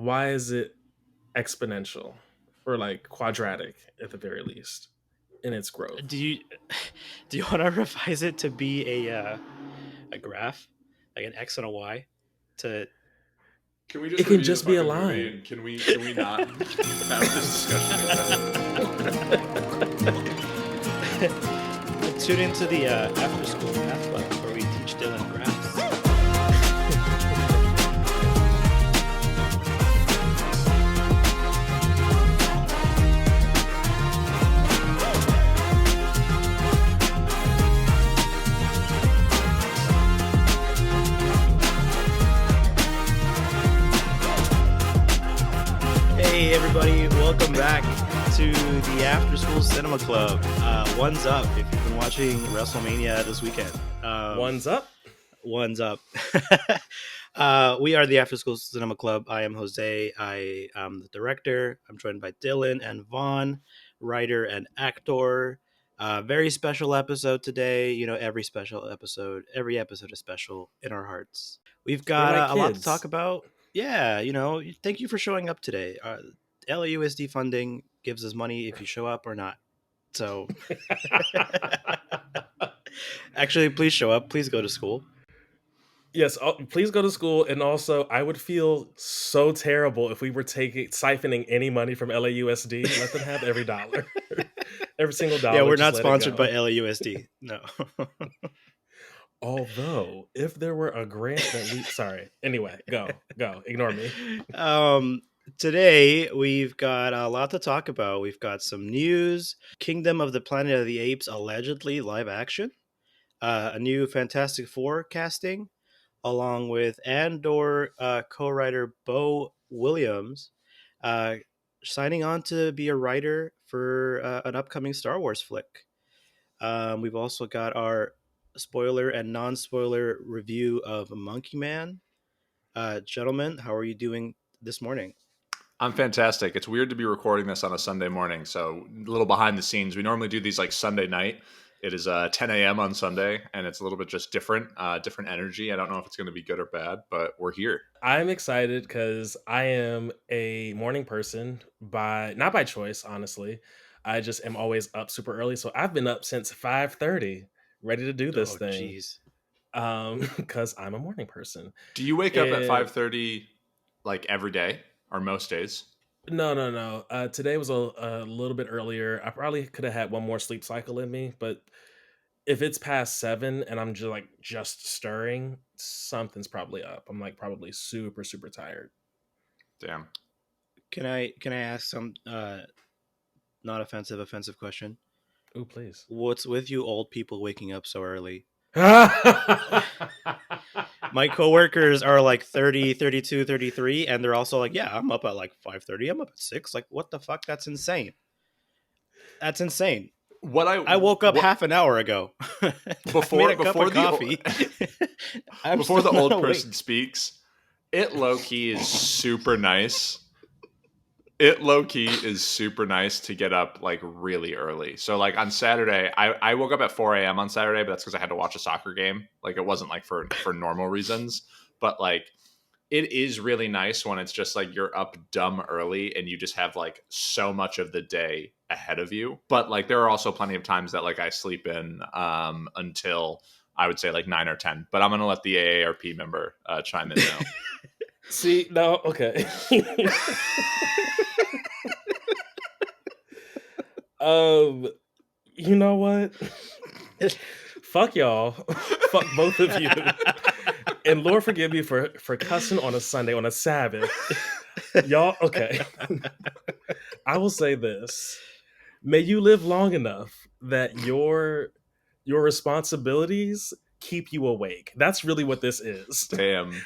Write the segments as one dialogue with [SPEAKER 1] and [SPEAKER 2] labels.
[SPEAKER 1] why is it exponential or like quadratic at the very least in its growth?
[SPEAKER 2] Do you do you want to revise it to be a graph, like an x and a y? To
[SPEAKER 3] Can we
[SPEAKER 1] It
[SPEAKER 3] just
[SPEAKER 1] can
[SPEAKER 3] review the
[SPEAKER 1] just be a
[SPEAKER 3] fucking movie
[SPEAKER 1] line.
[SPEAKER 3] and can we not have this discussion again?
[SPEAKER 2] tune into the after school math club where we teach Dylan graphs. Hey everybody, welcome back to the After School Cinema Club. One's up if you've been watching WrestleMania this weekend.
[SPEAKER 1] One's up.
[SPEAKER 2] One's up. We are the After School Cinema Club. I am Jose. I am the director. I'm joined by Dylan and Vaughn, writer and actor. Very special episode today. You know, every episode is special in our hearts. We've
[SPEAKER 1] We're
[SPEAKER 2] got
[SPEAKER 1] like
[SPEAKER 2] a lot to
[SPEAKER 1] kids.
[SPEAKER 2] talk about. Yeah, you know, thank you for showing up today. LAUSD funding gives us money if you show up or not. So, actually, please show up. Please go to school.
[SPEAKER 1] Yes, please go to school. And also, I would feel so terrible if we were siphoning any money from LAUSD. Let them have every dollar, every single dollar.
[SPEAKER 2] Yeah, we're
[SPEAKER 1] just
[SPEAKER 2] not
[SPEAKER 1] let it
[SPEAKER 2] sponsored
[SPEAKER 1] go.
[SPEAKER 2] by LAUSD. No.
[SPEAKER 1] Although, if there were a grant that we, sorry. Anyway, go, ignore me.
[SPEAKER 2] Today we've got a lot to talk about. We've got some news. Kingdom of the Planet of the Apes allegedly live action. A new Fantastic Four casting, along with Andor co-writer Bo Williams signing on to be a writer for an upcoming Star Wars flick. We've also got our spoiler and non-spoiler review of Monkey Man. Gentlemen, how are you doing this morning?
[SPEAKER 3] I'm fantastic. It's weird to be recording this on a Sunday morning, so a little behind the scenes. We normally do these like Sunday night. It is 10 a.m. on Sunday, and it's a little bit just different energy. I don't know if it's going to be good or bad, but we're here.
[SPEAKER 1] I'm excited because I am a morning person not by choice, honestly. I just am always up super early. So I've been up since 5:30, ready to do this
[SPEAKER 2] Oh,
[SPEAKER 1] thing.
[SPEAKER 2] jeez.
[SPEAKER 1] Because I'm a morning person.
[SPEAKER 3] Do you wake up at
[SPEAKER 1] And
[SPEAKER 3] 5:30 like every day or most days?
[SPEAKER 1] no. Today was a little bit earlier. I probably could have had one more sleep cycle in me, but if it's past 7 and I'm just stirring, something's probably up. I'm like probably super, super tired.
[SPEAKER 3] Damn.
[SPEAKER 2] Can I ask some not offensive question?
[SPEAKER 1] Oh, please.
[SPEAKER 2] What's with you old people waking up so early?
[SPEAKER 1] My
[SPEAKER 2] My coworkers are like 30, 32, 33, and they're also like, yeah, I'm up at like 5:30. I'm up at 6. Like, what the fuck? That's insane. That's insane. I woke up half an hour ago.
[SPEAKER 3] Before
[SPEAKER 2] made a cup of coffee.
[SPEAKER 3] Before the old person speaks, it low key is super nice. It low key is super nice to get up like really early. So like on Saturday, I woke up at 4 a.m. on Saturday, but that's because I had to watch a soccer game. Like it wasn't like for normal reasons, but like it is really nice when it's just like you're up dumb early and you just have like so much of the day ahead of you. But like there are also plenty of times that like I sleep in until I would say like 9 or 10. But I'm gonna let the AARP member chime in now.
[SPEAKER 1] See, no, okay. You know what? Fuck y'all. Fuck both of you. And Lord forgive me for cussing on a Sunday, on a Sabbath. Y'all, okay. I will say this. May you live long enough that your responsibilities keep you awake. That's really what this is.
[SPEAKER 3] Damn.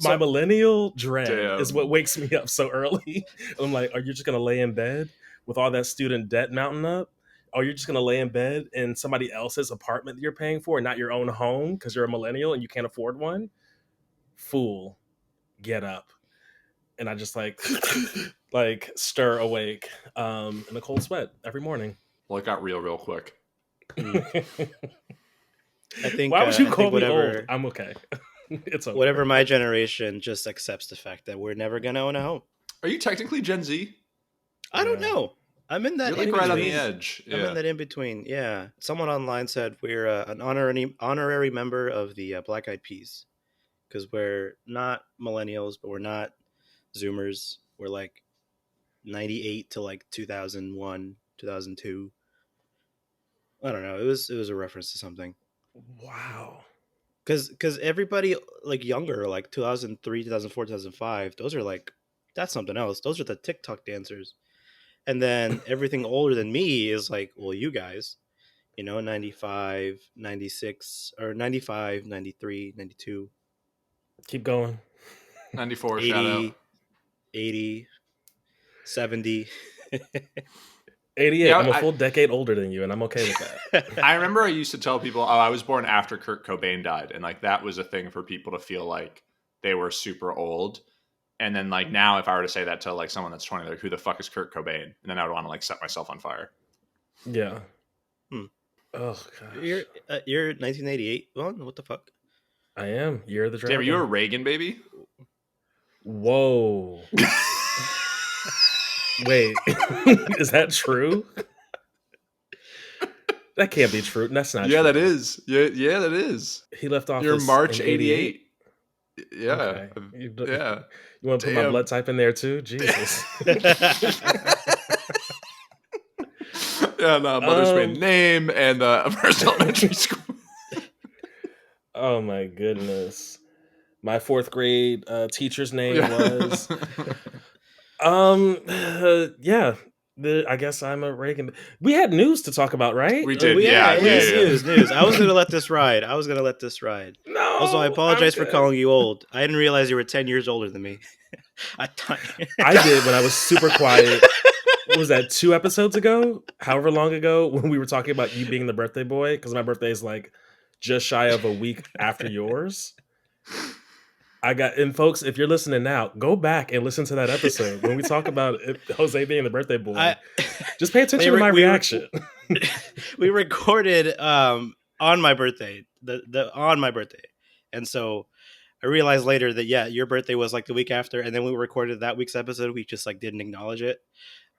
[SPEAKER 1] My millennial dread is
[SPEAKER 3] Damn.
[SPEAKER 1] what wakes me up so early. I'm like, are you just going to lay in bed with all that student debt mounting up? Or you're just going to lay in bed in somebody else's apartment that you're paying for, not your own home because you're a millennial and you can't afford one? Fool, get up. And I just like stir awake in a cold sweat every morning.
[SPEAKER 3] Well, it got real quick.
[SPEAKER 2] I think.
[SPEAKER 1] Why would you
[SPEAKER 2] I
[SPEAKER 1] call
[SPEAKER 2] think
[SPEAKER 1] me old? I'm okay. It's okay.
[SPEAKER 2] Whatever my generation just accepts the fact that we're never gonna own a home.
[SPEAKER 3] Are you technically Gen Z?
[SPEAKER 2] I don't know. I'm in that
[SPEAKER 3] You're
[SPEAKER 2] in
[SPEAKER 3] like right on the
[SPEAKER 2] between.
[SPEAKER 3] edge.
[SPEAKER 2] I'm
[SPEAKER 3] Yeah.
[SPEAKER 2] in that in between. Yeah. Someone online said we're an honorary member of the Black Eyed Peas because we're not millennials, but we're not Zoomers. We're like 98 to like 2001, 2002. I don't know. It was a reference to something.
[SPEAKER 1] Wow.
[SPEAKER 2] Because everybody like younger, like 2003, 2004, 2005, those are like that's something else. Those are the TikTok dancers. And then everything older than me is like, well, you guys, 95, 96, or 95, 93, 92,
[SPEAKER 1] Keep going.
[SPEAKER 3] 94 shout out.
[SPEAKER 2] 80, 80, 70.
[SPEAKER 1] 88.
[SPEAKER 3] Yeah,
[SPEAKER 1] I'm a full decade older than you, and I'm okay with that.
[SPEAKER 3] I remember I used to tell people, oh, I was born after Kurt Cobain died. And like that was a thing for people to feel like they were super old. And then like now, if I were to say that to like someone that's 20, like who the fuck is Kurt Cobain? And then I would want to like set myself on fire.
[SPEAKER 1] Yeah.
[SPEAKER 2] Hmm.
[SPEAKER 1] Oh gosh.
[SPEAKER 2] You're 1988. Well, what the fuck?
[SPEAKER 1] I am. Year of the Dragon.
[SPEAKER 3] Damn, are you a Reagan baby?
[SPEAKER 1] Whoa. Wait. Is that true? That can't be true. That's not
[SPEAKER 3] Yeah,
[SPEAKER 1] true.
[SPEAKER 3] that is. Yeah, that is.
[SPEAKER 1] He left office.
[SPEAKER 3] You're March
[SPEAKER 1] in
[SPEAKER 3] 88. Yeah.
[SPEAKER 1] Okay.
[SPEAKER 3] Yeah.
[SPEAKER 1] You want to put my blood type in there too? Jesus.
[SPEAKER 3] Yeah, the mother's maiden name and the first elementary school.
[SPEAKER 1] Oh my goodness. My fourth grade teacher's name was yeah. I guess I'm a Reagan. We had news to talk about, right?
[SPEAKER 3] We did,
[SPEAKER 2] News. I was gonna let this ride.
[SPEAKER 1] No.
[SPEAKER 2] Also, I apologize for calling you old. I didn't realize you were 10 years older than me.
[SPEAKER 1] I did when I was super quiet. What was that, 2 episodes ago? However long ago, when we were talking about you being the birthday boy, because my birthday is like just shy of a week after yours. And folks, if you're listening now, go back and listen to that episode when we talk about Jose being the birthday boy. Just pay attention to my reaction.
[SPEAKER 2] We recorded on my birthday, on my birthday, and so I realized later that your birthday was like the week after, and then we recorded that week's episode. We just like didn't acknowledge it.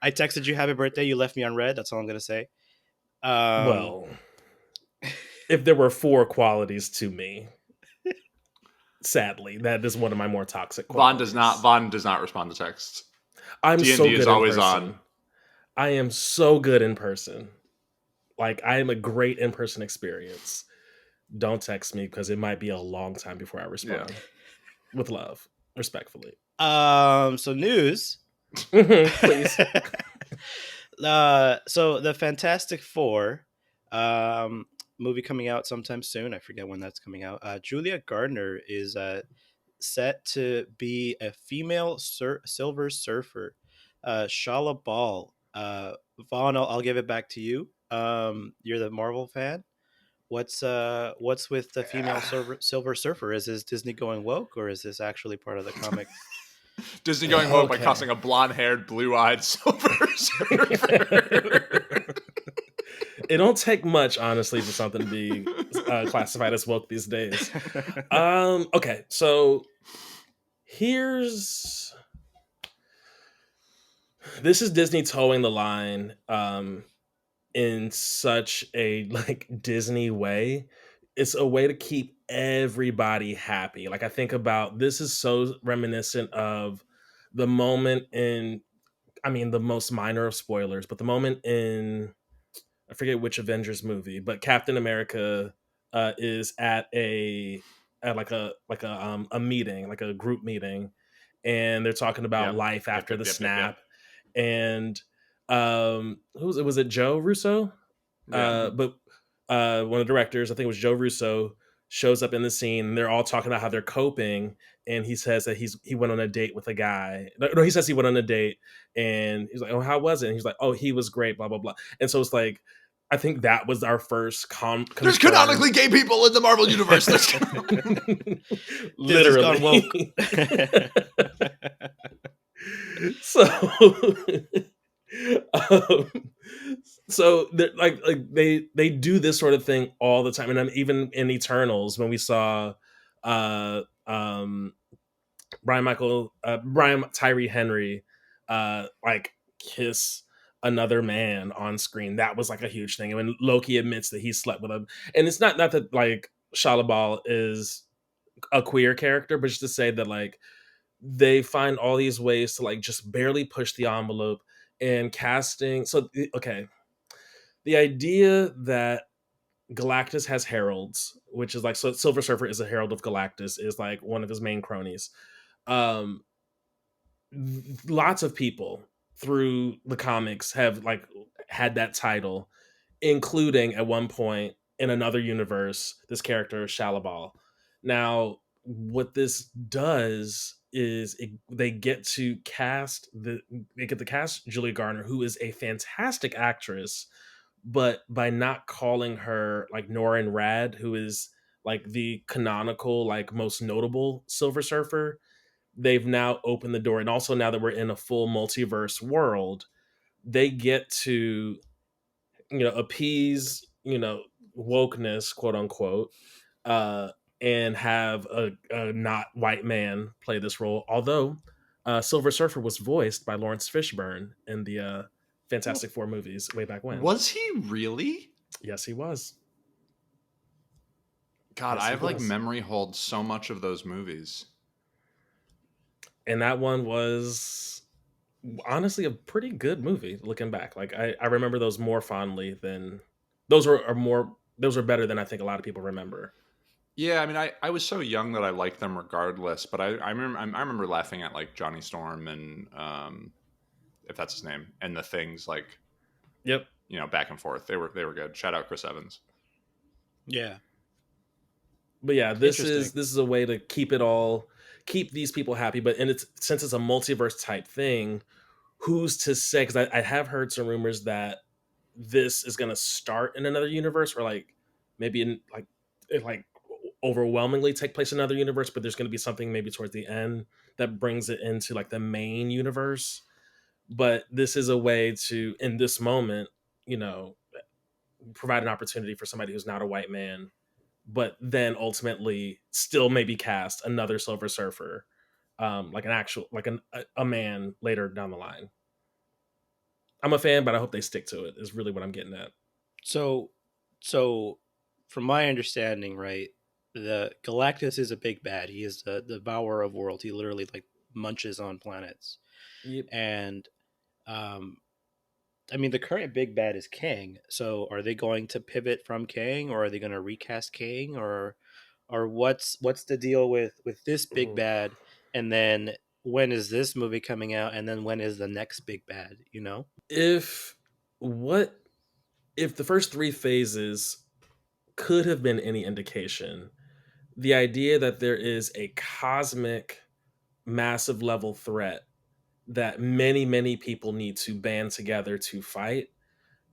[SPEAKER 2] I texted you happy birthday. You left me on red. That's all I'm gonna say.
[SPEAKER 1] Well, if there were 4 qualities to me. Sadly, that is one of my more toxic qualities.
[SPEAKER 3] Vaughn does not respond to texts.
[SPEAKER 1] I'm
[SPEAKER 3] D&D
[SPEAKER 1] so good
[SPEAKER 3] is always
[SPEAKER 1] in person.
[SPEAKER 3] on.
[SPEAKER 1] I am so good in person. Like, I am a great in-person experience. Don't text me because it might be a long time before I respond. Yeah. With love, respectfully.
[SPEAKER 2] So news.
[SPEAKER 1] Please.
[SPEAKER 2] So the Fantastic Four movie coming out sometime soon. I forget when that's coming out. Julia Gardner is set to be a female Silver Surfer. Shala Ball. Vaughn, I'll give it back to you. You're the Marvel fan. What's with the female Silver Surfer? Is this Disney going woke, or is this actually part of the comic?
[SPEAKER 3] Disney going woke by casting a blonde-haired, blue-eyed Silver Surfer.
[SPEAKER 1] It don't take much, honestly, for something to be classified as woke these days. Okay, so this is Disney towing the line in such a like Disney way. It's a way to keep everybody happy. Like, I think about this is so reminiscent of the moment in, I mean, the most minor of spoilers, but the moment in, I forget which Avengers movie, but Captain America is at a meeting, like a group meeting, and they're talking about life after the snap. And who was it? Was it Joe Russo?
[SPEAKER 3] Yeah.
[SPEAKER 1] But one of the directors, I think it was Joe Russo, shows up in the scene. And they're all talking about how they're coping, and he says that he went on a date with a guy. No, he says he went on a date, and he's like, "Oh, how was it?" And he's like, "Oh, he was great." Blah blah blah. And so it's like, I think that was our first
[SPEAKER 3] There's canonically gay people in the Marvel universe.
[SPEAKER 1] Literally. So like they do this sort of thing all the time, and then even in Eternals when we saw Brian Tyree Henry like kiss another man on screen. That was like a huge thing. And when Loki admits that he slept with him, and it's not that like Shalabal is a queer character, but just to say that like they find all these ways to like just barely push the envelope and casting. So okay, the idea that Galactus has heralds, which is like, so Silver Surfer is a herald of Galactus, is like one of his main cronies. Um, Lots of people through the comics have like had that title, including at one point in another universe, this character Shalabal. Now, what this does is they get to cast Julia Garner, who is a fantastic actress, but by not calling her like Norrin Rad, who is like the canonical, like most notable Silver Surfer, they've now opened the door. And also now that we're in a full multiverse world, they get to, appease, wokeness, quote unquote, uh, and have a not white man play this role. Although Silver Surfer was voiced by Lawrence Fishburne in the Fantastic Four movies way back when.
[SPEAKER 3] Was he really?
[SPEAKER 1] Yes, he was.
[SPEAKER 3] God,
[SPEAKER 1] Yes,
[SPEAKER 3] I
[SPEAKER 1] he
[SPEAKER 3] have like
[SPEAKER 1] was.
[SPEAKER 3] memory hold so much of those movies.
[SPEAKER 1] And that one was honestly a pretty good movie looking back. Like I remember those more fondly than those are better than I think a lot of people remember.
[SPEAKER 3] Yeah, I mean, I was so young that I liked them regardless. But I remember laughing at like Johnny Storm and if that's his name, and the things like,
[SPEAKER 1] Yep.
[SPEAKER 3] back and forth. They were good. Shout out Chris Evans.
[SPEAKER 2] Yeah.
[SPEAKER 1] But yeah,
[SPEAKER 2] Interesting.
[SPEAKER 1] this is a way to keep these people happy. But and it's since it's a multiverse type thing, who's to say? Because I have heard some rumors that this is going to start in another universe, or like maybe in like it like overwhelmingly take place in another universe, but there's going to be something maybe towards the end that brings it into like the main universe. But this is a way to, in this moment, you know, provide an opportunity for somebody who's not a white man, but then ultimately still maybe cast another Silver Surfer, like an actual like a man later down the line. I'm a fan, but I hope they stick to it. Is really what I'm getting at.
[SPEAKER 2] So, so from my understanding, right, the Galactus is a big bad. He is the devourer of worlds. He literally like munches on planets.
[SPEAKER 1] Yep.
[SPEAKER 2] And um, I mean, the current big bad is Kang. So, are they going to pivot from Kang, or are they going to recast Kang, or what's the deal with this big
[SPEAKER 1] Ooh.
[SPEAKER 2] bad? And then when is this movie coming out? And then when is the next big bad? You know?
[SPEAKER 1] If what if the first three phases could have been any indication, the idea that there is a cosmic, massive level threat that many people need to band together to fight,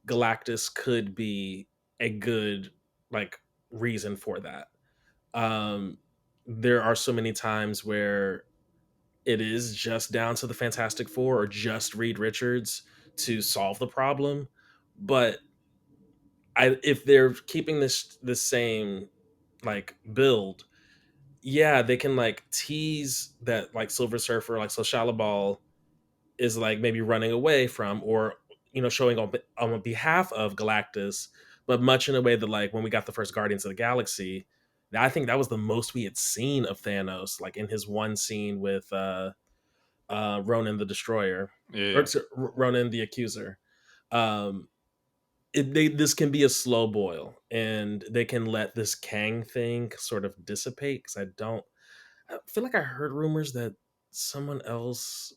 [SPEAKER 1] Galactus could be a good like reason for that. Um, there are so many times where it is just down to the Fantastic Four or just Reed Richards to solve the problem, but if they're keeping this the same like build, yeah, they can like tease that like Silver Surfer, like so Shalabal is like maybe running away from, or showing on behalf of Galactus, but much in a way that like when we got the first Guardians of the Galaxy, I think that was the most we had seen of Thanos, like in his one scene with Ronan the Destroyer, or
[SPEAKER 3] Yeah.
[SPEAKER 1] Ronan the Accuser. Um, this can be a slow boil, and they can let this Kang thing sort of dissipate. Because I feel like I heard rumors that someone else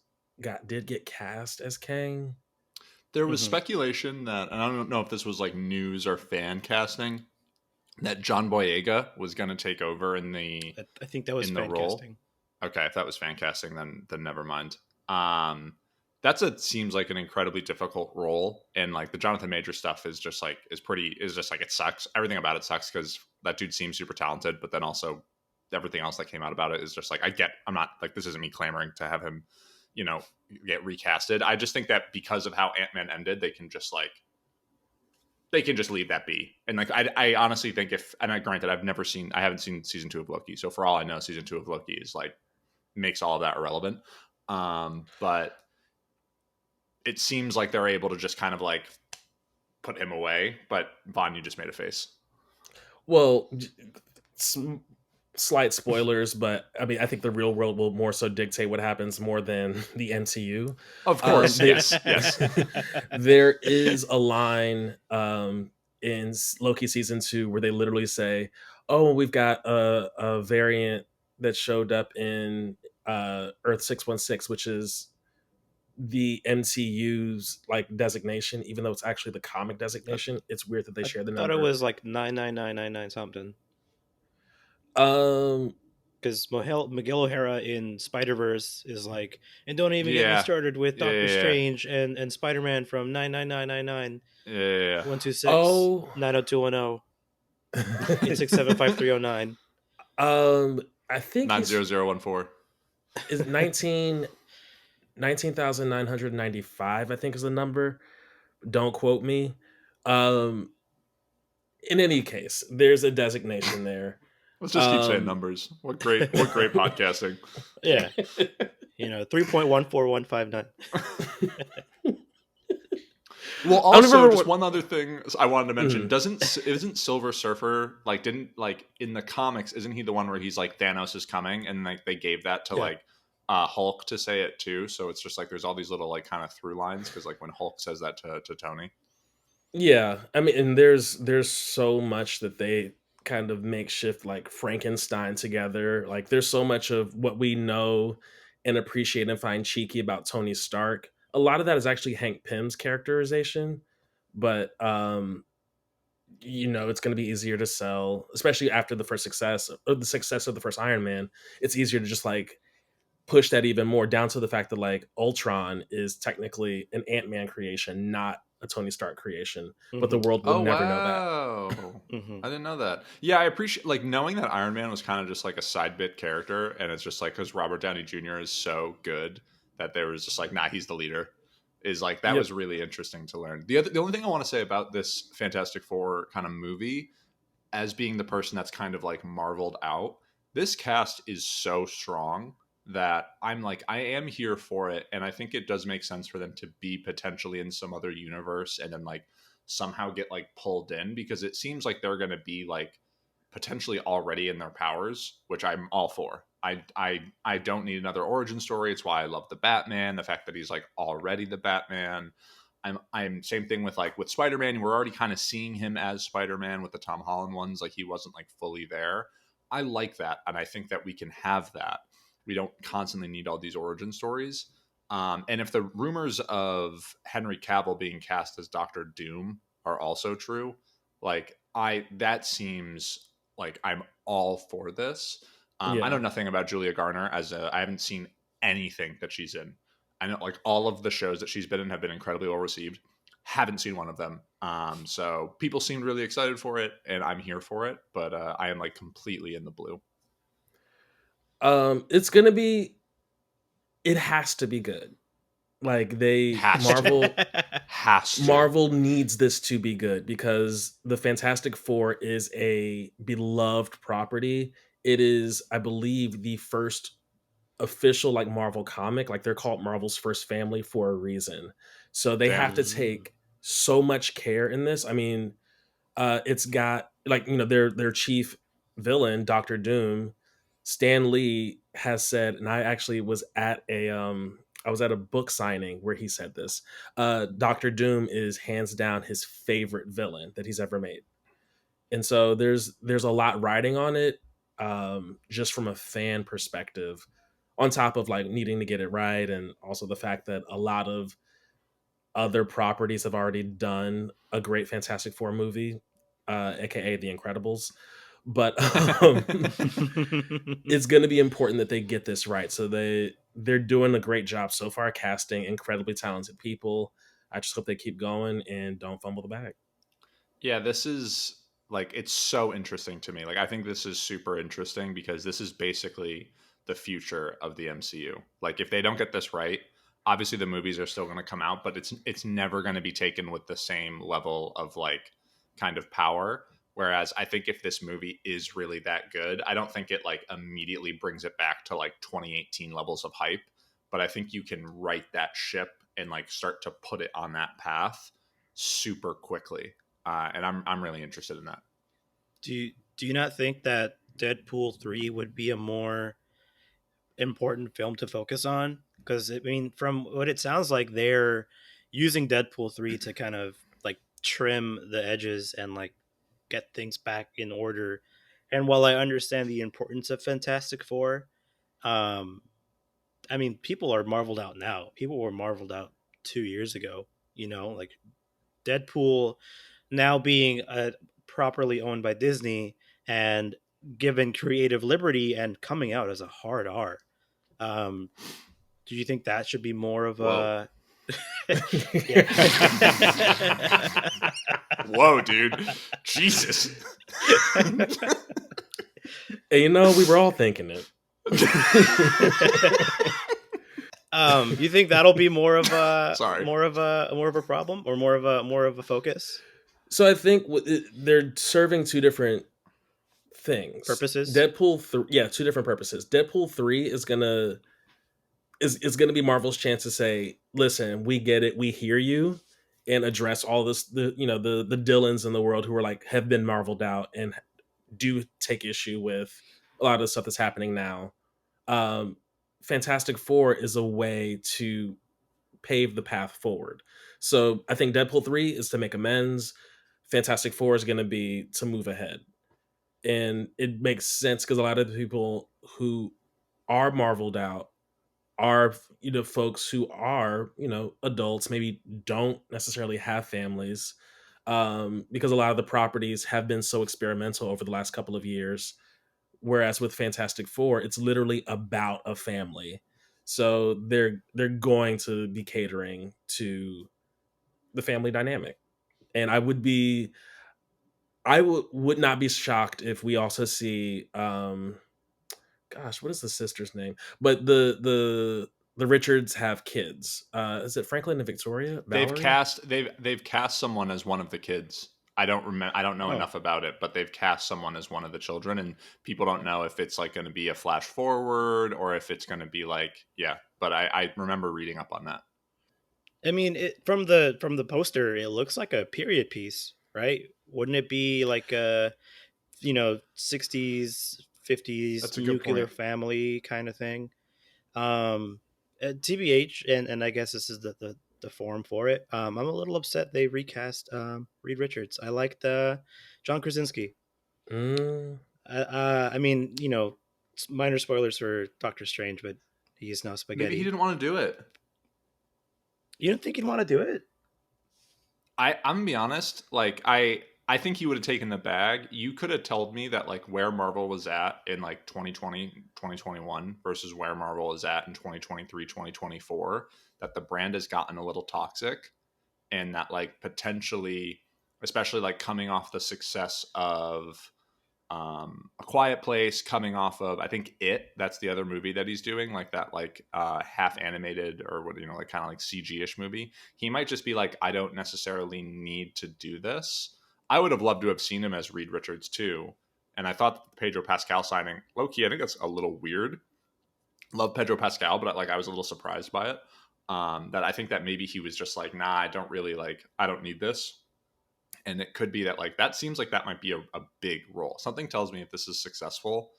[SPEAKER 1] did get cast as Kang.
[SPEAKER 3] There was
[SPEAKER 2] Mm-hmm.
[SPEAKER 3] speculation that, and I don't know if this was like news or fan casting, that John Boyega was going to take over in the
[SPEAKER 2] I think that was fan
[SPEAKER 3] role.
[SPEAKER 2] casting.
[SPEAKER 3] Okay, if that was fan casting, then never mind. That's a seems like an incredibly difficult role, and like the Jonathan Major stuff is just like is just like it sucks. Everything about it sucks because that dude seems super talented, but then also everything else that came out about it is just like I'm not like, this isn't me clamoring to have him, you know, get recasted. I just think that because of how Ant-Man ended, they can just leave that be. And like I honestly think if, and I granted I haven't seen season 2 of Loki, so for all I know, season 2 of Loki is like makes all of that irrelevant. But it seems like they're able to just kind of like put him away. But Vaughn, you just made a face.
[SPEAKER 1] Well, slight spoilers, but I mean, I think the real world will more so dictate what happens more than the MCU.
[SPEAKER 3] Of course,
[SPEAKER 1] There,
[SPEAKER 3] yes, yes.
[SPEAKER 1] there is a line in Loki season 2 where they literally say, "Oh, we've got a variant that showed up in Earth 616, which is the MCU's like designation, even though it's actually the comic
[SPEAKER 2] I,
[SPEAKER 1] designation. It's weird that they
[SPEAKER 2] I
[SPEAKER 1] share the
[SPEAKER 2] thought it
[SPEAKER 1] number."
[SPEAKER 2] was like 99999 something.
[SPEAKER 1] Um,
[SPEAKER 2] Because Miguel O'Hara in Spider Verse is like, and don't even get me
[SPEAKER 3] Yeah,
[SPEAKER 2] started with
[SPEAKER 3] yeah,
[SPEAKER 2] Doctor
[SPEAKER 3] yeah,
[SPEAKER 2] Strange and Spider Man from 99999
[SPEAKER 3] yeah, yeah.
[SPEAKER 2] 126
[SPEAKER 1] oh,
[SPEAKER 2] 90210 8675309.
[SPEAKER 1] I think
[SPEAKER 3] Nine zero
[SPEAKER 1] he's
[SPEAKER 3] zero one four.
[SPEAKER 1] is 19,995. I think is the number. Don't quote me. Um, in any case, there's a designation there.
[SPEAKER 3] Let's just keep saying
[SPEAKER 1] Um,
[SPEAKER 3] numbers. What great podcasting.
[SPEAKER 2] Yeah, 3.14159.
[SPEAKER 3] Well,
[SPEAKER 1] I don't
[SPEAKER 3] also,
[SPEAKER 1] remember
[SPEAKER 3] just
[SPEAKER 1] what.
[SPEAKER 3] one other thing I wanted to mention.
[SPEAKER 1] Mhm.
[SPEAKER 3] Isn't Silver Surfer like didn't like in the comics? Isn't he the one where he's like Thanos is coming, and like they gave that to
[SPEAKER 2] Yeah.
[SPEAKER 3] like Hulk to say it too? So it's just like there's all these little like kind of through lines because like when Hulk says that to Tony.
[SPEAKER 1] Yeah, I mean, and there's so much that they kind of makeshift like Frankenstein together. Like there's so much of what we know and appreciate and find cheeky about Tony Stark. A lot of that is actually Hank Pym's characterization, but it's going to be easier to sell, especially after the first success or the success of the first Iron Man. It's easier to just like push that even more down to the fact that like Ultron is technically an Ant-Man creation, not a Tony Stark creation, but the
[SPEAKER 2] Mm-hmm.
[SPEAKER 1] world will
[SPEAKER 3] Oh
[SPEAKER 1] never know that.
[SPEAKER 3] wow.
[SPEAKER 2] Mm-hmm.
[SPEAKER 3] I didn't know that. Yeah, I appreciate like knowing that Iron Man was kind of just like a side bit character, and it's just like because Robert Downey Jr. is so good that there was just like, nah, he's the leader. Is like that
[SPEAKER 1] Yep.
[SPEAKER 3] was really interesting to learn. The only thing I want to say about this Fantastic Four kind of movie, as being the person that's kind of like marveled out, this cast is so strong that I'm like, I am here for it. And I think it does make sense for them to be potentially in some other universe and then like somehow get like pulled in because it seems like they're going to be like potentially already in their powers, which I'm all for. I don't need another origin story. It's why I love the Batman, the fact that he's like already the Batman. I'm same thing with Spider-Man. We're already kind of seeing him as Spider-Man with the Tom Holland ones. Like he wasn't like fully there. I like that, and I think that we can have that. We don't constantly need all these origin stories. And if the rumors of Henry Cavill being cast as Doctor Doom are also true, like that seems like I'm all for this. I know
[SPEAKER 1] Yeah.
[SPEAKER 3] nothing about Julia Garner I haven't seen anything that she's in. I know like all of the shows that she's been in have been incredibly well received. Haven't seen one of them. So people seemed really excited for it, and I'm here for it. But I am like completely in the blue.
[SPEAKER 1] It's gonna be. It has to be good. Like they
[SPEAKER 3] Has to,
[SPEAKER 1] Marvel
[SPEAKER 3] has to.
[SPEAKER 1] Marvel needs this to be good because the Fantastic Four is a beloved property. It is, I believe, the first official like Marvel comic. Like they're called Marvel's first family for a reason. So they have
[SPEAKER 3] Damn.
[SPEAKER 1] to
[SPEAKER 2] Mm.
[SPEAKER 1] take so much care in this. I mean, it's got like their chief villain, Doctor Doom. Stan Lee has said, and I actually was at a book signing where he said this. Doctor Doom is hands down his favorite villain that he's ever made, and so there's a lot riding on it, just from a fan perspective. On top of like needing to get it right, and also the fact that a lot of other properties have already done a great Fantastic Four movie, aka The Incredibles. But it's going to be important that they get this right. So they're doing a great job so far, casting incredibly talented people. I just hope they keep going and don't fumble the bag.
[SPEAKER 3] Yeah, this is like it's so interesting to me. Like I think this is super interesting because this is basically the future of the MCU. Like if they don't get this right, obviously the movies are still going to come out, but it's never going to be taken with the same level of like kind of power. Whereas I think if this movie is really that good, I don't think it like immediately brings it back to like 2018 levels of hype, but I think you can right that ship and like start to put it on that path super quickly. And I'm really interested in that.
[SPEAKER 2] Do you not think that Deadpool 3 would be a more important film to focus on? Because I mean, from what it sounds like, they're using Deadpool 3 to kind of like trim the edges and like get things back in order. And while I understand the importance of Fantastic Four, um, I mean, people are marveled out now. People were marveled out 2 years ago. Like Deadpool now being properly owned by Disney and given creative liberty and coming out as a hard R. Um, do you think that should be more of
[SPEAKER 3] Whoa.
[SPEAKER 2] a yeah?
[SPEAKER 3] Whoa, dude. Jesus.
[SPEAKER 1] Hey, we were all thinking it.
[SPEAKER 2] You think that'll be more of a
[SPEAKER 3] Sorry.
[SPEAKER 2] problem or more of a focus?
[SPEAKER 1] So I think they're serving two different things.
[SPEAKER 2] Purposes?
[SPEAKER 1] Deadpool 3, yeah, two different purposes. Deadpool 3 is gonna be Marvel's chance to say, listen, we get it, we hear you, and address all this, the Dylans in the world who are like have been marveled out and do take issue with a lot of the stuff that's happening now. um Fantastic Four is a way to pave the path forward. So I think Deadpool 3 is to make amends. Fantastic Four is going to be to move ahead. And it makes sense because a lot of the people who are marveled out are, folks who are, adults, maybe don't necessarily have families, because a lot of the properties have been so experimental over the last couple of years. Whereas with Fantastic Four, it's literally about a family. So they're going to be catering to the family dynamic. And I would not be shocked if we also see, gosh, what is the sister's name? But the Richards have kids. Is it Franklin and Victoria? Valerie?
[SPEAKER 3] They've cast someone as one of the kids. I don't know
[SPEAKER 2] Oh,
[SPEAKER 3] enough about it, but they've cast someone as one of the children, and people don't know if it's like going to be a flash forward or if it's going to be like, yeah. But I remember reading up on that.
[SPEAKER 2] I mean, from the poster, it looks like a period piece, right? Wouldn't it be like a 60s, 50s
[SPEAKER 3] That's a good
[SPEAKER 2] nuclear
[SPEAKER 3] point.
[SPEAKER 2] family kind of thing? TBH, and I guess this is the forum for it. I'm a little upset they recast Reed Richards. I liked John Krasinski.
[SPEAKER 1] Mm,
[SPEAKER 2] I mean, minor spoilers for Doctor Strange, but he's no
[SPEAKER 3] Maybe he
[SPEAKER 2] spaghetti.
[SPEAKER 3] didn't want to do it.
[SPEAKER 2] You don't think he'd want to do it?
[SPEAKER 3] I'm gonna be honest. Like I think he would have taken the bag. You could have told me that like where Marvel was at in like 2020, 2021 versus where Marvel is at in 2023, 2024, that the brand has gotten a little toxic and that like potentially, especially like coming off the success of A Quiet Place, coming off of I think that's the other movie that he's doing, like that like half animated or what like kind of like CG-ish movie. He might just be like, I don't necessarily need to do this. I would have loved to have seen him as Reed Richards too. And I thought the Pedro Pascal signing, low key, I think that's a little weird. Love Pedro Pascal, but like I was a little surprised by it. That I think that maybe he was just like, nah, I don't need this. And it could be that like that seems like that might be a big role. Something tells me if this is successful,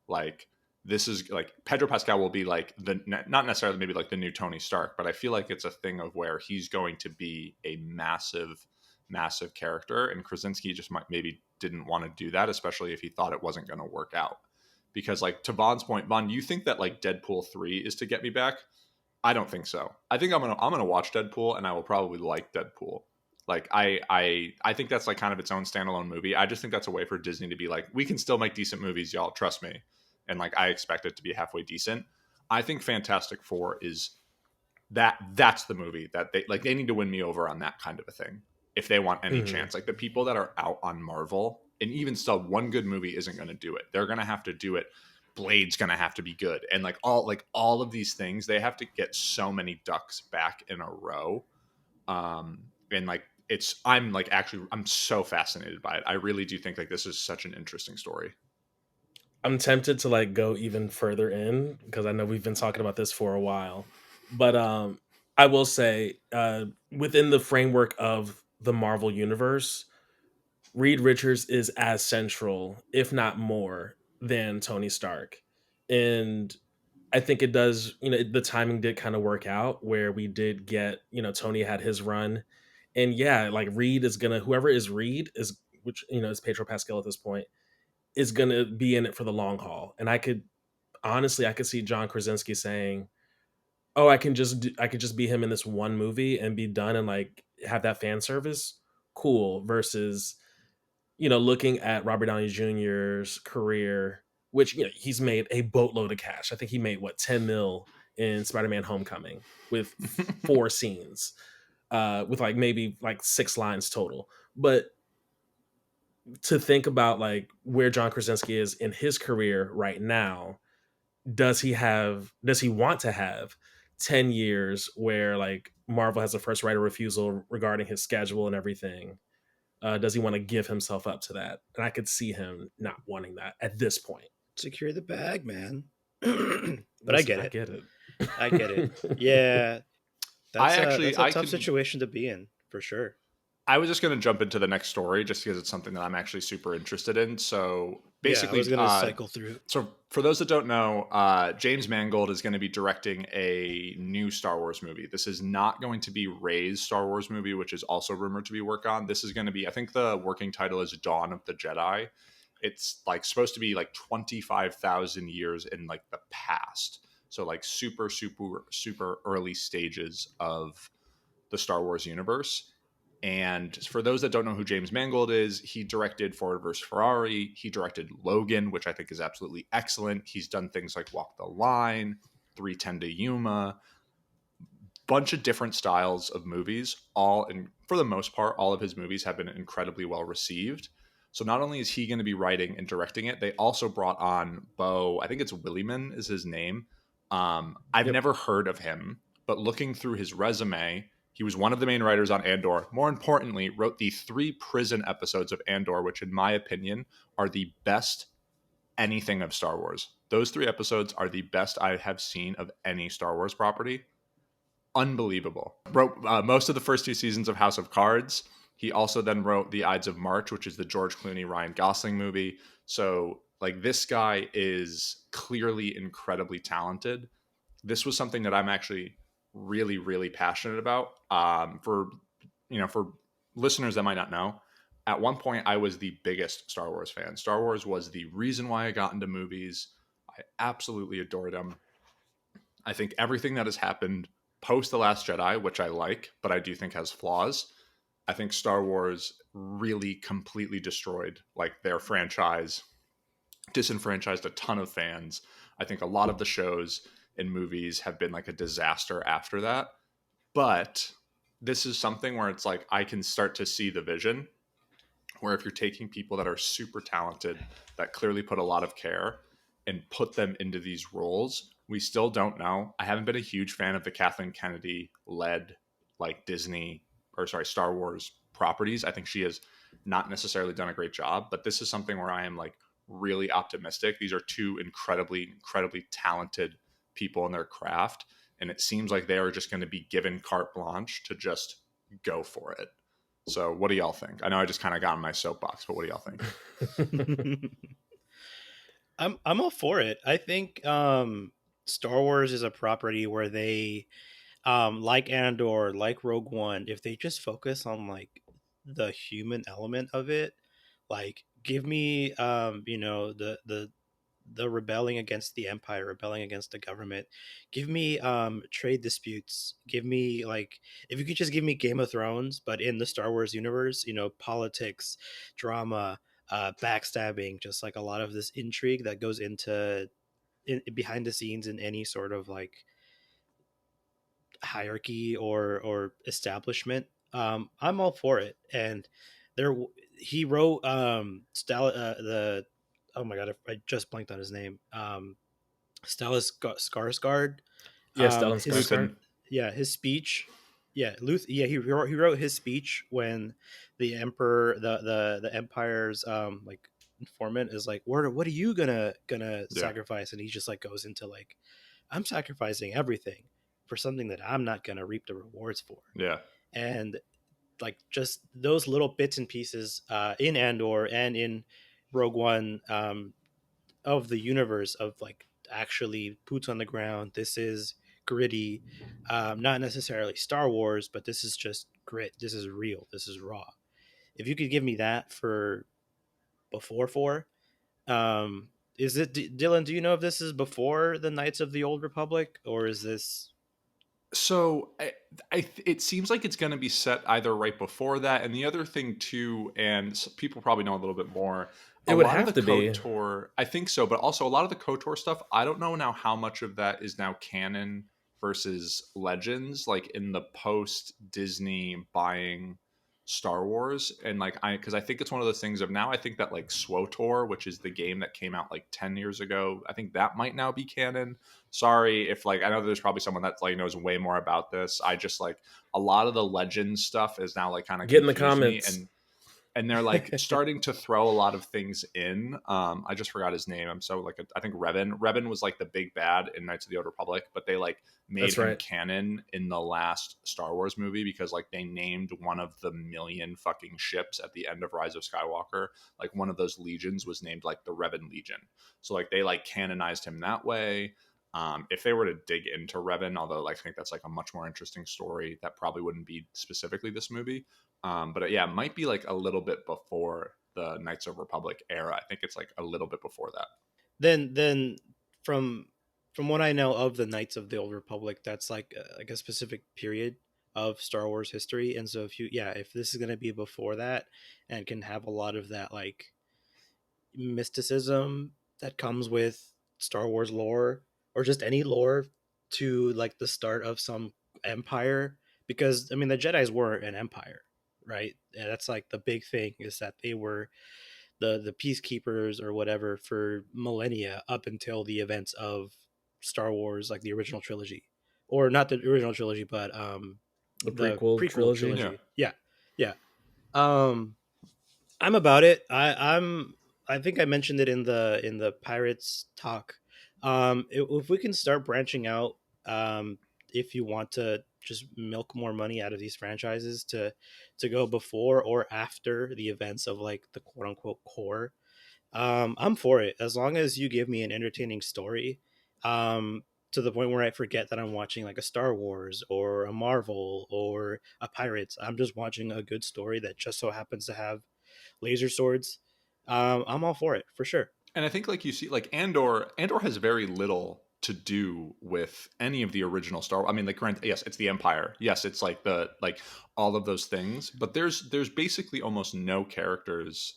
[SPEAKER 3] like this is like Pedro Pascal will be like not necessarily maybe like the new Tony Stark, but I feel like it's a thing of where he's going to be a massive character, and Krasinski just maybe didn't want to do that, especially if he thought it wasn't going to work out. Because like to Vaughn's point, Vaughn, you think that like Deadpool 3 is to get me back? I don't think so. I think I'm gonna watch Deadpool, and I will probably like Deadpool. Like I think that's like kind of its own standalone movie. I just think that's a way for Disney to be like, we can still make decent movies, y'all. Trust me. And like I expect it to be halfway decent. I think Fantastic Four is that's the movie that they need to win me over on that kind of a thing if they want any
[SPEAKER 1] mhm.
[SPEAKER 3] chance. Like the people that are out on Marvel, and even still, one good movie isn't going to do it. They're going to have to do it. Blade's going to have to be good, and like all of these things, they have to get so many ducks back in a row. And like I'm like actually I'm so fascinated by it. I really do think like this is such an interesting story.
[SPEAKER 1] I'm tempted to like go even further in because I know we've been talking about this for a while. But I will say, within the framework of the Marvel universe, Reed Richards is as central, if not more, than Tony Stark. And I think it does, the timing did kind of work out where we did get, Tony had his run. And yeah, like Reed is gonna, whoever is Reed is, which, is Pedro Pascal at this point, is gonna be in it for the long haul. And I could see John Krasinski saying, "Oh, I could just be him in this one movie and be done and like have that fan service." Cool. Versus, looking at Robert Downey Jr.'s career, which he's made a boatload of cash. I think he made what 10 mil in Spider-Man Homecoming with four scenes, with like maybe like six lines total. But to think about like where John Krasinski is in his career right now, does he want to have 10 years where like Marvel has a first right of refusal regarding his schedule and everything? Does he want to give himself up to that? And I could see him not wanting that at this point.
[SPEAKER 2] Secure the bag, man. But I
[SPEAKER 1] Listen,
[SPEAKER 2] get
[SPEAKER 1] I
[SPEAKER 2] it.
[SPEAKER 1] get it.
[SPEAKER 2] I get it. Yeah,
[SPEAKER 3] I
[SPEAKER 2] that's
[SPEAKER 3] actually
[SPEAKER 2] a
[SPEAKER 3] I
[SPEAKER 2] tough
[SPEAKER 3] can
[SPEAKER 2] situation to be in for sure.
[SPEAKER 3] I was just going to jump into the next story just because it's something that I'm actually super interested in. So
[SPEAKER 2] Yeah, I was
[SPEAKER 3] basically,
[SPEAKER 2] gonna cycle through.
[SPEAKER 3] so for those that don't know, James Mangold is going to be directing a new Star Wars movie. This is not going to be Rey's Star Wars movie, which is also rumored to be worked on. This is going to be, I think the working title is Dawn of the Jedi. It's like supposed to be like 25,000 years in like the past. So like super, super, super early stages of the Star Wars universe. And for those that don't know who James Mangold is, he directed Ford vs. Ferrari. He directed Logan, which I think is absolutely excellent. He's done things like Walk the Line, 310 to Yuma, bunch of different styles of movies. All, and for the most part, all of his movies have been incredibly well received. So not only is he going to be writing and directing it, they also brought on Bo. I think it's Williman is his name. I've
[SPEAKER 1] Yep.
[SPEAKER 3] never heard of him, but looking through his resume, he was one of the main writers on Andor. More importantly, wrote the 3 prison episodes of Andor, which, in my opinion, are the best anything of Star Wars. Those 3 episodes are the best I have seen of any Star Wars property. Unbelievable. Wrote most of the first 2 seasons of House of Cards. He also then wrote The Ides of March, which is the George Clooney Ryan Gosling movie. So, like, this guy is clearly incredibly talented. This was something that I'm actually really, really passionate about. For listeners that might not know, at one point I was the biggest Star Wars fan. Star Wars was the reason why I got into movies. I absolutely adored them. I think everything that has happened post The Last Jedi, which I like, but I do think has flaws. I think Star Wars really completely destroyed like their franchise, disenfranchised a ton of fans. I think a lot of the shows and movies have been like a disaster after that. But this is something where it's like I can start to see the vision where if you're taking people that are super talented, that clearly put a lot of care and put them into these roles, we still don't know. I haven't been a huge fan of the Kathleen Kennedy led like Disney or sorry, Star Wars properties. I think she has not necessarily done a great job, but this is something where I am like really optimistic. These are 2 incredibly, incredibly talented people in their craft. And it seems like they are just going to be given carte blanche to just go for it. So, what do y'all think? I know I just kind of got on my soapbox, but what do y'all think?
[SPEAKER 2] I'm all for it. I think Star Wars is a property where they like Andor, like Rogue One, if they just focus on like the human element of it, like give me the rebelling against the empire, rebelling against the government. Give me trade disputes. Give me like if you could just give me Game of Thrones, but in the Star Wars universe, politics, drama, backstabbing, just like a lot of this intrigue that goes into behind the scenes in any sort of like hierarchy or establishment. I'm all for it. And there he wrote the oh my god, I just blanked on his name. Stellan Skarsgård.
[SPEAKER 1] Yeah, Stellan
[SPEAKER 2] His
[SPEAKER 3] Luthen.
[SPEAKER 1] Skarsgård.
[SPEAKER 2] Yeah, his speech. Yeah, he wrote his speech when the emperor the empire's like informant is like, what are you gonna
[SPEAKER 3] Yeah.
[SPEAKER 2] sacrifice? And he just like goes into like, I'm sacrificing everything for something that I'm not going to reap the rewards for.
[SPEAKER 3] Yeah.
[SPEAKER 2] And like just those little bits and pieces in Andor and in Rogue One, of the universe of like actually boots on the ground. This is gritty, not necessarily Star Wars, but this is just grit. This is real. This is raw. If you could give me that for before four, um, is it Dylan? Do you know if this is before the Knights of the Old Republic, or is this?
[SPEAKER 3] So it seems like it's going to be set either right before that, and the other thing too, and people probably know a little bit more. A
[SPEAKER 1] It would
[SPEAKER 3] lot of
[SPEAKER 1] have
[SPEAKER 3] the
[SPEAKER 1] to be.
[SPEAKER 3] KOTOR, I think so, but also a lot of the KOTOR stuff. I don't know now how much of that is now canon versus Legends, like in the post Disney buying Star Wars, and like because I think it's one of those things of now I think that like SWOTOR, which is the game that came out like 10 years ago, I think that might now be canon. Sorry if like I know there's probably someone that like knows way more about this. I just like a lot of the Legends stuff is now like kind of
[SPEAKER 1] Get in the
[SPEAKER 3] confused me,
[SPEAKER 1] comments.
[SPEAKER 3] and they're like starting to throw a lot of things in. I just forgot his name. I'm so like I think Revan. Revan was like the big bad in Knights of the Old Republic, but they like made
[SPEAKER 1] That's
[SPEAKER 3] him
[SPEAKER 1] right.
[SPEAKER 3] canon in the last Star Wars movie because like they named one of the million fucking ships at the end of Rise of Skywalker. Like one of those legions was named like the Revan Legion. So like they like canonized him that way. If they were to dig into Revan, although like, I think that's like a much more interesting story that probably wouldn't be specifically this movie. But yeah, it might be like a little bit before the Knights of Republic era. I think it's like a little bit before that.
[SPEAKER 2] Then from from what I know of the Knights of the Old Republic, that's like a specific period of Star Wars history. And so if you if this is going to be before that and can have a lot of that like mysticism that comes with Star Wars lore or just any lore to like the start of some empire, because I mean the Jedi's were an empire, right? And that's like the big thing, is that they were the peacekeepers or whatever for millennia up until the events of Star Wars, like the original trilogy, or not the original trilogy, but
[SPEAKER 1] The
[SPEAKER 2] the
[SPEAKER 1] prequel
[SPEAKER 2] prequel
[SPEAKER 1] trilogy.
[SPEAKER 3] Yeah.
[SPEAKER 2] trilogy. Yeah, yeah. Um, I'm about it. I think I mentioned it in the Pirates talk. If we can start branching out, if you want to just milk more money out of these franchises to go before or after the events of like the quote unquote core, I'm for it as long as you give me an entertaining story. To the point where I forget that I'm watching like a Star Wars or a Marvel or a Pirates. I'm just watching a good story that just so happens to have laser swords. I'm all for it for sure.
[SPEAKER 3] And I think like you see like Andor has very little to do with any of the original Star Wars. I mean, like yes, it's the Empire. Yes, it's like the like all of those things, but there's basically almost no characters.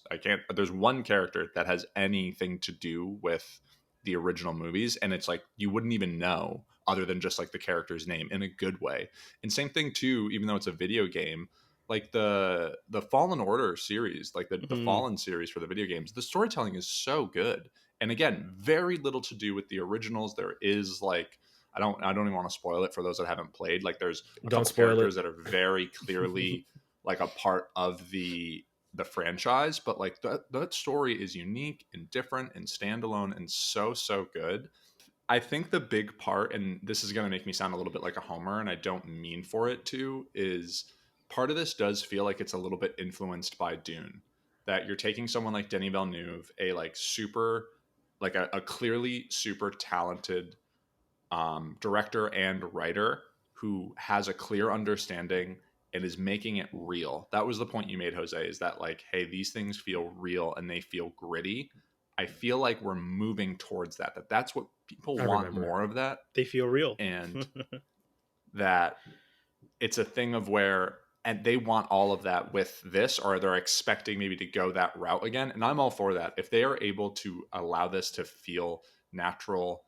[SPEAKER 3] There's one character that has anything to do with the original movies, and it's like you wouldn't even know other than just like the character's name in a good way. And same thing too, even though it's a video game, like the Fallen Order series, like the
[SPEAKER 2] Mm,
[SPEAKER 3] Fallen series for the video games, the storytelling is so good. And again, very little to do with the originals. There is like I don't even want to spoil it for those that haven't played. Like there's a
[SPEAKER 1] Don't
[SPEAKER 3] couple
[SPEAKER 1] spoil
[SPEAKER 3] characters
[SPEAKER 1] it.
[SPEAKER 3] that are very clearly like a part of the franchise, but like that story is unique and different and standalone and so good. I think the big part, and this is going to make me sound a little bit like a homer, and I don't mean for it to, is part of this does feel like it's a little bit influenced by Dune. That you're taking someone like Denis Villeneuve, a like super, like a clearly super talented director and writer who has a clear understanding and is making it real. That was the point you made, Jose, is that like, hey, these things feel real and they feel gritty. I feel like we're moving towards that's what people
[SPEAKER 1] I
[SPEAKER 3] want
[SPEAKER 1] remember.
[SPEAKER 3] more of that.
[SPEAKER 2] they feel real.
[SPEAKER 3] And that it's a thing of where and they want all of that with this, or they're expecting maybe to go that route again. And I'm all for that. If they are able to allow this to feel natural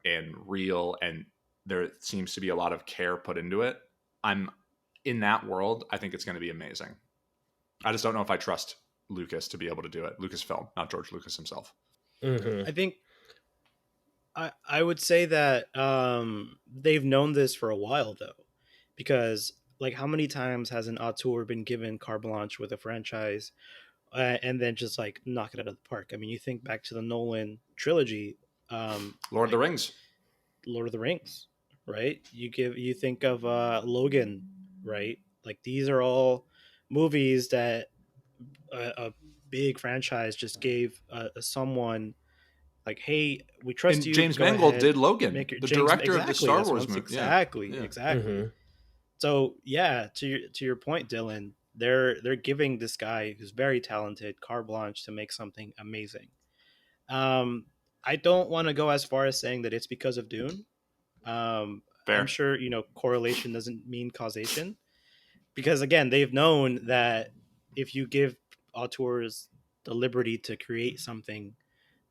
[SPEAKER 3] and real, and there seems to be a lot of care put into it, I'm in that world. I think it's going to be amazing. I just don't know if I trust Lucas to be able to do it. Lucasfilm, not George Lucas himself.
[SPEAKER 1] Hmm.
[SPEAKER 2] I think I would say that they've known this for a while though, because like how many times has an auteur been given carte blanche with a franchise, and then just like knock it out of the park? I mean, you think back to the Nolan trilogy,
[SPEAKER 3] Lord of the
[SPEAKER 2] like
[SPEAKER 3] Rings.
[SPEAKER 2] Lord of the Rings, right? You think of Logan, right? Like these are all movies that a big franchise just gave someone like, hey, we trust
[SPEAKER 3] And
[SPEAKER 2] you.
[SPEAKER 3] James
[SPEAKER 2] Go
[SPEAKER 3] Mangold
[SPEAKER 2] ahead,
[SPEAKER 3] did Logan,
[SPEAKER 2] make your
[SPEAKER 3] the
[SPEAKER 2] James.
[SPEAKER 3] director of the
[SPEAKER 2] Exactly.
[SPEAKER 3] Star
[SPEAKER 2] That's what
[SPEAKER 3] Wars
[SPEAKER 2] I'm.
[SPEAKER 3] movie. Yeah,
[SPEAKER 2] Exactly.
[SPEAKER 3] yeah.
[SPEAKER 2] Exactly.
[SPEAKER 1] Mm-hmm.
[SPEAKER 2] So yeah, to your point, Dylan, they're giving this guy who's very talented carte blanche to make something amazing. I don't want to go as far as saying that it's because of Dune. I'm
[SPEAKER 3] Fair.
[SPEAKER 2] sure correlation doesn't mean causation, because again, they've known that if you give auteurs the liberty to create something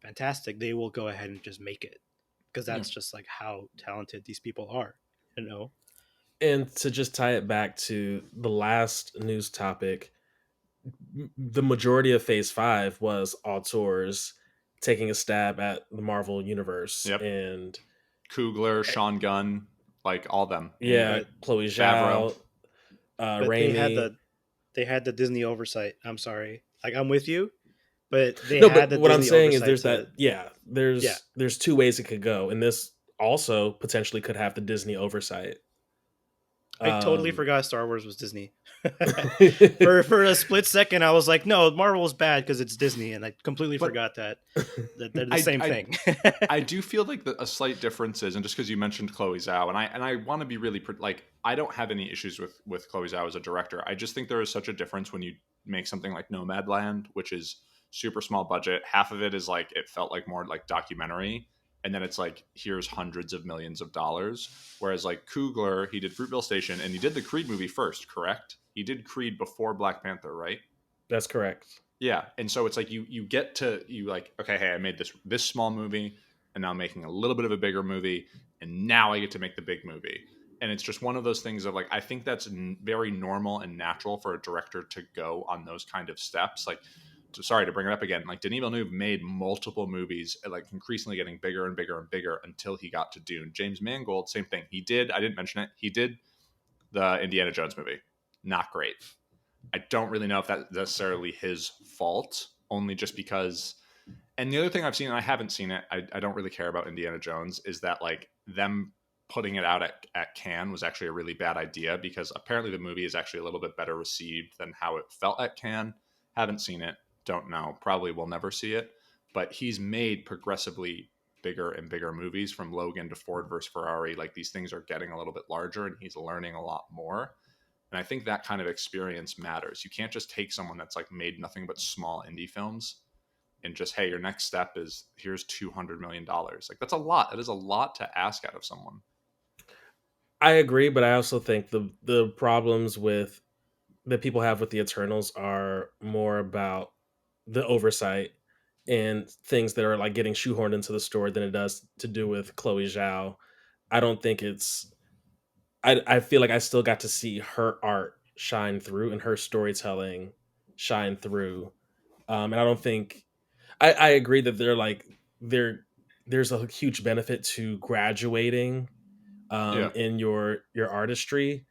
[SPEAKER 2] fantastic, they will go ahead and just make it, because
[SPEAKER 3] Yeah.
[SPEAKER 2] that's just like how talented these people are. You know,
[SPEAKER 1] And to just tie it back to the last news topic, the majority of Phase 5 was auteurs taking a stab at the Marvel universe,
[SPEAKER 3] Yep.
[SPEAKER 1] and
[SPEAKER 3] Coogler, Sean Gunn, like all them. Yeah, yeah.
[SPEAKER 1] yeah,
[SPEAKER 2] but
[SPEAKER 1] Chloe
[SPEAKER 3] Favreau.
[SPEAKER 1] Zhao,
[SPEAKER 2] but they had
[SPEAKER 1] Raimi.
[SPEAKER 2] the Disney oversight. I'm sorry, like I'm with you, but they
[SPEAKER 1] No,
[SPEAKER 2] had
[SPEAKER 1] but
[SPEAKER 2] the
[SPEAKER 1] what I'm
[SPEAKER 2] Disney
[SPEAKER 1] saying is
[SPEAKER 2] oversight
[SPEAKER 1] there's
[SPEAKER 2] to.
[SPEAKER 1] that, yeah,
[SPEAKER 2] Yeah,
[SPEAKER 1] there's two ways it could go, and this also potentially could have the Disney oversight.
[SPEAKER 2] I totally
[SPEAKER 1] Um
[SPEAKER 2] forgot Star Wars was Disney. For a split second, I was like, no, Marvel's bad because it's Disney, and I completely
[SPEAKER 3] But
[SPEAKER 2] forgot that they're the
[SPEAKER 3] I,
[SPEAKER 2] same
[SPEAKER 3] I
[SPEAKER 2] thing.
[SPEAKER 3] I do feel like a slight difference is, and just because you mentioned Chloe Zhao, and I want to be really like, I don't have any issues with Chloe Zhao as a director. I just think there is such a difference when you make something like Nomadland, which is super small budget. Half of it is like, it felt like more like documentary, and then it's like, here's hundreds of millions of dollars. Whereas like Coogler, he did Fruitvale Station, and he did the Creed movie first, correct? He did Creed before Black Panther, right?
[SPEAKER 1] that's correct.
[SPEAKER 3] Yeah, and so it's like you get to, you like, okay, hey, I made this small movie, and now I'm making a little bit of a bigger movie, and now I get to make the big movie. And it's just one of those things of like, I think that's very normal and natural for a director to go on those kind of steps. Like, sorry to bring it up again, like Denis Villeneuve made multiple movies, like increasingly getting bigger and bigger and bigger until he got to Dune. James Mangold, same thing. He did, I didn't mention it, he did the Indiana Jones movie. Not great. I don't really know if that's necessarily his fault, only just because. And the other thing I've seen, and I haven't seen it, I don't really care about Indiana Jones, is that like them putting it out at Cannes was actually a really bad idea, because apparently the movie is actually a little bit better received than how it felt at Cannes. Haven't seen it, don't know, probably will never see it. But he's made progressively bigger and bigger movies, from Logan to Ford versus Ferrari. Like, these things are getting a little bit larger, and he's learning a lot more. And I think that kind of experience matters. You can't just take someone that's like made nothing but small indie films and just, hey, your next step is here's $200 million. Like, that's a lot. That is a lot to ask out of someone.
[SPEAKER 1] I agree, but I also think the problems with that people have with the Eternals are more about the oversight and things that are like getting shoehorned into the story than it does to do with Chloe Zhao. I don't think it's. I feel like I still got to see her art shine through and her storytelling shine through. And I don't think I agree that there there's a huge benefit to graduating
[SPEAKER 3] Yeah.
[SPEAKER 1] in your artistry.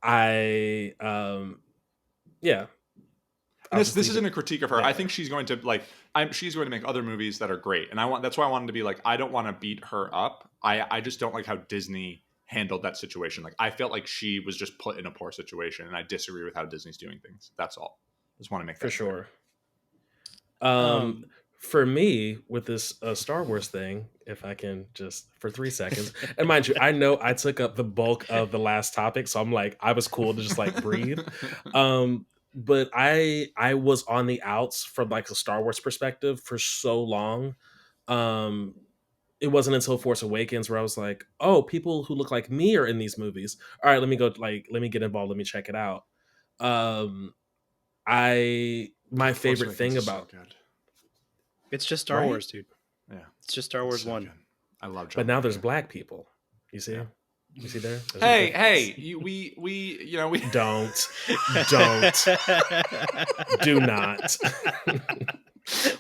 [SPEAKER 1] I yeah,
[SPEAKER 3] And
[SPEAKER 1] I'll
[SPEAKER 3] this
[SPEAKER 1] just
[SPEAKER 3] this
[SPEAKER 1] leave it
[SPEAKER 3] isn't a critique of her. I think
[SPEAKER 1] there.
[SPEAKER 3] she's going to like, she's going to make other movies that are great. And that's why I wanted to be like, I don't want to beat her up. I just don't like how Disney handled that situation. Like, I felt like she was just put in a poor situation, and I disagree with how Disney's doing things. That's all. Just want to make
[SPEAKER 1] For
[SPEAKER 3] that clear.
[SPEAKER 1] sure. Um,
[SPEAKER 2] um,
[SPEAKER 1] for me, with this Star Wars thing, if I can just for 3 seconds, and mind you, I know I took up the bulk of the last topic, so I'm like, I was cool to just like breathe. But I was on the outs from like a Star Wars perspective for so long. Um, it wasn't until Force Awakens where I was like, oh, people who look like me are in these movies. All right, let me go. Like, let me get involved. Let me check it out. Um, I my
[SPEAKER 3] Force
[SPEAKER 1] favorite
[SPEAKER 3] Awakens
[SPEAKER 1] thing
[SPEAKER 3] is so
[SPEAKER 1] about
[SPEAKER 3] good.
[SPEAKER 2] it's just Star
[SPEAKER 1] right,
[SPEAKER 2] Wars, dude.
[SPEAKER 3] Yeah,
[SPEAKER 2] It's just Star
[SPEAKER 3] it's
[SPEAKER 2] Wars
[SPEAKER 3] so
[SPEAKER 2] one.
[SPEAKER 3] good. I love
[SPEAKER 1] but
[SPEAKER 3] John
[SPEAKER 1] now there's
[SPEAKER 3] Boyega.
[SPEAKER 1] black people. You see,
[SPEAKER 3] Yeah.
[SPEAKER 1] you see there. There's a
[SPEAKER 3] Hey,
[SPEAKER 1] difference.
[SPEAKER 3] we you know we
[SPEAKER 1] Don't, don't, do not.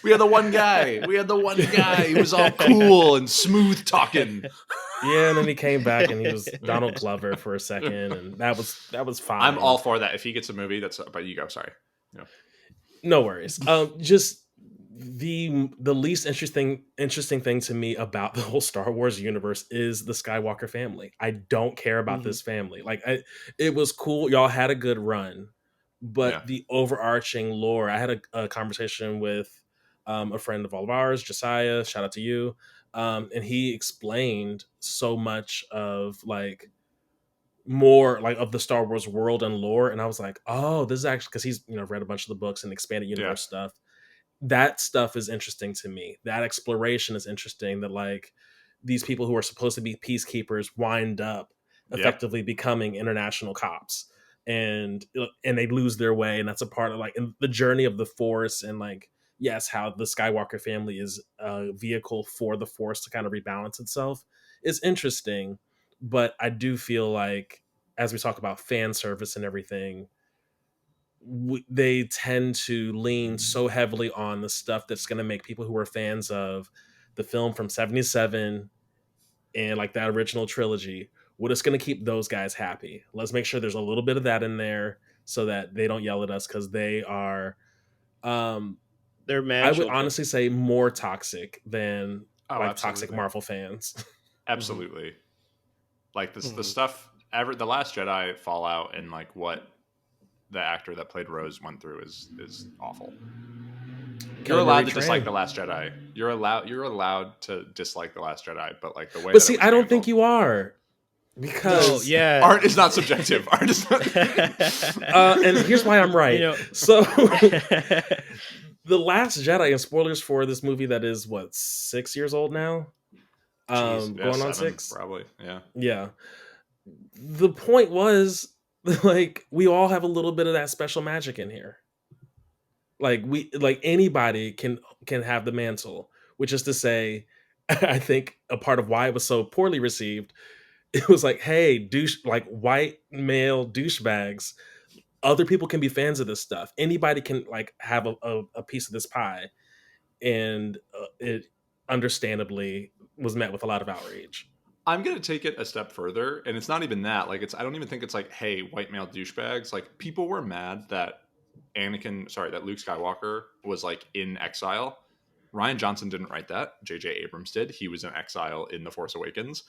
[SPEAKER 3] we had the one guy. We had the one guy. He was all cool and smooth talking.
[SPEAKER 1] Yeah, and then he came back and he was Donald Glover for a second, and that was
[SPEAKER 3] I'm all
[SPEAKER 1] fine.
[SPEAKER 3] for that. If he gets a movie, that's. But you go. Sorry. Yeah.
[SPEAKER 1] No worries. Just the least interesting thing to me about the whole Star Wars universe is the Skywalker family. I don't care about
[SPEAKER 2] Mhm.
[SPEAKER 1] this family. Like, it was cool. Y'all had a good run,
[SPEAKER 3] Yeah.
[SPEAKER 1] but the overarching lore. I had a conversation with a friend of all of ours, Josiah. Shout out to you. And he explained so much of like more like of the Star Wars world and lore, and I was like, oh, this is actually because he's read a bunch of the books and expanded
[SPEAKER 3] Yeah.
[SPEAKER 1] universe stuff. That stuff is interesting to me. That exploration is interesting. That like these people who are supposed to be peacekeepers wind up
[SPEAKER 3] Yep.
[SPEAKER 1] effectively becoming international cops, and they lose their way, and that's a part of like in the journey of the Force, and like yes, how the Skywalker family is a vehicle for the Force to kind of rebalance itself is interesting. But I do feel like as we talk about fan service and everything, they tend to lean so heavily on the stuff that's going to make people who are fans of the film from 77 and like that original trilogy, what is going to keep those guys happy. Let's make sure there's a little bit of that in there so that they don't yell at us, because they are um
[SPEAKER 2] They're
[SPEAKER 1] I
[SPEAKER 2] mad
[SPEAKER 1] would
[SPEAKER 2] children.
[SPEAKER 1] honestly say more toxic than
[SPEAKER 3] Oh,
[SPEAKER 1] like toxic
[SPEAKER 3] absolutely.
[SPEAKER 1] Marvel fans.
[SPEAKER 2] Mhm.
[SPEAKER 3] Absolutely. Like this, the
[SPEAKER 2] Mhm.
[SPEAKER 3] stuff ever, the Last Jedi fallout and like what the actor that played Rose went through is awful. You're
[SPEAKER 1] Kelly
[SPEAKER 3] allowed
[SPEAKER 1] Marie
[SPEAKER 3] to dislike
[SPEAKER 1] Tran.
[SPEAKER 3] the Last Jedi. You're allowed to dislike the Last Jedi, but like the way
[SPEAKER 1] But
[SPEAKER 3] that it
[SPEAKER 1] see,
[SPEAKER 3] was
[SPEAKER 1] I don't think
[SPEAKER 3] handled.
[SPEAKER 1] you are,
[SPEAKER 2] No,
[SPEAKER 1] because
[SPEAKER 2] yeah.
[SPEAKER 3] Art is not subjective. Art is not.
[SPEAKER 1] and here's why I'm
[SPEAKER 2] You
[SPEAKER 1] right.
[SPEAKER 2] know.
[SPEAKER 1] So The Last Jedi, and spoilers for this movie that is what, 6 years old now,
[SPEAKER 3] Jeez, yeah,
[SPEAKER 1] going on
[SPEAKER 3] 7
[SPEAKER 1] six.
[SPEAKER 3] probably. Yeah,
[SPEAKER 1] Yeah, the point was like we all have a little bit of that special magic in here. Like anybody can have the mantle, which is to say, I think a part of why it was so poorly received, it was like, hey, douche, like white male douchebags, other people can be fans of this stuff. Anybody can like have a piece of this pie, and it understandably was met with a lot of outrage.
[SPEAKER 3] I'm gonna take it a step further, and it's not even that. Like, it's I don't even think it's like, hey, white male douchebags. Like, people were mad that that Luke Skywalker was like in exile. Ryan Johnson didn't write that. J.J. Abrams did. He was in exile in The Force Awakens.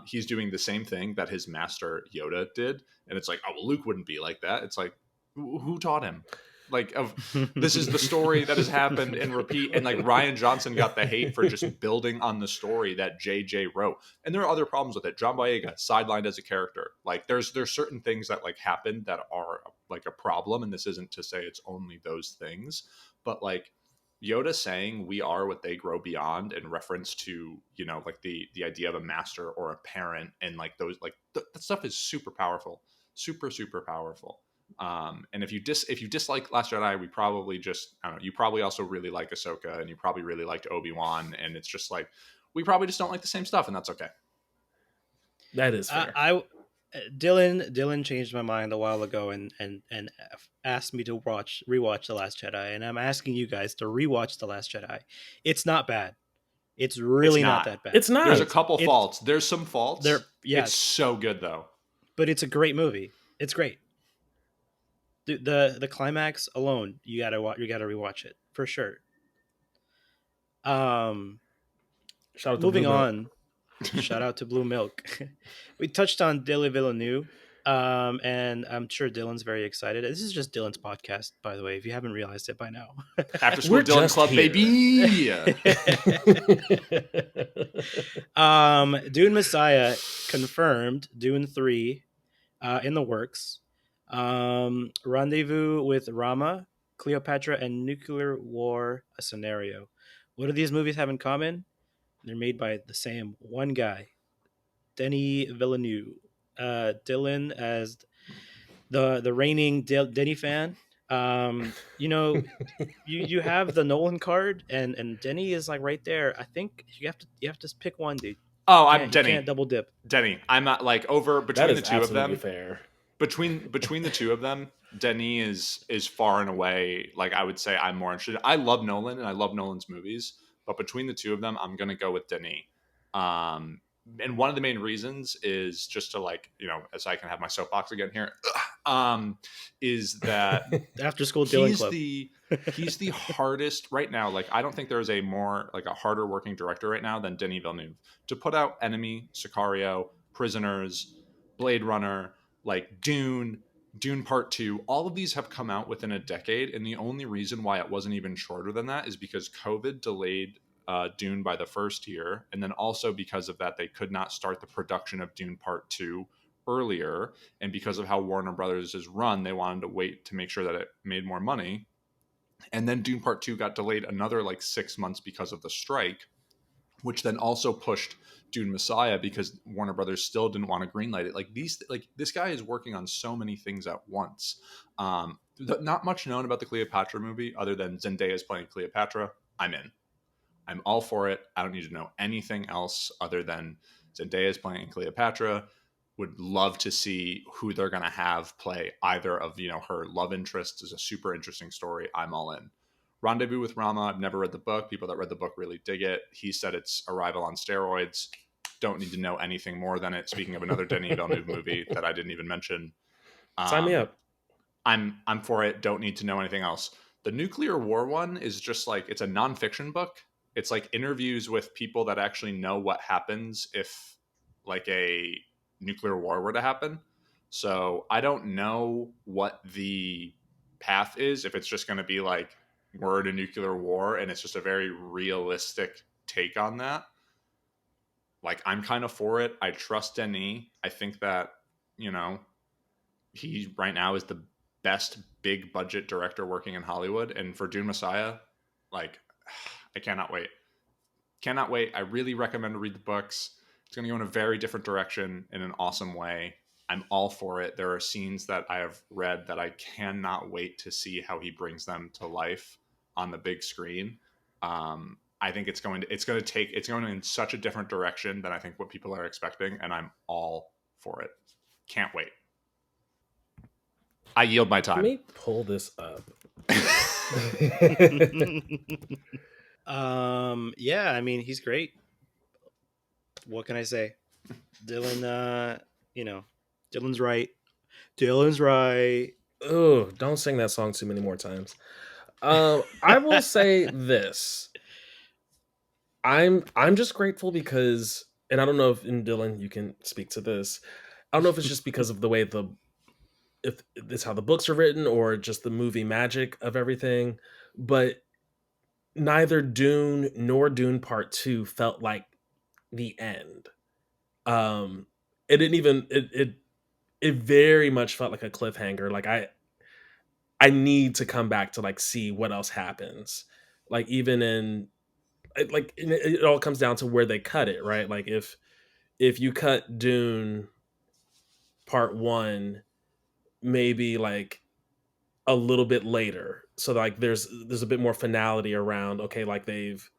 [SPEAKER 3] He's doing the same thing that his master Yoda did, and it's like, oh, well, Luke wouldn't be like that. It's like, who taught him? Like, of this is the story that has happened and repeat. And like Ryan Johnson got the hate for just building on the story that JJ wrote. And there are other problems with it. John Boyega sidelined as a character. Like there's certain things that like happened that are like a problem. And this isn't to say it's only those things, but like Yoda saying we are what they grow beyond in reference to, like the idea of a master or a parent, and like those like that stuff is super powerful, super, super powerful. And if you dislike Last Jedi, we probably just, I don't know, you probably also really like Ahsoka, and you probably really liked Obi-Wan, and it's just like we probably just don't like the same stuff, and that's okay.
[SPEAKER 1] That is fair.
[SPEAKER 2] Dylan changed my mind a while ago and asked me to rewatch The Last Jedi, and I'm asking you guys to rewatch The Last Jedi. It's not bad. It's
[SPEAKER 3] It's
[SPEAKER 2] really not
[SPEAKER 3] not.
[SPEAKER 2] that bad.
[SPEAKER 1] It's
[SPEAKER 3] There's a
[SPEAKER 1] not.
[SPEAKER 3] couple
[SPEAKER 2] It's
[SPEAKER 3] faults. There's some faults.
[SPEAKER 2] there,
[SPEAKER 3] It's
[SPEAKER 2] yes,
[SPEAKER 3] so good though.
[SPEAKER 2] but it's a great movie. It's great. The climax alone, you gotta rewatch it for sure. Um,
[SPEAKER 1] Shout out to Blue
[SPEAKER 2] moving
[SPEAKER 1] Milk.
[SPEAKER 2] on. Shout out to Blue Milk. We touched on Denis Villeneuve, and I'm sure Dylan's very excited. This is just Dylan's podcast, by the way, if you haven't realized it by now.
[SPEAKER 3] After School
[SPEAKER 1] We're
[SPEAKER 3] Dylan
[SPEAKER 1] just
[SPEAKER 3] Club,
[SPEAKER 1] here.
[SPEAKER 3] baby.
[SPEAKER 2] Dune Messiah confirmed. Dune 3 in the works. Rendezvous with Rama, Cleopatra, and Nuclear War, a scenario. What do these movies have in common? They're made by the same one guy, Denis Villeneuve. Dylan, as the reigning Denny fan, you know, you have the Nolan card, and Denny is like right there. I think you have to pick one, dude.
[SPEAKER 3] Oh, I'm
[SPEAKER 2] You can't
[SPEAKER 3] Denny.
[SPEAKER 2] double dip.
[SPEAKER 3] Denny. I'm not like over
[SPEAKER 1] That
[SPEAKER 3] between the
[SPEAKER 1] is
[SPEAKER 3] two of
[SPEAKER 1] absolutely
[SPEAKER 3] them.
[SPEAKER 1] fair.
[SPEAKER 3] Between the two of them, Denny is far and away, like, I would say I'm more interested. I love Nolan and I love Nolan's movies, but between the two of them, I'm gonna go with Denny. And one of the main reasons is just to, like, as I can have my soapbox again here. is that
[SPEAKER 2] After school Dylan
[SPEAKER 3] he's
[SPEAKER 2] Club.
[SPEAKER 3] he's the hardest right now. Like, I don't think there is a more like a harder working director right now than Denis Villeneuve to put out Enemy, Sicario, Prisoners, Blade Runner, like Dune Part 2. All of these have come out within a decade, and the only reason why it wasn't even shorter than that is because COVID delayed Dune by the first year, and then also because of that they could not start the production of Dune Part 2 earlier, and because of how Warner Brothers is run, they wanted to wait to make sure that it made more money. And then Dune Part 2 got delayed another like 6 months because of the strike, which then also pushed Dune Messiah because Warner Brothers still didn't want to greenlight it. Like this guy is working on so many things at once. Not much known about the Cleopatra movie other than Zendaya is playing Cleopatra. I'm in. I'm all for it. I don't need to know anything else other than Zendaya is playing Cleopatra. Would love to see who they're going to have play either of, her love interests. Is a super interesting story. I'm all in. Rendezvous with Rama. I've never read the book. People that read the book really dig it. He said it's Arrival on steroids. Don't need to know anything more than it. Speaking of another Denis Villeneuve movie that I didn't even mention,
[SPEAKER 1] Sign me up.
[SPEAKER 3] I'm for it. Don't need to know anything else. The nuclear war one is just like, it's a nonfiction book. It's like interviews with people that actually know what happens if like a nuclear war were to happen. So I don't know what the path is, if it's just going to be like we're in a nuclear war and it's just a very realistic take on that. Like, I'm kind of for it. I trust Denis. I think that, he right now is the best big budget director working in Hollywood. And for Dune Messiah, like, I cannot wait. Cannot wait. I really recommend to read the books. It's going to go in a very different direction in an awesome way. I'm all for it. There are scenes that I have read that I cannot wait to see how he brings them to life on the big screen. I think it's going in such a different direction than I think what people are expecting, and I'm all for it. Can't wait. I yield my time.
[SPEAKER 1] Let me pull this up.
[SPEAKER 2] Yeah, I mean, he's great. What can I say? Dylan, Dylan's right. Dylan's right.
[SPEAKER 1] Oh, don't sing that song too many more times. I will say this. I'm just grateful because, and I don't know if, and Dylan, you can speak to this. I don't know if it's just because of the way if it's how the books are written or just the movie magic of everything, but neither Dune nor Dune Part 2 felt like the end. It didn't even it very much felt like a cliffhanger. Like I need to come back to like see what else happens. Like even in like it all comes down to where they cut it, right? Like if you cut Dune Part 1 maybe like a little bit later, so like there's a bit more finality around, okay, like they've,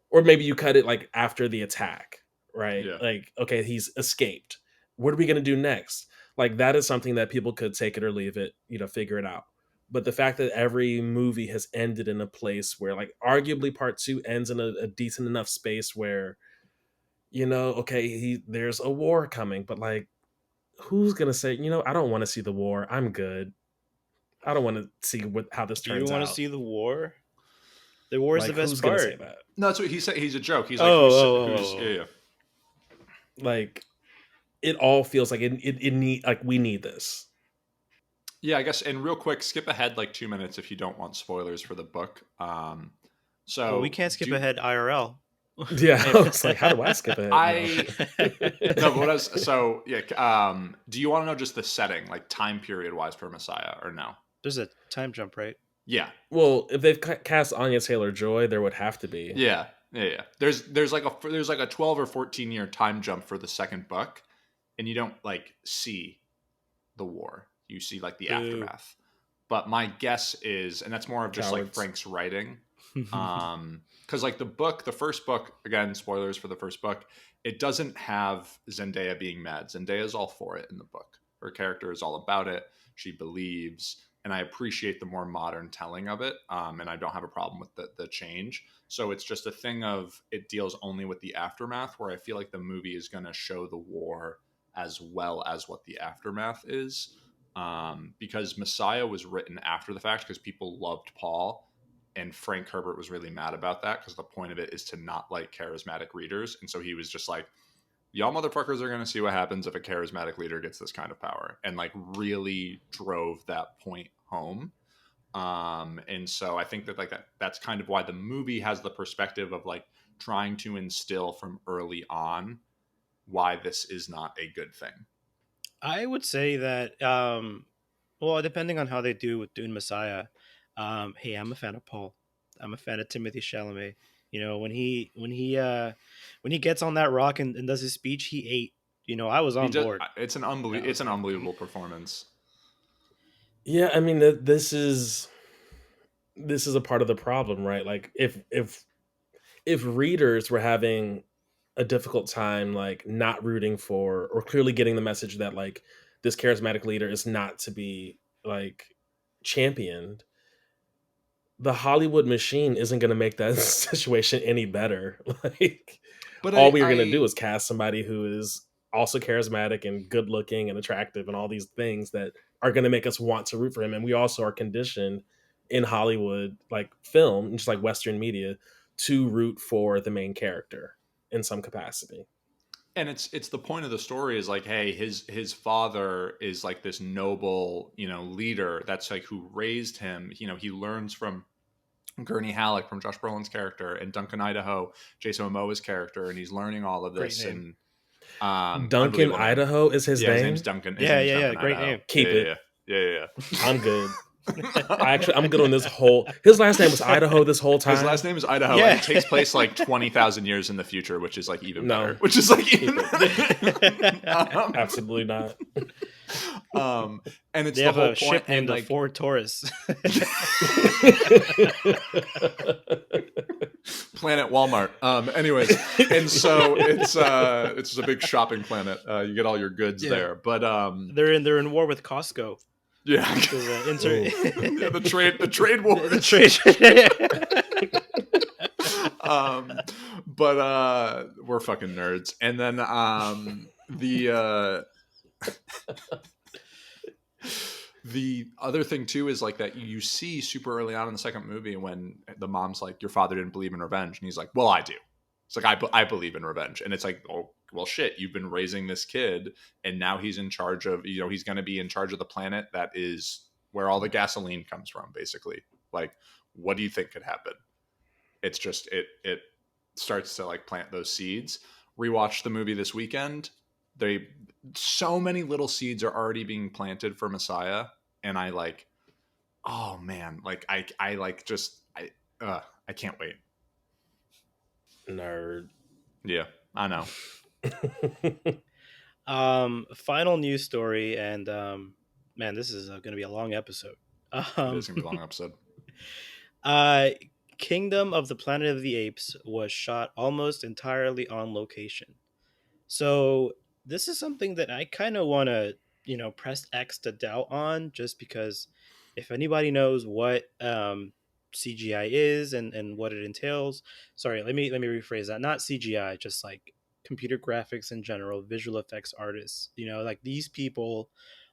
[SPEAKER 1] or maybe you cut it like after the attack, right?
[SPEAKER 3] Yeah.
[SPEAKER 1] Like, okay, he's escaped. What are we going to do next? Like, that is something that people could take it or leave it, figure it out. But the fact that every movie has ended in a place where, like, arguably Part 2 ends in a decent enough space where, okay, there's a war coming, but like, who's going to say, I don't want to see the war. I'm good. I don't want to see how this
[SPEAKER 2] Do you
[SPEAKER 1] turns
[SPEAKER 2] want to
[SPEAKER 1] out.
[SPEAKER 2] see the war? The war is
[SPEAKER 1] Like,
[SPEAKER 2] the best
[SPEAKER 1] who's going to say
[SPEAKER 2] part.
[SPEAKER 1] that?
[SPEAKER 3] No, that's what he said. He's a joke. He's like, who's yeah.
[SPEAKER 1] Like, it all feels like it need, like, we need this.
[SPEAKER 3] Yeah, I guess. And real quick, skip ahead like 2 minutes if you don't want spoilers for the book. So
[SPEAKER 2] Well, we can't skip ahead IRL.
[SPEAKER 1] Yeah, I was like, how do I skip ahead?
[SPEAKER 3] No, but what I was, so yeah. Do you want to know just the setting, like time period wise, for Messiah, or no?
[SPEAKER 2] There's a time jump, right?
[SPEAKER 3] Yeah.
[SPEAKER 1] Well, if they've cast Anya Taylor-Joy, there would have to be.
[SPEAKER 3] Yeah. There's like a 12 or 14 year time jump for the second book, and you don't like see the war. You see like the aftermath. But my guess is, and that's more of just like Frank's writing. Because like the first book, again, spoilers for the first book, it doesn't have Zendaya being mad. Zendaya is all for it in the book. Her character is all about it. She believes, and I appreciate the more modern telling of it. And I don't have a problem with the change. So it's just a thing of, it deals only with the aftermath, where I feel like the movie is going to show the war as well as what the aftermath is. because Messiah was written after the fact because people loved Paul, and Frank Herbert was really mad about that because the point of it is to not like charismatic readers, and so he was just like, y'all motherfuckers are going to see what happens if a charismatic leader gets this kind of power, and like really drove that point home. And so I think that like that's kind of why the movie has the perspective of like trying to instill from early on why this is not a good thing.
[SPEAKER 2] I would say that, well, depending on how they do with Dune Messiah, hey, I'm a fan of Paul. I'm a fan of Timothy Chalamet. You know, when he gets on that rock and does his speech, he ate. You know, I was
[SPEAKER 3] He
[SPEAKER 2] on
[SPEAKER 3] just
[SPEAKER 2] board. I
[SPEAKER 3] it's
[SPEAKER 2] was
[SPEAKER 3] an
[SPEAKER 2] like,
[SPEAKER 3] unbelievable performance.
[SPEAKER 1] Yeah, I mean, this is a part of the problem, right? Like, if readers were having a difficult time, like not rooting for or clearly getting the message that like this charismatic leader is not to be like championed, the Hollywood machine isn't going to make that situation any better. Like,
[SPEAKER 3] But
[SPEAKER 1] all we are going to do is cast somebody who is also charismatic and good looking and attractive and all these things that are going to make us want to root for him. And we also are conditioned in Hollywood, like film, just like Western media, to root for the main character in some capacity.
[SPEAKER 3] and it's the point of the story is like, hey, his father is like this noble, you know, leader that's like who raised him. You know, he learns from Gurney Halleck, from Josh Brolin's character, and Duncan Idaho, Jason Momoa's character, and he's learning all of
[SPEAKER 2] great
[SPEAKER 3] this.
[SPEAKER 2] name.
[SPEAKER 3] And
[SPEAKER 1] Duncan
[SPEAKER 3] unbelievable name.
[SPEAKER 1] Idaho is his
[SPEAKER 3] Yeah, his name's
[SPEAKER 1] name.
[SPEAKER 3] Duncan. His
[SPEAKER 2] Yeah,
[SPEAKER 3] name's
[SPEAKER 2] yeah, yeah.
[SPEAKER 3] Duncan
[SPEAKER 2] Great
[SPEAKER 3] Idaho.
[SPEAKER 2] name.
[SPEAKER 3] Yeah,
[SPEAKER 1] Keep
[SPEAKER 3] yeah,
[SPEAKER 1] it.
[SPEAKER 3] yeah, yeah,
[SPEAKER 1] I'm good.
[SPEAKER 3] yeah.
[SPEAKER 1] I'm good on this whole. His last name was Idaho this whole
[SPEAKER 3] His
[SPEAKER 1] time.
[SPEAKER 3] last name is Idaho,
[SPEAKER 2] Yeah.
[SPEAKER 3] and it takes place like 20,000 years in the future, which is like even better.
[SPEAKER 1] No,
[SPEAKER 3] Which is like
[SPEAKER 1] keep
[SPEAKER 3] even.
[SPEAKER 1] absolutely not.
[SPEAKER 3] And it's
[SPEAKER 2] They
[SPEAKER 3] the
[SPEAKER 2] have
[SPEAKER 3] whole
[SPEAKER 2] a
[SPEAKER 3] point,
[SPEAKER 2] ship
[SPEAKER 3] and
[SPEAKER 2] named the
[SPEAKER 3] like
[SPEAKER 2] Ford Taurus.
[SPEAKER 3] Planet Walmart. Anyways, and so it's just a big shopping planet. You get all your goods
[SPEAKER 2] Yeah.
[SPEAKER 3] there, but
[SPEAKER 2] They're in war with Costco.
[SPEAKER 3] yeah,
[SPEAKER 2] Insert
[SPEAKER 1] Ooh.
[SPEAKER 3] yeah, the trade wars.
[SPEAKER 2] the trade.
[SPEAKER 3] um, but we're fucking nerds, and then the other thing too is like that you see super early on in the second movie when the mom's like, your father didn't believe in revenge, and he's like, well, I do. It's like, I believe in revenge. And it's like, oh well, shit, you've been raising this kid, and now he's in charge of, you know, he's going to be in charge of the planet that is where all the gasoline comes from, basically. Like, what do you think could happen? It's just it starts to like plant those seeds. Rewatch the movie this weekend. They So many little seeds are already being planted for Messiah, and I like, oh man, like I like just I can't wait.
[SPEAKER 1] Nerd.
[SPEAKER 3] Yeah, I know.
[SPEAKER 2] Final news story, and man, this is going to be a long episode.
[SPEAKER 3] It
[SPEAKER 2] Um,
[SPEAKER 3] is gonna be a long episode.
[SPEAKER 2] uh, Kingdom of the Planet of the Apes was shot almost entirely on location. So this is something that I kind of want to, press X to doubt on, just because if anybody knows what CGI is and what it entails, sorry, let me rephrase that. Not CGI, just like computer graphics in general, visual effects artists. Like these people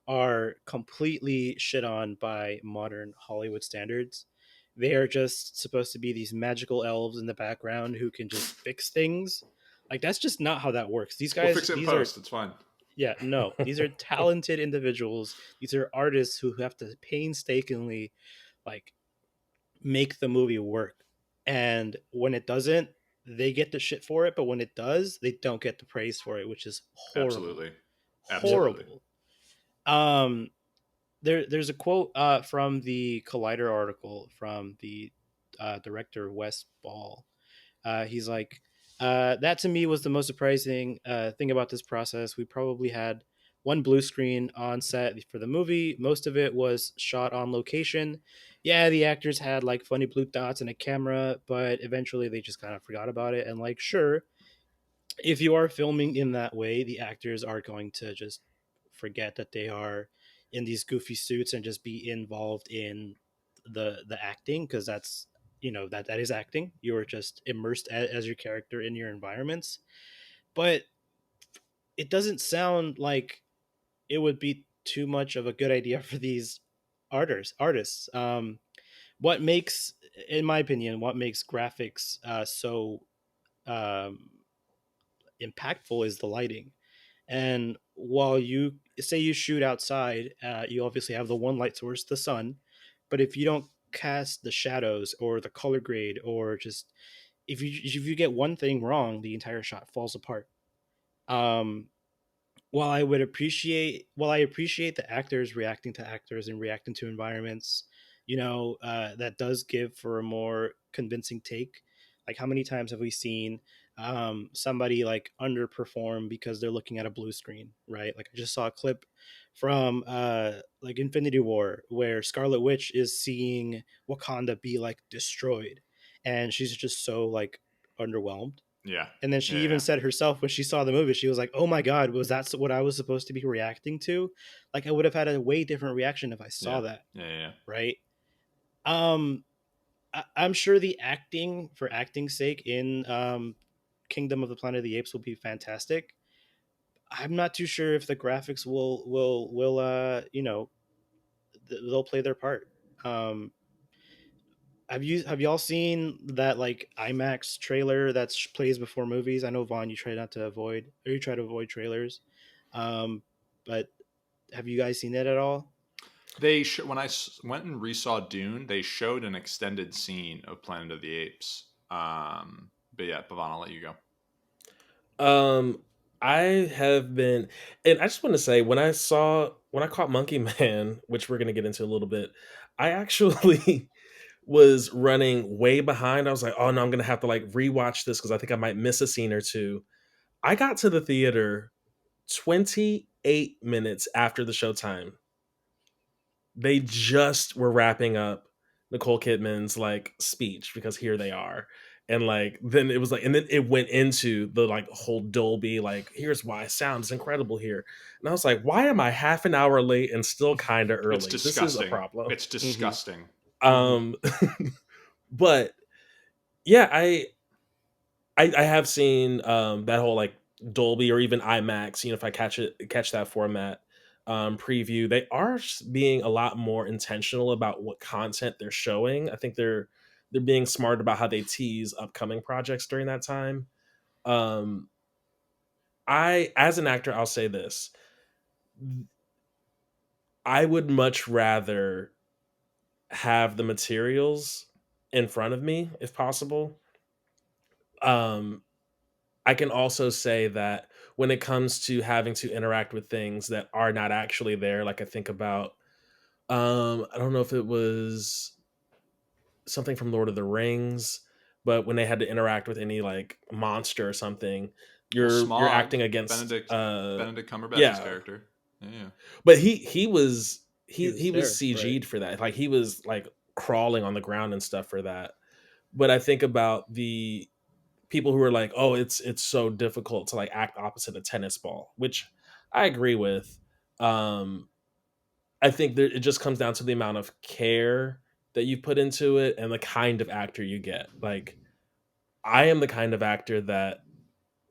[SPEAKER 2] are completely shit on by modern Hollywood standards. They are just supposed to be these magical elves in the background who can just fix things. Like that's just not how that works. These
[SPEAKER 3] We'll
[SPEAKER 2] guys,
[SPEAKER 3] fix it in
[SPEAKER 2] these are
[SPEAKER 3] post. It's fine.
[SPEAKER 2] yeah, no, these are talented individuals. These are artists who have to painstakingly like make the movie work. And when it doesn't, they get the shit for it, but when it does, they don't get the praise for it, which is horrible.
[SPEAKER 3] Absolutely, absolutely.
[SPEAKER 2] Horrible. Um there's a quote from the Collider article from the director Wes Ball. He's like, that to me was the most surprising thing about this process. We probably had one blue screen on set for the movie. Most of it was shot on location. Yeah, the actors had like funny blue dots and a camera, but eventually they just kind of forgot about it. And like, sure, if you are filming in that way, the actors are going to just forget that they are in these goofy suits and just be involved in the acting, because that's that is acting. You are just immersed as your character in your environments. But it doesn't sound like it would be too much of a good idea for these artists. What makes, in my opinion, what makes graphics so um, impactful is the lighting. And while you say you shoot outside, you obviously have the one light source, the sun. But if you don't cast the shadows or the color grade, or just if you get one thing wrong, the entire shot falls apart. Um, while I appreciate the actors reacting to actors and reacting to environments, that does give for a more convincing take. Like, how many times have we seen somebody like underperform because they're looking at a blue screen, right? Like, I just saw a clip from like Infinity War where Scarlet Witch is seeing Wakanda be like destroyed, and she's just so like underwhelmed.
[SPEAKER 3] Yeah.
[SPEAKER 2] And then she
[SPEAKER 3] Yeah.
[SPEAKER 2] even
[SPEAKER 3] Yeah.
[SPEAKER 2] said herself when she saw the movie, she was like, "Oh my god, was that what I was supposed to be reacting to?" Like, I would have had a way different reaction if I saw
[SPEAKER 3] Yeah.
[SPEAKER 2] that,
[SPEAKER 3] Yeah. Yeah.
[SPEAKER 2] right? Um, I'm sure the acting for acting's sake in Kingdom of the Planet of the Apes will be fantastic. I'm not too sure if the graphics will they'll play their part. Um, have y'all seen that like IMAX trailer that plays before movies? I know, Vaughn, you try to avoid trailers, um, but have you guys seen it at all?
[SPEAKER 3] When went and resaw Dune, they showed an extended scene of Planet of the Apes. But yeah, Pavan, I'll let you go.
[SPEAKER 1] Um, I have been, and I just want to say when I caught Monkey Man, which we're gonna get into a little bit, I actually was running way behind. I was like, oh no, I'm gonna have to like rewatch this because I think I might miss a scene or two. I got to the theater 28 minutes after the showtime. They just were wrapping up Nicole Kidman's like speech because here they are. And like then it was like and then it went into the like whole Dolby like here's why sound is incredible here. And I was like, why am I half an hour late and still kind of
[SPEAKER 3] It's
[SPEAKER 1] early? This is a
[SPEAKER 3] disgusting.
[SPEAKER 1] problem.
[SPEAKER 3] It's
[SPEAKER 2] Mm-hmm.
[SPEAKER 3] disgusting.
[SPEAKER 2] Mm-hmm.
[SPEAKER 1] Um but yeah, I have seen that whole like Dolby or even IMAX, if I catch that format preview, they are being a lot more intentional about what content they're showing. I think they're being smart about how they tease upcoming projects during that time. Um I as an actor, I'll say this. I would much rather have the materials in front of me if possible. Um I can also say that when it comes to having to interact with things that are not actually there, like I think about, I don't know if it was something from Lord of the Rings, but when they had to interact with any like monster or something,
[SPEAKER 3] Well,
[SPEAKER 1] you're
[SPEAKER 3] Smog,
[SPEAKER 1] acting against,
[SPEAKER 3] Benedict Cumberbatch's
[SPEAKER 1] yeah,
[SPEAKER 3] character. Yeah.
[SPEAKER 1] but he was
[SPEAKER 2] He
[SPEAKER 1] he
[SPEAKER 2] was
[SPEAKER 1] was
[SPEAKER 2] there, right?
[SPEAKER 1] CG'd for that, like he was like crawling on the ground and stuff for that. But I think about the people who are like, "Oh, it's so difficult to like act opposite a tennis ball," which I agree with. Um, I think it just comes down to the amount of care that you put into it and the kind of actor you get. Like, I am the kind of actor that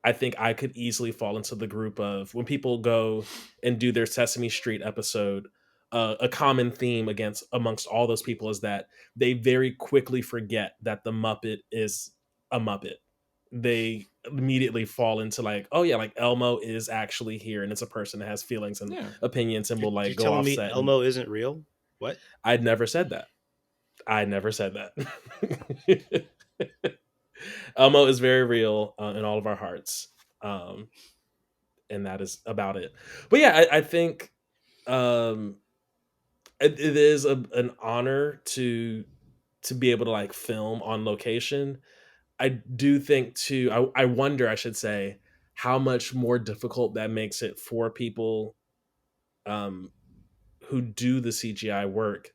[SPEAKER 1] I think I could easily fall into the group of when people go and do their Sesame Street episode. A common theme against amongst all those people is that they very quickly forget that the Muppet is a Muppet. They immediately fall into like, oh yeah, like Elmo is actually here and it's a person that has feelings and
[SPEAKER 3] Yeah.
[SPEAKER 1] opinions and
[SPEAKER 2] You're,
[SPEAKER 1] will like
[SPEAKER 2] you're
[SPEAKER 1] go
[SPEAKER 2] telling me
[SPEAKER 1] offset. And
[SPEAKER 2] Elmo isn't real? What?
[SPEAKER 1] I'd never said that. I never said that. Elmo is very real in all of our hearts. Um, and that is about it. But yeah, I think um, it is an honor to be able to like film on location. I do think too. I wonder, I should say, how much more difficult that makes it for people um, who do the CGI work.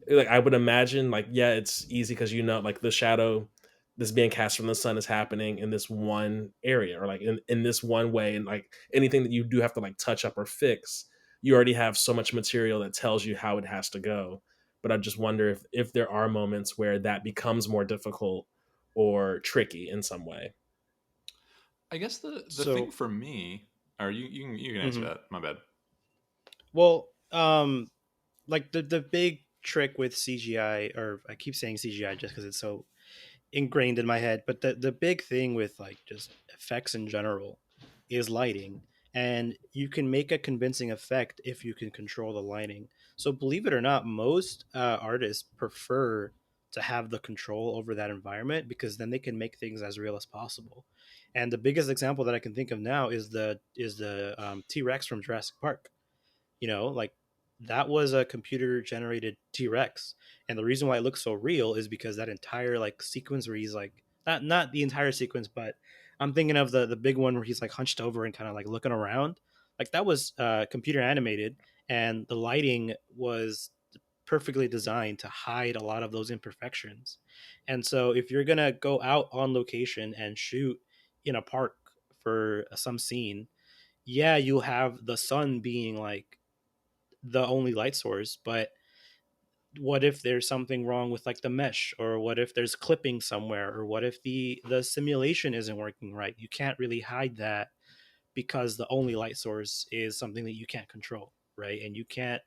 [SPEAKER 1] Like I would imagine, like yeah, it's easy because like the shadow this being cast from the sun is happening in this one area or like in this one way, and like anything that you do have to like touch up or fix, you already have so much material that tells you how it has to go. But I just wonder if there are moments where that becomes more difficult or tricky in some way.
[SPEAKER 3] I guess the thing
[SPEAKER 2] So,
[SPEAKER 3] for me, or you can answer
[SPEAKER 2] mhm.
[SPEAKER 3] that. My bad.
[SPEAKER 2] Well, like the big trick with CGI, or I keep saying CGI just because it's so ingrained in my head, but the big thing with like just effects in general is lighting, and you can make a convincing effect if you can control the lighting. So believe it or not, most artists prefer to have the control over that environment because then they can make things as real as possible. And the biggest example that I can think of now is the T-Rex from Jurassic Park. Like that was a computer generated T-Rex, and the reason why it looks so real is because that entire like sequence where he's like, not the entire sequence, but I'm thinking of the big one where he's like hunched over and kind of like looking around, like that was computer animated, and the lighting was perfectly designed to hide a lot of those imperfections. And so if you're gonna go out on location and shoot in a park for some scene, yeah, you'll have the sun being like the only light source, but what if there's something wrong with like the mesh, or what if there's clipping somewhere, or what if the simulation isn't working right? You can't really hide that because the only light source is something that you can't control, right? And you can't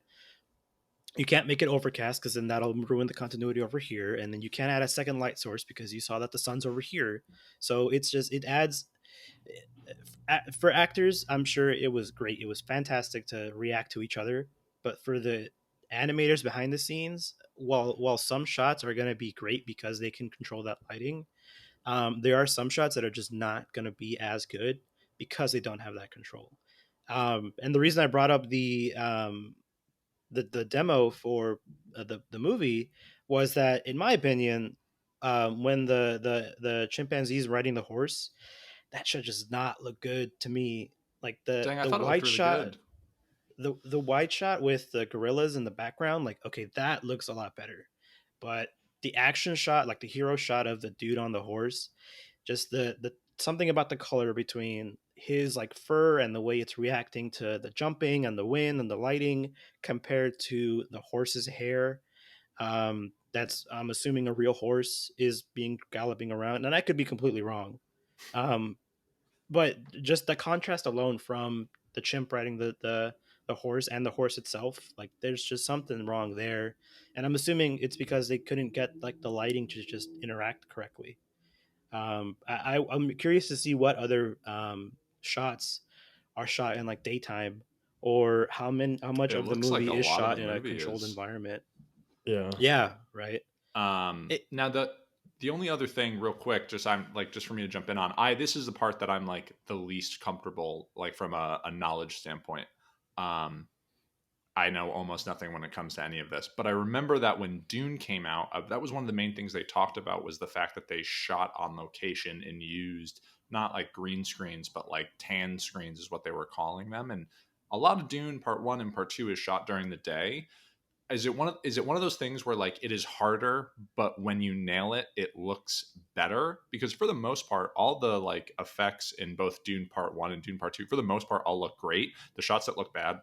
[SPEAKER 2] make it overcast because then that'll ruin the continuity over here, and then you can't add a second light source because you saw that the sun's over here. So it's just, it adds, for actors, I'm sure it was great. It was fantastic to react to each other. But for the animators behind the scenes, while some shots are going to be great because they can control that lighting, there are some shots that are just not going to be as good because they don't have that control. And the reason I brought up the demo for the movie was that, in my opinion, when the chimpanzees riding the horse, that should just not look good to me. Like the
[SPEAKER 3] Dang, I
[SPEAKER 2] the
[SPEAKER 3] thought it looked
[SPEAKER 2] wide
[SPEAKER 3] really
[SPEAKER 2] shot,
[SPEAKER 3] good.
[SPEAKER 2] the wide shot with the gorillas in the background, like, okay, that looks a lot better. But the action shot, like the hero shot of the dude on the horse, just the something about the color between his like fur and the way it's reacting to the jumping and the wind and the lighting compared to the horse's hair, that's, I'm assuming, a real horse is being galloping around, and I could be completely wrong. um but just the contrast alone from the chimp riding the horse and the horse itself, like there's just something wrong there. And I'm assuming it's because they couldn't get like the lighting to just interact correctly. I'm curious to see what other shots are shot in like daytime, or how much
[SPEAKER 3] It
[SPEAKER 2] of the
[SPEAKER 3] looks like
[SPEAKER 2] movie
[SPEAKER 3] a
[SPEAKER 2] is
[SPEAKER 3] lot of the
[SPEAKER 2] shot in a
[SPEAKER 3] movie
[SPEAKER 2] controlled
[SPEAKER 3] is.
[SPEAKER 2] environment.
[SPEAKER 1] Yeah.
[SPEAKER 2] Yeah, right. It,
[SPEAKER 3] Now the only other thing, real quick, just for me to jump in on, I this is the part that I'm like the least comfortable, like from a knowledge standpoint. Um, I know almost nothing when it comes to any of this, but I remember that when Dune came out, that was one of the main things they talked about, was the fact that they shot on location and used not like green screens, but like tan screens is what they were calling them. And a lot of Dune Part One and Part Two is shot during the day. Is it one of those things where like it is harder, but when you nail it, it looks better? Because for the most part, all the like effects in both Dune Part One and Dune Part Two, for the most part, all look great. The shots that look bad.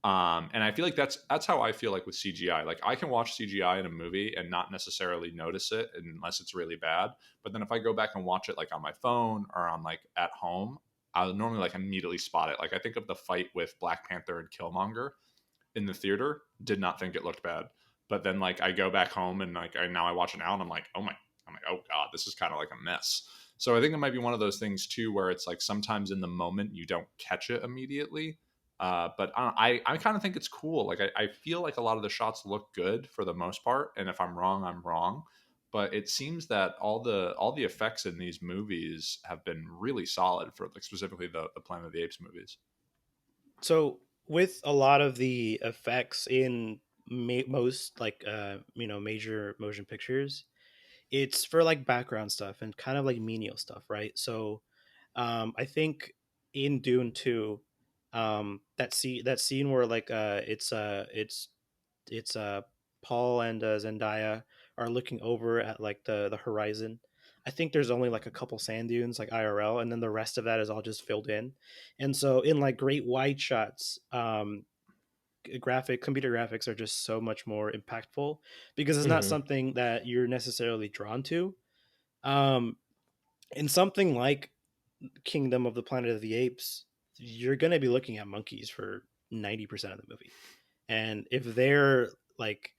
[SPEAKER 3] And I feel like that's how I feel like with CGI. Like I can watch CGI in a movie and not necessarily notice it unless it's really bad. But then if I go back and watch it like on my phone or on like at home, I'll normally like immediately spot it. Like I think of the fight with Black Panther and Killmonger in the theater, did not think it looked bad. But then like I go back home and like now I watch it now and I'm like, oh god, this is kind of like a mess. So I think it might be one of those things too, where it's like sometimes in the moment you don't catch it immediately. But I kind of think it's cool. Like I feel like a lot of the shots look good for the most part, and if I'm wrong, I'm wrong. But it seems that all the effects in these movies have been really solid for like specifically the Planet of the Apes movies.
[SPEAKER 2] so with a lot of the effects in most like major motion pictures, it's for like background stuff and kind of like menial stuff, right? So I think in Dune 2, that scene where like it's Paul and Zendaya are looking over at like the horizon. I think there's only like a couple sand dunes like IRL, and then the rest of that is all just filled in. And so in like great wide shots, computer graphics are just so much more impactful because it's not
[SPEAKER 1] Hmm.
[SPEAKER 2] something that you're necessarily drawn to. Um, in something like Kingdom of the Planet of the Apes, you're going to be looking at monkeys for 90% of the movie. And if their like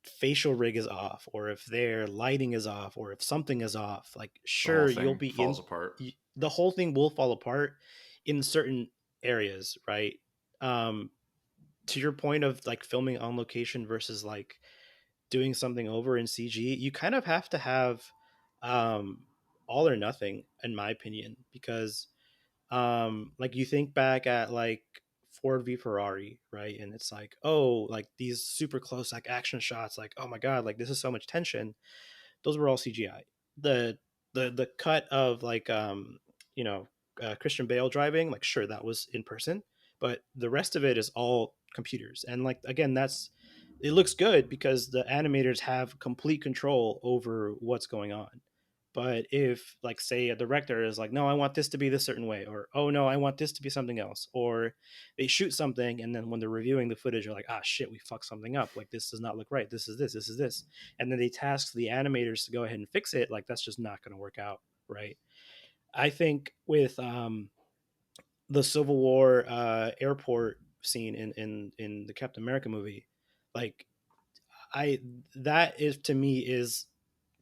[SPEAKER 2] facial rig is off, or if their lighting is off, or if something is off, like
[SPEAKER 3] The whole
[SPEAKER 2] sure you'll
[SPEAKER 3] thing
[SPEAKER 2] be in
[SPEAKER 3] falls apart.
[SPEAKER 2] the whole thing will fall apart in certain areas, right? um to your point of like filming on location versus like doing something over in CG, you kind of have to have um all or nothing, in my opinion, because like you think back at like Ford v Ferrari, right? And it's like, oh, like these super close like action shots, like oh my god, like this is so much tension. Those were all CGI. The the cut of like you know Christian Bale driving, like sure that was in person, but the rest of it is all computers. And like again, that's it looks good because the animators have complete control over what's going on. But if like say a director is like, no, I want this to be this certain way, or oh no, I want this to be something else, or they shoot something and then when they're reviewing the footage, they're like, ah shit, we fucked something up. Like this does not look right. This is this, and then they task the animators to go ahead and fix it. Like that's just not going to work out, right? I think with the Civil War airport scene in the Captain America movie, like I that is to me is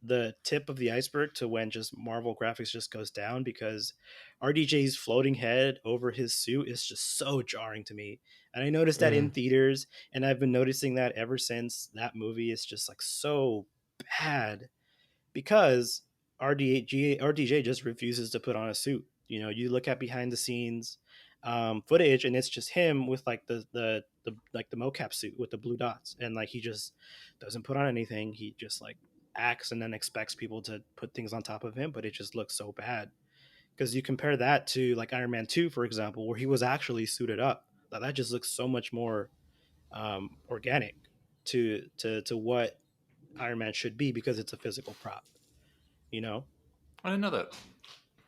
[SPEAKER 2] the tip of the iceberg to when just Marvel graphics just goes down, because RDJ's floating head over his suit is just so jarring to me. And I noticed that in
[SPEAKER 1] Mm.
[SPEAKER 2] theaters, and I've been noticing that ever since that movie is just like so bad, because RDJ just refuses to put on a suit. You know, you look at behind the scenes footage, and it's just him with like the like the mocap suit with the blue dots, and like he just doesn't put on anything. He just like acts and then expects people to put things on top of him, but it just looks so bad. Because you compare that to like Iron Man 2, for example, where he was actually suited up. That just looks so much more organic to what Iron Man should be, because it's a physical prop, you know.
[SPEAKER 3] I didn't know that.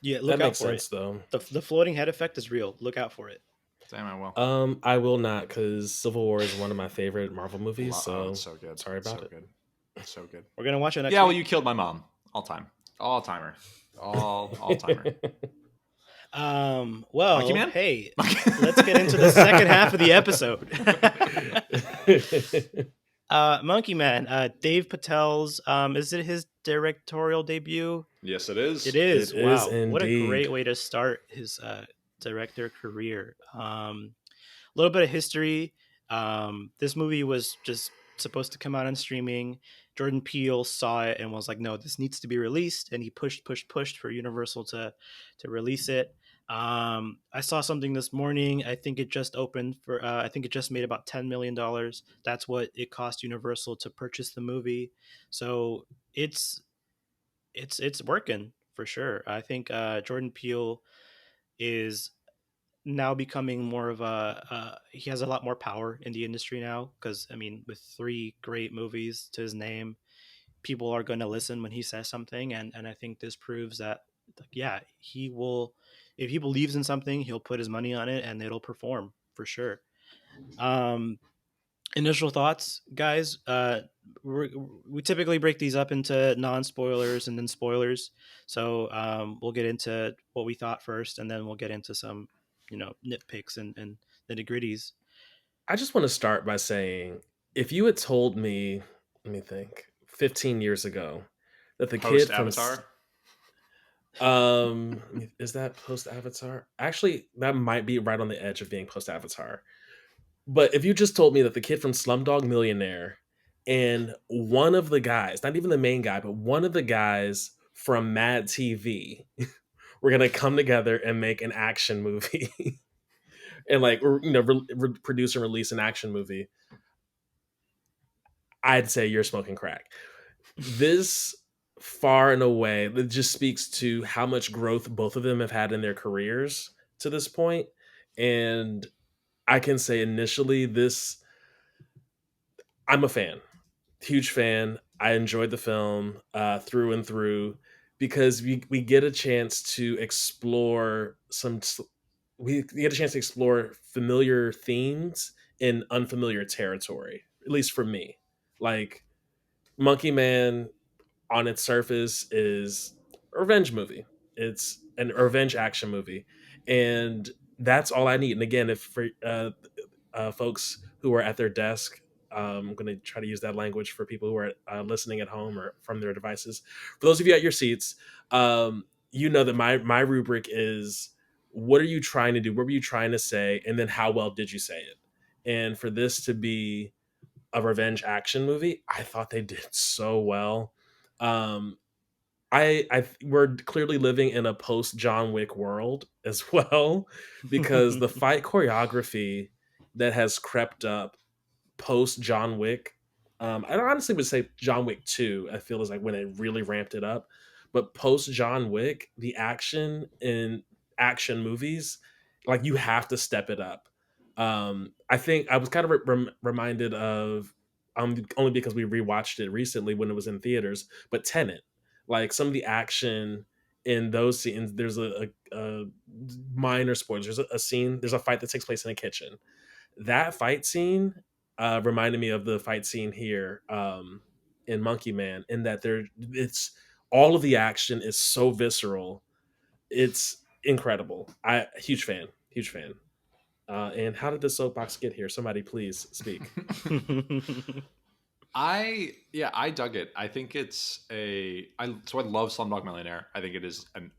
[SPEAKER 2] Yeah,
[SPEAKER 1] That
[SPEAKER 2] look out
[SPEAKER 1] makes
[SPEAKER 2] for it.
[SPEAKER 1] sense though.
[SPEAKER 2] The floating head effect is real. Look out for it.
[SPEAKER 3] Damn, I will.
[SPEAKER 1] I will not, because Civil War is one of my favorite Marvel movies.
[SPEAKER 3] Oh, it's
[SPEAKER 1] So
[SPEAKER 3] so good.
[SPEAKER 1] sorry
[SPEAKER 3] It's
[SPEAKER 1] about
[SPEAKER 3] so
[SPEAKER 1] it.
[SPEAKER 3] good. It's so good.
[SPEAKER 2] We're gonna watch it next
[SPEAKER 3] Yeah, well,
[SPEAKER 2] week.
[SPEAKER 3] you killed my mom. All time. All timer. All timer. Monkey
[SPEAKER 2] Well,
[SPEAKER 3] Man?
[SPEAKER 2] hey, let's get into the second half of the episode. Monkey Man, Dave Patel's is it his directorial debut?
[SPEAKER 3] Yes, it
[SPEAKER 2] It
[SPEAKER 3] is.
[SPEAKER 1] It
[SPEAKER 2] is.
[SPEAKER 1] is
[SPEAKER 2] Wow, what a
[SPEAKER 1] indeed.
[SPEAKER 2] great way to start his director career. A little bit of history. This movie was just supposed to come out on streaming. Jordan Peele saw it and was like, "No, this needs to be released," and he pushed for Universal to release it. I saw something this morning. I think it just opened for. I think it just made about $10 million. That's what it cost Universal to purchase the movie. So it's it's working for sure. I think Jordan Peele is now becoming more of a he has a lot more power in the industry now, because I mean with three great movies to his name, people are going to listen when he says something, and I think this proves that like, yeah, he will, if he believes in something, he'll put his money on it and it'll perform for sure. um Initial thoughts, guys. We typically break these up into non-spoilers and then spoilers, so we'll get into what we thought first, and then we'll get into some, you know, nitpicks and nitty gritties.
[SPEAKER 1] I just want to start by saying, if you had told me, let me think, 15 years ago, that the
[SPEAKER 3] Post
[SPEAKER 1] kid from
[SPEAKER 3] Avatar.
[SPEAKER 1] is that post Avatar? Actually, that might be right on the edge of being post Avatar. But if you just told me that the kid from Slumdog Millionaire and one of the guys, not even the main guy, but one of the guys from Mad TV were gonna come together and make an action movie and like produce and release an action movie, I'd say you're smoking crack. This far and away, it just speaks to how much growth both of them have had in their careers to this point. And I can say initially, this I'm a fan, huge fan. I enjoyed the film through and through, because we get a chance to explore we get a chance to explore familiar themes in unfamiliar territory. At least for me, like Monkey Man on its surface is a revenge movie. It's an revenge action movie, and That's all I need. And again, if for folks who are at their desk, I'm going to try to use that language for people who are listening at home or from their devices. For those of you at your seats, you know that my rubric is, what are you trying to do? What were you trying to say? And then how well did you say it? And for this to be a revenge action movie, I thought they did so well. Um, we're clearly living in a post John Wick world as well, because the fight choreography that has crept up post John Wick, I honestly would say John Wick 2, I feel is like when it really ramped it up. But post John Wick, the action in action movies, like you have to step it up. I think I was kind of reminded of, only because we rewatched it recently when it was in theaters, but Tenet, like some of the action in those scenes. There's a minor spoilers. There's a scene. There's a fight that takes place in a kitchen. That fight scene reminded me of the fight scene here in Monkey Man, in that it's all of the action is so visceral. It's incredible. Huge fan, huge fan. And how did the soapbox get here? Somebody please speak.
[SPEAKER 3] I dug it. I think it's I love Slumdog Millionaire. I think it is an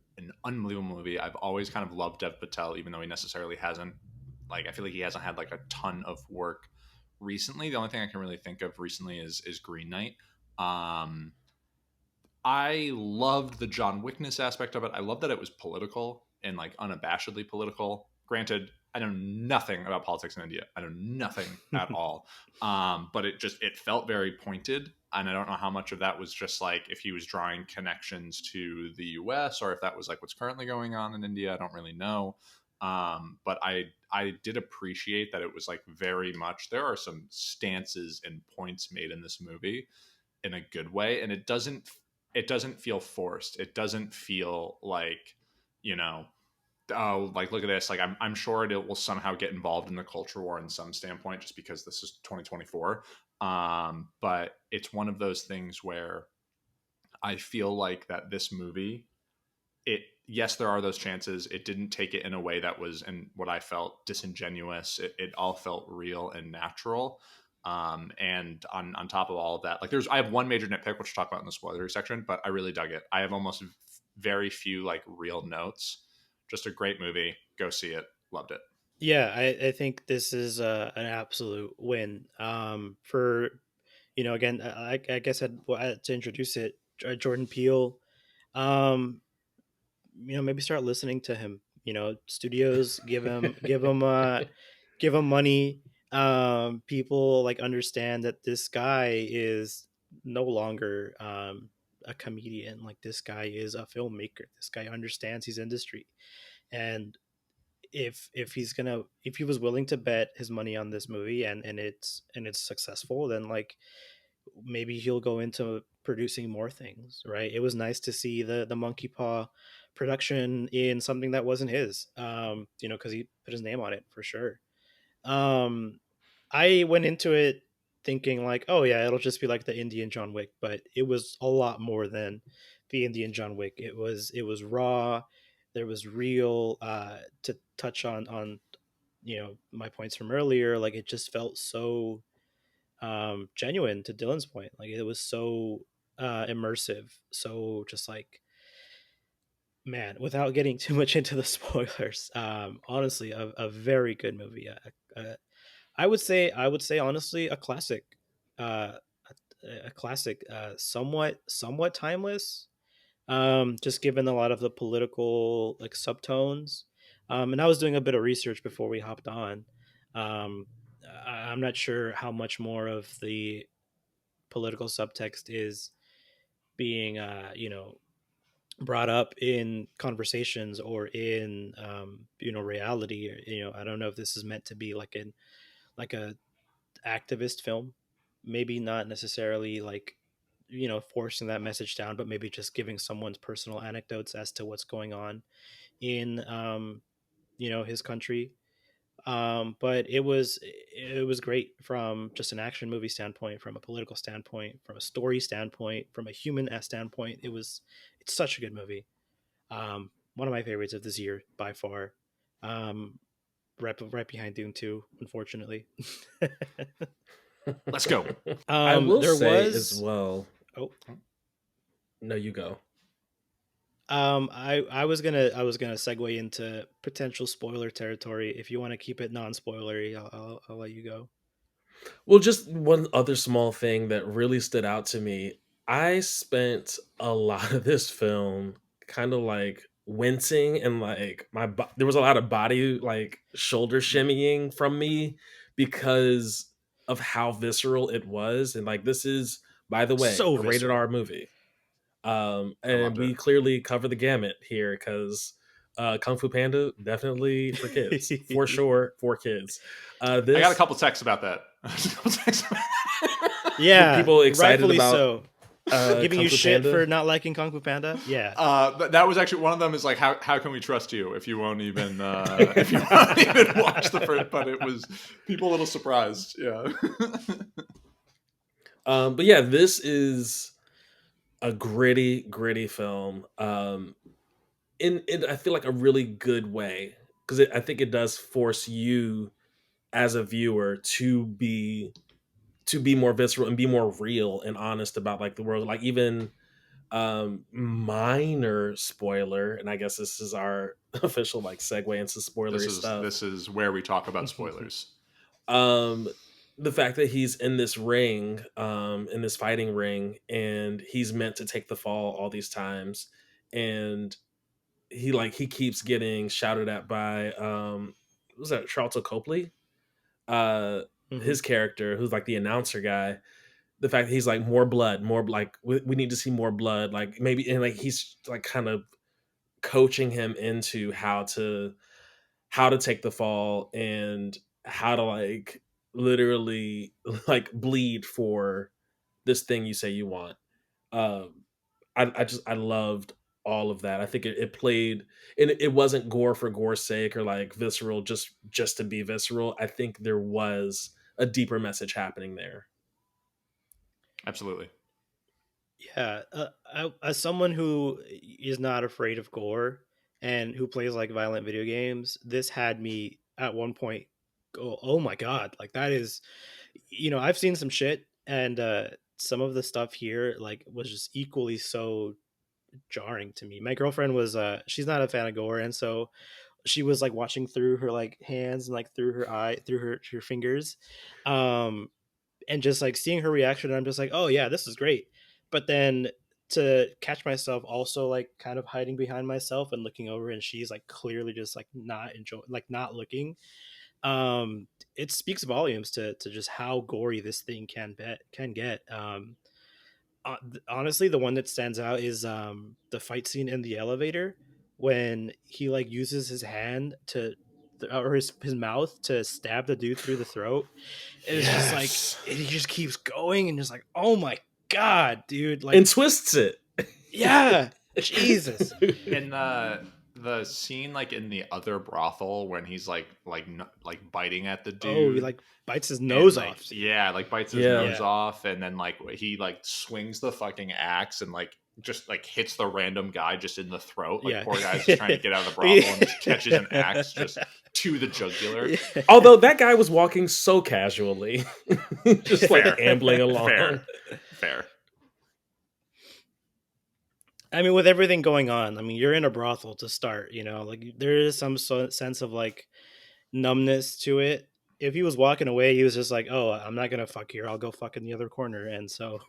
[SPEAKER 3] unbelievable movie. I've always kind of loved Dev Patel, even though he necessarily hasn't, like, I feel like he hasn't had like a ton of work recently. The only thing I can really think of recently is Green Knight. Um, I loved the John Wickness aspect of it. I love that it was political and like unabashedly political. Granted, I know nothing about politics in India. I know nothing at all. But it felt very pointed, and I don't know how much of that was just like if he was drawing connections to the U.S. or if that was like what's currently going on in India. I don't really know. But I did appreciate that it was like very much, there are some stances and points made in this movie in a good way, and it doesn't feel forced. It doesn't feel like, you know, oh, like look at this. Like I'm sure it will somehow get involved in the culture war in some standpoint, just because this is 2024. But it's one of those things where I feel like that this movie, it yes, there are those chances. It didn't take it in a way that was, in what I felt, disingenuous. It all felt real and natural. And on top of all of that, like I have one major nitpick, which we'll talk about in the spoilery section, but I really dug it. I have almost very few like real notes. Just a great movie. Go see it. Loved it.
[SPEAKER 2] Yeah, I think this is an absolute win. For again, I guess to introduce it, Jordan Peele. Um, maybe start listening to him. Studios give him money. People like understand that this guy is no longer a comedian. Like, this guy is a filmmaker. This guy understands his industry, and if he was willing to bet his money on this movie, and it's successful, then like maybe he'll go into producing more things. Right? It was nice to see the Monkey Paw production in something that wasn't his, because he put his name on it for sure. um I went into it thinking like, oh yeah, it'll just be like the Indian John Wick, but it was a lot more than the Indian John Wick. It was raw. There was real, to touch on my points from earlier. Like, it just felt so genuine, to Dylan's point. Like, it was so immersive, so just like, man, without getting too much into the spoilers, honestly, a very good movie. I would say honestly, a classic, uh, a classic, somewhat timeless. Just given a lot of the political like subtones. And I was doing a bit of research before we hopped on. Um, I'm not sure how much more of the political subtext is being, brought up in conversations or in, reality. I don't know if this is meant to be like a activist film, maybe not necessarily like forcing that message down, but maybe just giving someone's personal anecdotes as to what's going on in his country. But it was great from just an action movie standpoint, from a political standpoint, from a story standpoint, from a human standpoint. It's such a good movie. One of my favorites of this year by far. right behind Dune 2, unfortunately.
[SPEAKER 3] Let's go.
[SPEAKER 1] I will
[SPEAKER 2] There
[SPEAKER 1] say as
[SPEAKER 2] was
[SPEAKER 1] well.
[SPEAKER 2] oh
[SPEAKER 1] No, you go.
[SPEAKER 2] I was gonna segue into potential spoiler territory. If you want to keep it non-spoilery, I'll let you go.
[SPEAKER 1] Well, just one other small thing that really stood out to me. I spent a lot of this film kind of like wincing and like there was a lot of body like shoulder shimmying from me because of how visceral it was. And like this is, by the way,
[SPEAKER 2] So
[SPEAKER 1] a rated
[SPEAKER 2] visceral.
[SPEAKER 1] R movie.
[SPEAKER 3] I
[SPEAKER 1] And
[SPEAKER 3] loved it.
[SPEAKER 1] we clearly cover the gamut here because Kung Fu Panda definitely for kids, for sure, for kids.
[SPEAKER 3] I got a
[SPEAKER 1] This
[SPEAKER 3] couple texts about that.
[SPEAKER 2] Yeah,
[SPEAKER 1] people excited
[SPEAKER 2] rightfully
[SPEAKER 1] about
[SPEAKER 2] so. Giving
[SPEAKER 1] Kung
[SPEAKER 2] you
[SPEAKER 1] Fu
[SPEAKER 2] shit
[SPEAKER 1] Panda.
[SPEAKER 2] for not liking Kung Fu Panda. Yeah.
[SPEAKER 3] That was actually one of them. Is like how can we trust you if you won't even if you won't even watch the first? But it was people a little surprised. Yeah.
[SPEAKER 1] But yeah, this is a gritty film. In I feel like a really good way because I think it does force you as a viewer to be more visceral and be more real and honest about like the world. Like even minor spoiler, and I guess this is our official like segue into spoilery stuff.
[SPEAKER 3] This is where we talk about spoilers.
[SPEAKER 1] um the fact that he's in this ring, in this fighting ring, and he's meant to take the fall all these times, and he keeps getting shouted at by what was that, Charlton Copley, uh
[SPEAKER 2] Hmm.
[SPEAKER 1] his character who's like the announcer guy. The fact that he's like more blood, more like we need to see more blood, like maybe, and like he's like kind of coaching him into how to take the fall and how to like literally like bleed for this thing you say you want. Um, I loved all of that. I think it played, and it wasn't gore for gore's sake or like visceral just to be visceral. I think there was a deeper message happening there.
[SPEAKER 3] Absolutely.
[SPEAKER 2] Yeah. As someone who is not afraid of gore and who plays like violent video games, this had me at one point go, "Oh my god!" Like that is, I've seen some shit, and some of the stuff here like was just equally so jarring to me. My girlfriend was she's not a fan of gore, and so she was like watching through her like hands and like through her fingers, um and just like seeing her reaction, I'm just like, oh yeah, this is great. But then to catch myself also like kind of hiding behind myself and looking over, and she's like clearly just like not enjoying, like not looking, um it speaks volumes to just how gory this thing can get. Honestly, the one that stands out is the fight scene in the elevator when he like uses his hand to or his mouth to stab the dude through the throat. It's just like
[SPEAKER 1] Yes,
[SPEAKER 2] he just keeps going and just like, oh my god, dude,
[SPEAKER 1] and
[SPEAKER 2] like
[SPEAKER 1] twists it.
[SPEAKER 2] yeah, Jesus.
[SPEAKER 3] And the scene like in the other brothel when he's like biting at the
[SPEAKER 2] Oh, he
[SPEAKER 3] dude
[SPEAKER 2] like bites his
[SPEAKER 3] and
[SPEAKER 2] nose
[SPEAKER 3] like
[SPEAKER 2] off.
[SPEAKER 3] yeah, like bites his
[SPEAKER 1] Yeah.
[SPEAKER 3] nose
[SPEAKER 2] Yeah,
[SPEAKER 3] off, and then like he like swings the fucking axe and like just like hits the random guy just in the throat. Like
[SPEAKER 2] yeah.
[SPEAKER 3] poor guy's just trying to get out of the brothel and just catches an axe just to the jugular.
[SPEAKER 1] Although that guy was walking so casually, just like
[SPEAKER 3] Fair,
[SPEAKER 1] ambling along.
[SPEAKER 3] fair, fair.
[SPEAKER 2] I mean, with everything going on, I mean, you're in a brothel to start, like there is some sense of like numbness to it. If he was walking away, he was just like, "Oh, I'm not gonna fuck here. I'll go fuck in the other corner." And so,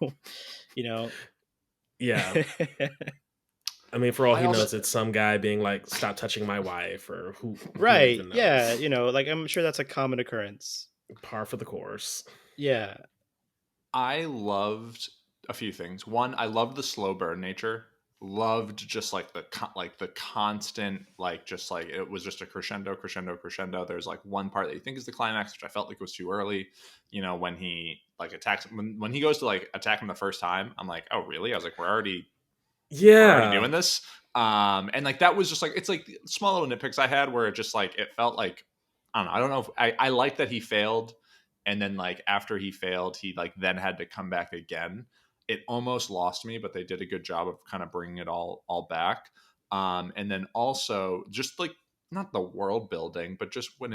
[SPEAKER 2] you know,
[SPEAKER 1] Yeah. I mean, for all
[SPEAKER 3] I
[SPEAKER 1] he
[SPEAKER 3] also
[SPEAKER 1] knows, it's some guy being like, "Stop touching my wife," or who
[SPEAKER 2] right?
[SPEAKER 1] even
[SPEAKER 2] Yeah,
[SPEAKER 1] knows.
[SPEAKER 2] like I'm sure that's a common occurrence.
[SPEAKER 1] Par for the course.
[SPEAKER 2] Yeah,
[SPEAKER 3] I loved a few things. One, I loved the slow burn nature. Loved just like the constant like just like it was just a crescendo, crescendo, crescendo. There's like one part that you think is the climax, which I felt like was too early. When he like attacks when he goes to like attack him the first time, I'm like, oh really? I was like, we're already
[SPEAKER 1] Yeah.
[SPEAKER 3] doing this. And like that was just like it's like small little nitpicks I had where it just like it felt like I don't know if I like that he failed, and then like after he failed he like then had to come back again. It almost lost me, but they did a good job of kind of bringing it all back. And then also just like not the world building, but just when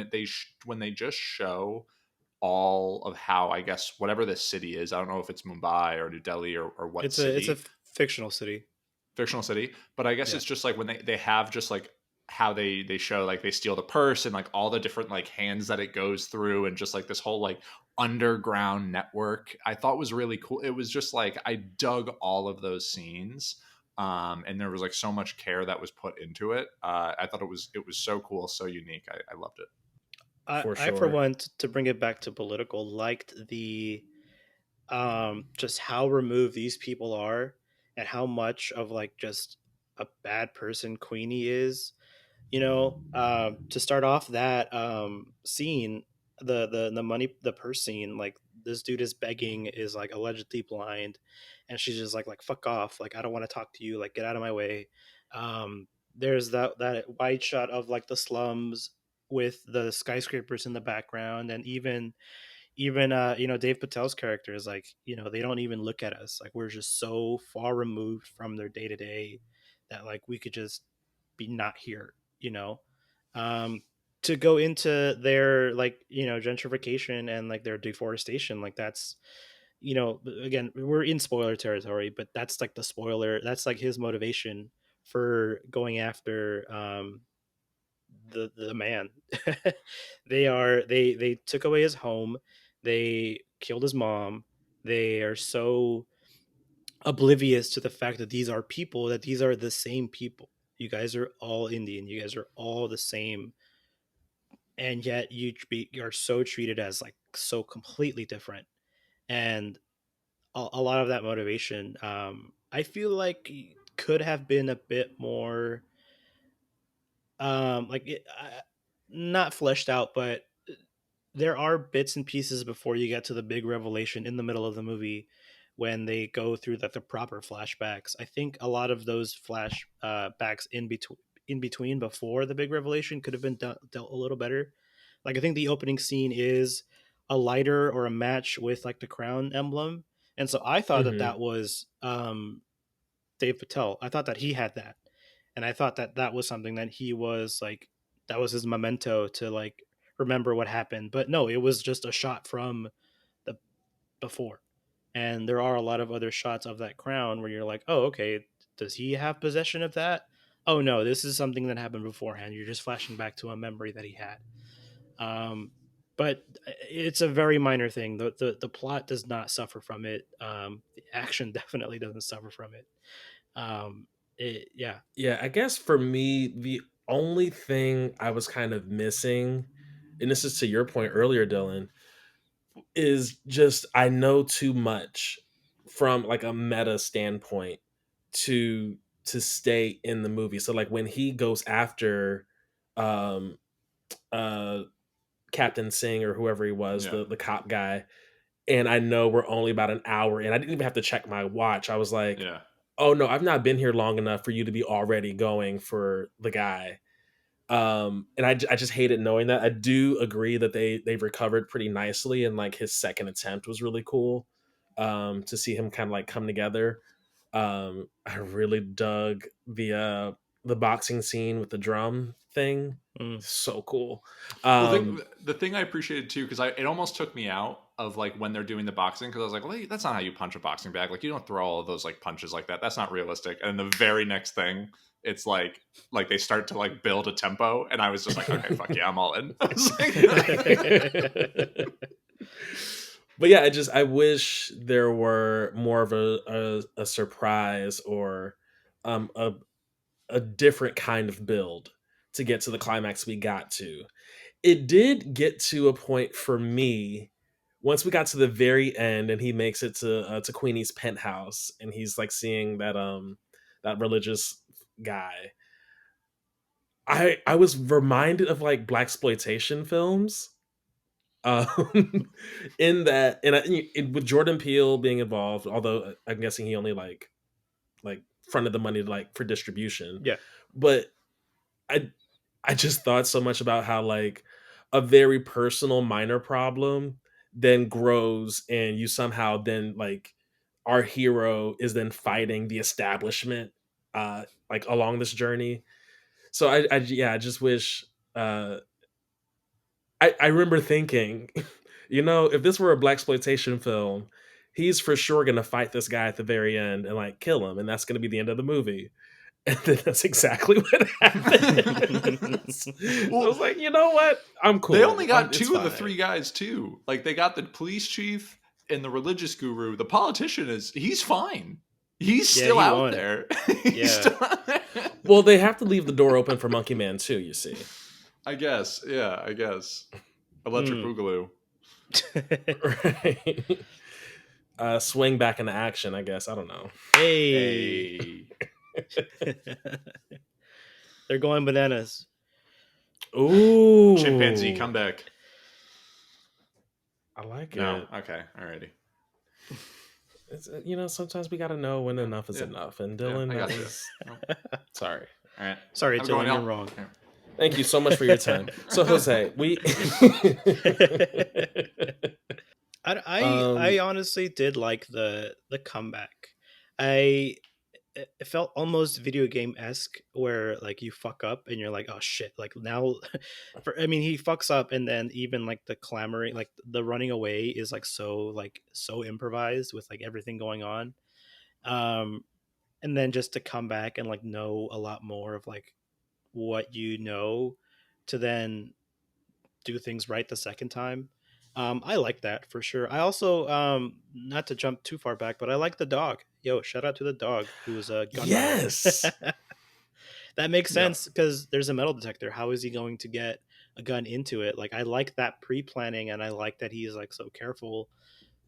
[SPEAKER 3] they just show all of how, I guess, whatever the city is. I don't know if it's Mumbai or New Delhi or what
[SPEAKER 2] It's a
[SPEAKER 3] city,
[SPEAKER 2] fictional city.
[SPEAKER 3] fictional city, but I guess
[SPEAKER 2] Yeah.
[SPEAKER 3] it's just like when they have just like how they show like they steal the purse and like all the different like hands that it goes through and just like this whole like underground network I thought was really cool. It was just like I dug all of those scenes. And there was like so much care that was put into it. I thought it was so cool, so unique. I loved it.
[SPEAKER 1] For
[SPEAKER 2] I for
[SPEAKER 1] sure.
[SPEAKER 2] one, to bring it back to political, liked the just how removed these people are and how much of like just a bad person Queenie is. To start off that scene, the money, the purse scene, like this dude is begging, is like allegedly blind, and she's just like fuck off, like I don't want to talk to you, like get out of my way. There's that wide shot of like the slums with the skyscrapers in the background, and even Dave Patel's character is like, they don't even look at us, like we're just so far removed from their day to day that like we could just be not here, um to go into their like gentrification and like their deforestation, like that's, again, we're in spoiler territory, but that's like the spoiler, that's like his motivation for going after the man. They took away his home, they killed his mom, they are so oblivious to the fact that these are people, that these are the same people. You guys are all Indian, you guys are all the same, and yet you are so treated as like so completely different. And a lot of that motivation, I feel like could have been a bit more like not fleshed out, but there are bits and pieces before you get to the big revelation in the middle of the movie when they go through the proper flashbacks. I think a lot of those flash backs in between before the big revelation could have been dealt a little better. Like I think the opening scene is a lighter or a match with like the crown emblem, and so I thought that
[SPEAKER 1] Hmm.
[SPEAKER 2] that was Dave Patel. I thought that he had that, and I thought that that was something that he was like, that was his memento to like remember what happened. But no, it was just a shot from the before, and there are a lot of other shots of that crown where you're like, oh, okay, does he have possession of that? Oh no, this is something that happened beforehand. You're just flashing back to a memory that he had. Um, but it's a very minor thing. The plot does not suffer from it. The action definitely doesn't suffer from it. Yeah.
[SPEAKER 1] Yeah, I guess for me, the only thing I was kind of missing, and this is to your point earlier, Dylan, is just I know too much from like a meta standpoint to stay in the movie. So like when he goes after um uh Captain Singh or whoever he was,
[SPEAKER 3] Yeah,
[SPEAKER 1] the cop guy, and I know we're only about an hour and I didn't even have to check my watch. I was like,
[SPEAKER 3] yeah.
[SPEAKER 1] "Oh no, I've not been here long enough for you to be already going for the guy." And I just hated knowing that. I do agree that they've recovered pretty nicely, and like his second attempt was really cool. To see him kind of like come together. I really dug the boxing scene with the drum thing.
[SPEAKER 2] Mm.
[SPEAKER 1] So cool.
[SPEAKER 3] Well,
[SPEAKER 1] Um,
[SPEAKER 3] the thing I appreciated too, because it almost took me out of like when they're doing the boxing, because I was like, well, that's not how you punch a boxing bag. Like you don't throw all of those like punches like that. That's not realistic. And the very next thing, it's like they start to like build a tempo, and I was just like, okay, fuck yeah, I'm all in. I was like,
[SPEAKER 1] but yeah, I wish there were more of a surprise or um a a different kind of build to get to the climax we got to. It did get to a point for me once we got to the very end and he makes it to Queenie's penthouse and he's like seeing that religious guy. I was reminded of like black exploitation films, um, in that with Jordan Peele being involved. Although I'm guessing he only like fronted the money like for distribution,
[SPEAKER 2] Yeah.
[SPEAKER 1] but I I just thought so much about how like a very personal minor problem then grows and you somehow then like our hero is then fighting the establishment like along this journey. So I just wish. Uh, I remember thinking, if this were a black exploitation film, he's for sure gonna fight this guy at the very end and like kill him, and that's gonna be the end of the movie. And then that's exactly what happens. I
[SPEAKER 3] Well,
[SPEAKER 1] was like, you know what? I'm
[SPEAKER 3] they only
[SPEAKER 1] cool.
[SPEAKER 3] got
[SPEAKER 1] It's
[SPEAKER 3] two of the
[SPEAKER 1] fine.
[SPEAKER 3] three guys too. Like they got the police chief and the religious guru. The politician he's fine. He's
[SPEAKER 2] Yeah,
[SPEAKER 3] still
[SPEAKER 2] he
[SPEAKER 3] out
[SPEAKER 2] won.
[SPEAKER 3] there. He's
[SPEAKER 2] Yeah.
[SPEAKER 3] still out there.
[SPEAKER 1] Well, they have to leave the door open for Monkey Man too. You see,
[SPEAKER 3] I guess. Yeah, I guess. Electric
[SPEAKER 2] Hmm.
[SPEAKER 3] Boogaloo.
[SPEAKER 1] right? Swing back into action. I guess I don't know.
[SPEAKER 2] Hey.
[SPEAKER 3] Hey.
[SPEAKER 2] They're going bananas.
[SPEAKER 1] Ooh,
[SPEAKER 3] Chimpanzee, come back.
[SPEAKER 1] I like
[SPEAKER 3] No.
[SPEAKER 1] it.
[SPEAKER 3] Okay. Alrighty.
[SPEAKER 1] It's, sometimes we gotta know when enough is
[SPEAKER 3] Yeah.
[SPEAKER 1] enough. And
[SPEAKER 3] Yeah,
[SPEAKER 1] Dylan,
[SPEAKER 3] I got
[SPEAKER 1] that
[SPEAKER 3] you.
[SPEAKER 1] was sorry.
[SPEAKER 3] All right.
[SPEAKER 2] Sorry,
[SPEAKER 3] Have a good one,
[SPEAKER 2] Dylan, you're
[SPEAKER 3] y'all.
[SPEAKER 2] wrong.
[SPEAKER 3] Yeah.
[SPEAKER 1] Thank you so much for your time. So Jose, we
[SPEAKER 2] I honestly did like the comeback. I It felt almost video game esque, where like you fuck up and you're like, oh shit, like now. He fucks up, and then even like the clamoring, like the running away, is so improvised with like everything going on. Um, and then just to come back and like know a lot more of like what you know, to then do things right the second time. I like that for sure. I also, not to jump too far back, but I like the dog. Yo, shout out to the dog who's a gunrunner.
[SPEAKER 1] yes,
[SPEAKER 2] That makes
[SPEAKER 3] Yeah.
[SPEAKER 2] sense because there's a metal detector. How is he going to get a gun into it? Like, I like that pre-planning, and I like that he's like so careful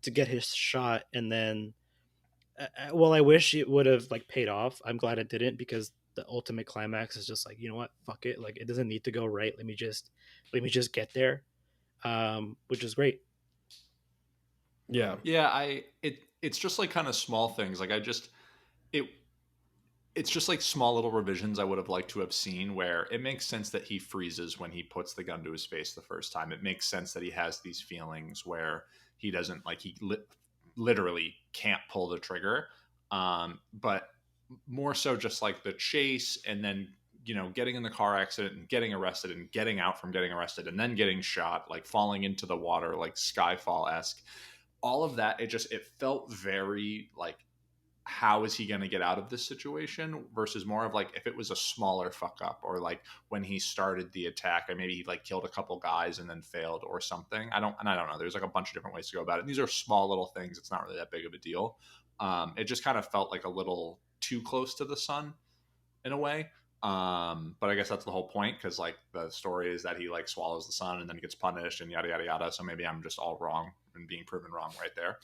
[SPEAKER 2] to get his shot, and then well, I wish it would have like paid off. I'm glad it didn't, because the ultimate climax is just like, you know what, fuck it, like it doesn't need to go right. Let me just get there, which is great.
[SPEAKER 1] yeah,
[SPEAKER 3] Yeah, it's just like kind of small things. Like it it's just like small little revisions I would have liked to have seen, where it makes sense that he freezes when he puts the gun to his face the first time. It makes sense that he has these feelings where he doesn't like literally can't pull the trigger. But more so just like the chase, and then getting in the car accident and getting arrested and getting out from getting arrested and then getting shot, like falling into the water, like Skyfall-esque. All of that, it felt very like, how is he going to get out of this situation, versus more of like if it was a smaller fuck up, or like when he started the attack and maybe he like killed a couple guys and then failed or something. I don't know, there's like a bunch of different ways to go about it, and these are small little things. It's not really that big of a deal. It just kind of felt like a little too close to the sun in a way. But I guess that's the whole point, because like the story is that he like swallows the sun and then gets punished and yada yada yada. So maybe I'm just all wrong and being proven wrong right there.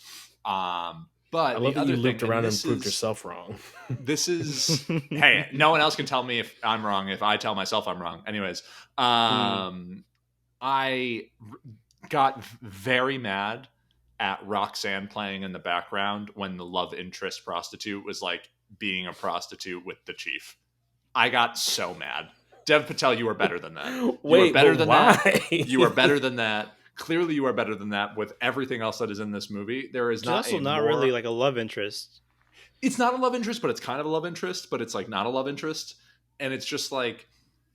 [SPEAKER 1] I
[SPEAKER 3] But
[SPEAKER 1] love
[SPEAKER 3] the
[SPEAKER 1] that you
[SPEAKER 3] other thing,
[SPEAKER 1] looped
[SPEAKER 3] and
[SPEAKER 1] around and proved yourself wrong.
[SPEAKER 3] this is hey, no one else can tell me if I'm wrong if I tell myself I'm wrong. Anyways, I got very mad at Roxanne playing in the background when the love interest prostitute was like being a prostitute with the chief. I got so mad. Dev Patel, you are better than that.
[SPEAKER 1] Wait,
[SPEAKER 3] you are better
[SPEAKER 1] but
[SPEAKER 3] than
[SPEAKER 1] why?
[SPEAKER 3] that. You are better than that. Clearly, you are better than that with everything else that is in this movie. There is
[SPEAKER 2] She's
[SPEAKER 3] not
[SPEAKER 2] also
[SPEAKER 3] a
[SPEAKER 2] not
[SPEAKER 3] more.
[SPEAKER 2] really like a love interest.
[SPEAKER 3] It's not a love interest, but it's kind of a love interest, but it's like not a love interest. And it's just like,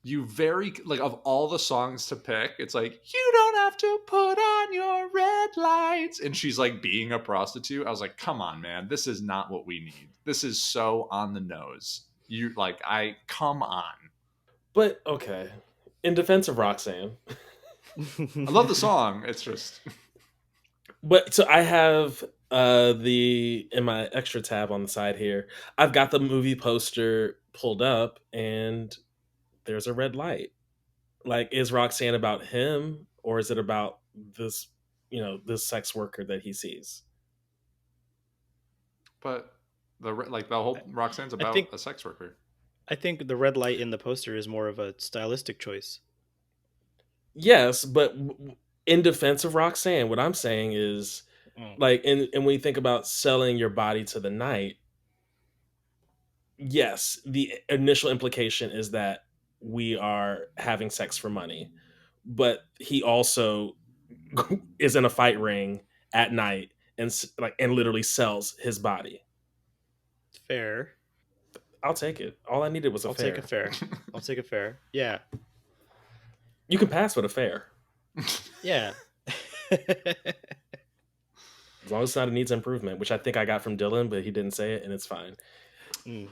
[SPEAKER 3] you very, like, of all the songs to pick, it's like, you don't have to put on your red lights. And she's like being a prostitute. I was like, come on, man. This is not what we need. This is so on the nose. You like, come on.
[SPEAKER 1] But okay, in defense of Roxanne,
[SPEAKER 3] I love the song. It's just,
[SPEAKER 1] but so I have the in my extra tab on the side here. I've got the movie poster pulled up, and there's a red light. Like, is Roxanne about him, or is it about this? This sex worker that he sees.
[SPEAKER 3] but the whole Roxanne's
[SPEAKER 2] I
[SPEAKER 3] about
[SPEAKER 2] think
[SPEAKER 3] a sex worker.
[SPEAKER 2] I think the red light in the poster is more of a stylistic choice.
[SPEAKER 1] Yes, but in defense of Roxanne, what I'm saying is, like, and when you think about selling your body to the night, yes, the initial implication is that we are having sex for money, but he also is in a fight ring at night and literally sells his body.
[SPEAKER 2] Fair.
[SPEAKER 1] I'll take it. All I needed was a
[SPEAKER 2] I'll take a
[SPEAKER 1] fair.
[SPEAKER 2] fair. I'll take a fair. Yeah.
[SPEAKER 1] You can pass with a fair
[SPEAKER 2] Yeah.
[SPEAKER 1] as long as it's not a needs improvement, which I think I got from Dylan, but he didn't say it, and it's fine.
[SPEAKER 2] Mm.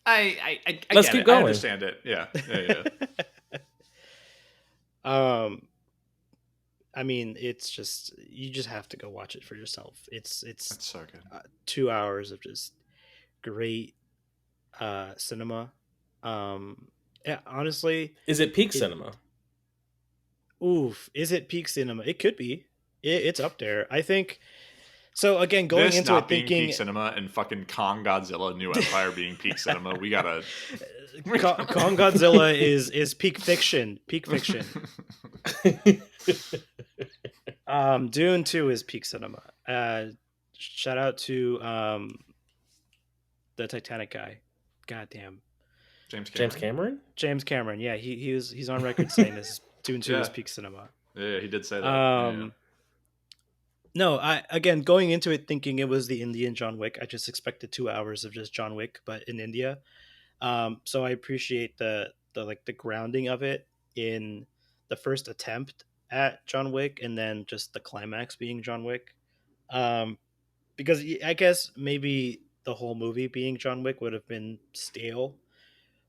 [SPEAKER 3] I
[SPEAKER 1] Let's
[SPEAKER 3] get
[SPEAKER 1] keep
[SPEAKER 3] it. I
[SPEAKER 1] going.
[SPEAKER 3] understand it. Yeah. Yeah.
[SPEAKER 2] um I mean, it's just you just have to go watch it for yourself. It's
[SPEAKER 3] That's so good.
[SPEAKER 2] 2 hours of just great cinema. Yeah, honestly,
[SPEAKER 1] Is it peak
[SPEAKER 2] it
[SPEAKER 1] cinema?
[SPEAKER 2] oof, is it peak cinema? It could be. It's up there. I think so again, going
[SPEAKER 3] This
[SPEAKER 2] into
[SPEAKER 3] not
[SPEAKER 2] it
[SPEAKER 3] being peak
[SPEAKER 2] thinking
[SPEAKER 3] cinema and fucking Kong Godzilla New Empire being peak cinema, we gotta.
[SPEAKER 2] Kong Godzilla is peak fiction. Peak fiction. Dune 2 is peak cinema. Shout out to the Titanic guy. Goddamn.
[SPEAKER 3] James
[SPEAKER 1] James
[SPEAKER 3] Cameron.
[SPEAKER 1] Cameron?
[SPEAKER 2] James Cameron. Yeah, he's on record saying this Dune 2 is
[SPEAKER 3] Yeah.
[SPEAKER 2] peak cinema.
[SPEAKER 3] Yeah, he did say that. Yeah.
[SPEAKER 2] No, I again going into it thinking it was the Indian John Wick. I just expected 2 hours of just John Wick, but in India. So I appreciate the like the grounding of it in the first attempt at John Wick, and then just the climax being John Wick. Um, because I guess maybe the whole movie being John Wick would have been stale,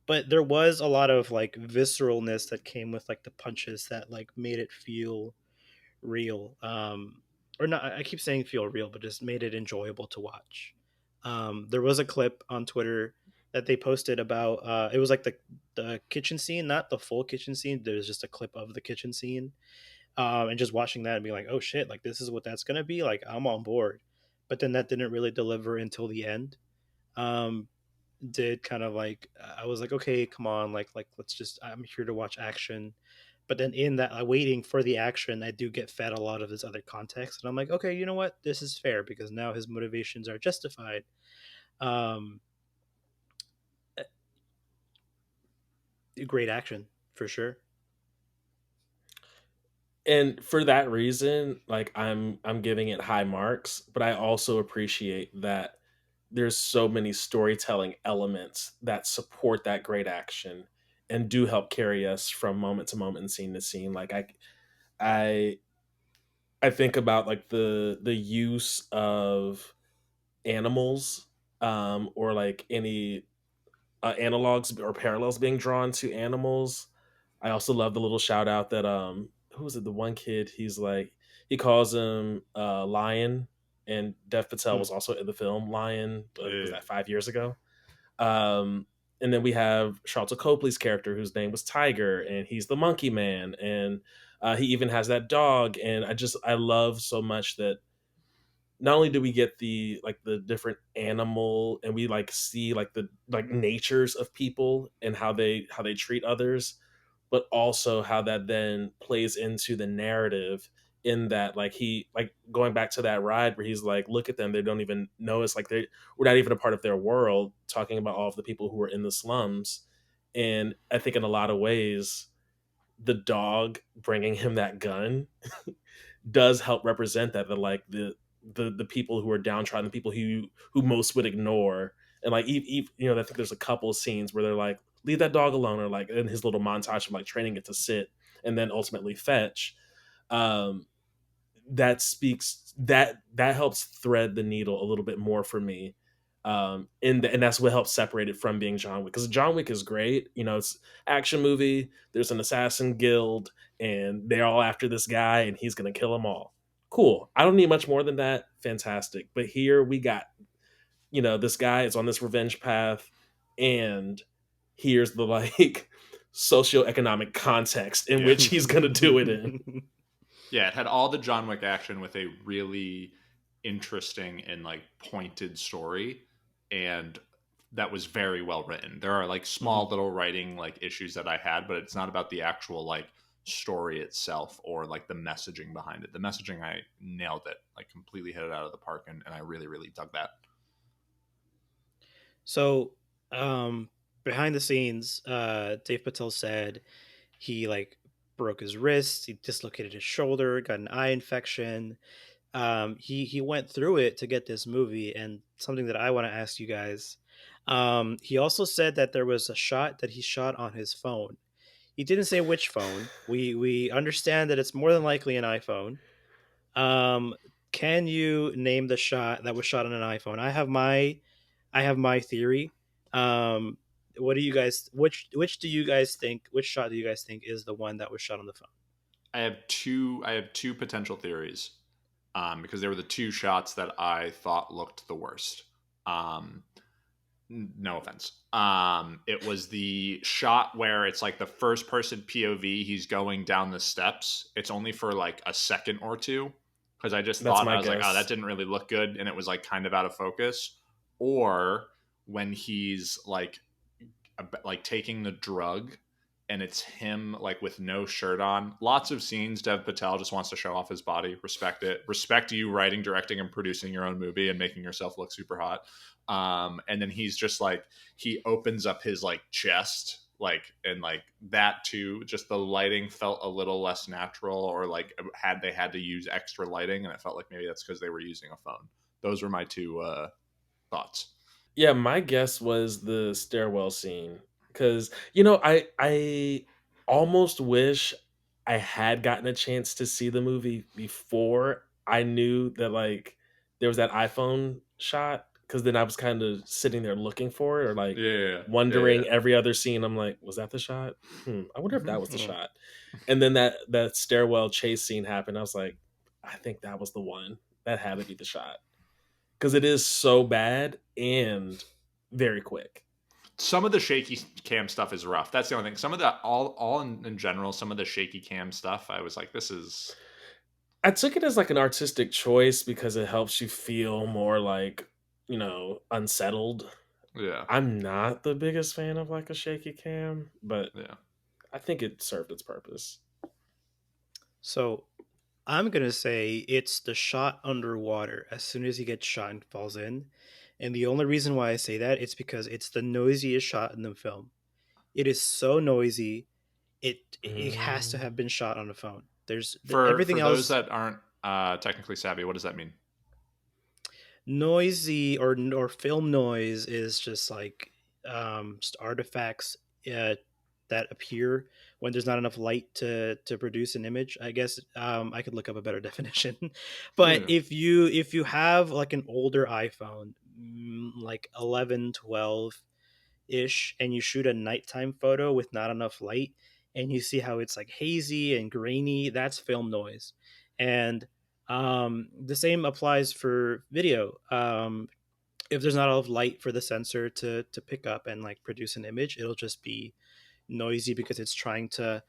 [SPEAKER 2] but there was a lot of like visceralness that came with like the punches that like made it feel real. Or not, I keep saying feel real, but just made it enjoyable to watch. There was a clip on Twitter that they posted about it was like the kitchen scene, not the full kitchen scene. There's just a clip of the kitchen scene, and just watching that and being like, oh shit, like this is what that's gonna be. Like I'm on board, but then that didn't really deliver until the end. Um, did kind of like I was like, okay, come on, like let's just I'm here to watch action. But then in that waiting for the action, I do get fed a lot of this other context, and I'm like, okay, you know what, this is fair because now his motivations are justified. Um, great action for sure.
[SPEAKER 1] And for that reason, like I'm giving it high marks, but I also appreciate that there's so many storytelling elements that support that great action and do help carry us from moment to moment and scene to scene. Like I I think about like the use of animals, or like any analogs or parallels being drawn to animals. I also love the little shout out that who was it? The one kid, he's like he calls him Lion, and Dev Patel
[SPEAKER 2] Hmm.
[SPEAKER 1] was also in the film Lion. Was
[SPEAKER 3] Yeah.
[SPEAKER 1] that 5 years ago? Um, and then we have Charlton Copley's character, whose name was Tiger, and he's the Monkey Man, and he even has that dog. And I love so much that not only do we get the different animal, and we like see like the like natures of people and how they treat others, but also how that then plays into the narrative, in that like he like going back to that ride where he's like, look at them, they don't even know us, like we're not even a part of their world, talking about all of the people who are in the slums. And I think in a lot of ways the dog bringing him that gun does help represent that, like the people who are downtrodden, the people who most would ignore. And like I think there's a couple of scenes where they're like, leave that dog alone, or like in his little montage of like training it to sit and then ultimately fetch. um that speaks, that helps thread the needle a little bit more for me. And that's what helps separate it from being John Wick, because John Wick is great, it's action movie, there's an assassin guild, and they're all after this guy and he's gonna kill them all. Cool, I don't need much more than that. Fantastic. But here we got, this guy is on this revenge path, and here's the like socioeconomic context in
[SPEAKER 3] Yeah.
[SPEAKER 1] which he's gonna do it in.
[SPEAKER 3] Yeah, it had all the John Wick action with a really interesting and like pointed story, and that was very well written. There are like small
[SPEAKER 2] Mhm.
[SPEAKER 3] little writing like issues that I had, but it's not about the actual like story itself or like the messaging behind it. The messaging, I nailed it, like completely hit it out of the park, and I really really dug that.
[SPEAKER 2] So, behind the scenes, Dave Patel said he like broke his wrist, he dislocated his shoulder, got an eye infection. He went through it to get this movie, and something that I want to ask you guys. He also said that there was a shot that he shot on his phone. He didn't say which phone. We understand that it's more than likely an iPhone. Um, can you name the shot that was shot on an iPhone? I have my theory. Um, what do you guys? Which do you guys think? Which shot do you guys think is the one that was shot on the phone?
[SPEAKER 3] I have two potential theories, because they were the two shots that I thought looked the worst. Um, no offense. It was the shot where it's like the first person POV. He's going down the steps. It's only for like a second or two, because I just
[SPEAKER 1] That's
[SPEAKER 3] thought,
[SPEAKER 1] my
[SPEAKER 3] I was like, oh, that
[SPEAKER 1] guess.
[SPEAKER 3] didn't really look good, and it was like kind of out of focus. Or when he's like taking the drug, and it's him like with no shirt on. Lots of scenes. Dev Patel just wants to show off his body. Respect it. Respect you writing, directing, and producing your own movie and making yourself look super hot. And then he's just like, he opens up his like chest, like, and like that too. Just the lighting felt a little less natural, or like had they had to use extra lighting, and it felt like maybe that's because they were using a phone. Those were my two thoughts.
[SPEAKER 1] Yeah, my guess was the stairwell scene because I almost wish I had gotten a chance to see the movie before I knew that like there was that iPhone shot because then I was kind of sitting there looking for it or like
[SPEAKER 3] Yeah, yeah,
[SPEAKER 1] wondering every other scene. I'm like, was that the shot? I wonder if that was the
[SPEAKER 3] yeah.
[SPEAKER 1] shot. And then that stairwell chase scene happened. I was like, I think that was the one. That had to be the shot because it is so bad and very quick.
[SPEAKER 3] Some of the shaky cam stuff is rough. That's the only thing. Some of the all in general, some of the shaky cam stuff, I was like, this is
[SPEAKER 1] I took it as like an artistic choice because it helps you feel more like, unsettled.
[SPEAKER 3] yeah,
[SPEAKER 1] I'm not the biggest fan of like a shaky cam, but
[SPEAKER 3] yeah.
[SPEAKER 1] I think it served its purpose.
[SPEAKER 2] So I'm gonna say it's the shot underwater as soon as he gets shot and falls in. And the only reason why I say that is because it's the noisiest shot in the film. It is so noisy. It has to
[SPEAKER 1] Mm.
[SPEAKER 2] have been shot on a phone.
[SPEAKER 3] For
[SPEAKER 2] Everything
[SPEAKER 3] those
[SPEAKER 2] else
[SPEAKER 3] that aren't technically savvy, what does that mean?
[SPEAKER 2] noisy or film noise is just like just artifacts uh, that appear when there's not enough light to produce an image. I guess I could look up a better definition. But
[SPEAKER 3] Yeah,
[SPEAKER 2] if you have like an older iPhone, like 11, 12 ish, and you shoot a nighttime photo with not enough light, and you see how it's like hazy and grainy, that's film noise. And the same applies for video. If there's not enough light for the sensor to pick up and like produce an image, it'll just be noisy because it's trying to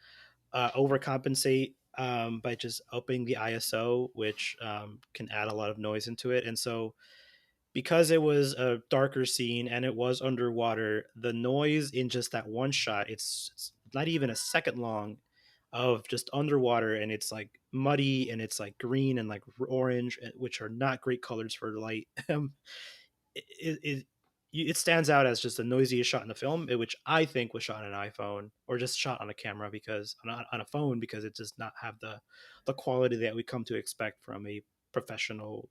[SPEAKER 2] overcompensate by just upping the ISO, which can add a lot of noise into it. And so because it was a darker scene and it was underwater, the noise in just that one shot, it's not even a second long of just underwater, and it's like muddy and it's like green and like orange, which are not great colors for light. It stands out as just the noisiest shot in the film, which I think was shot on an iPhone or just shot on a camera because on a phone because it does not have the quality that we come to expect from a professional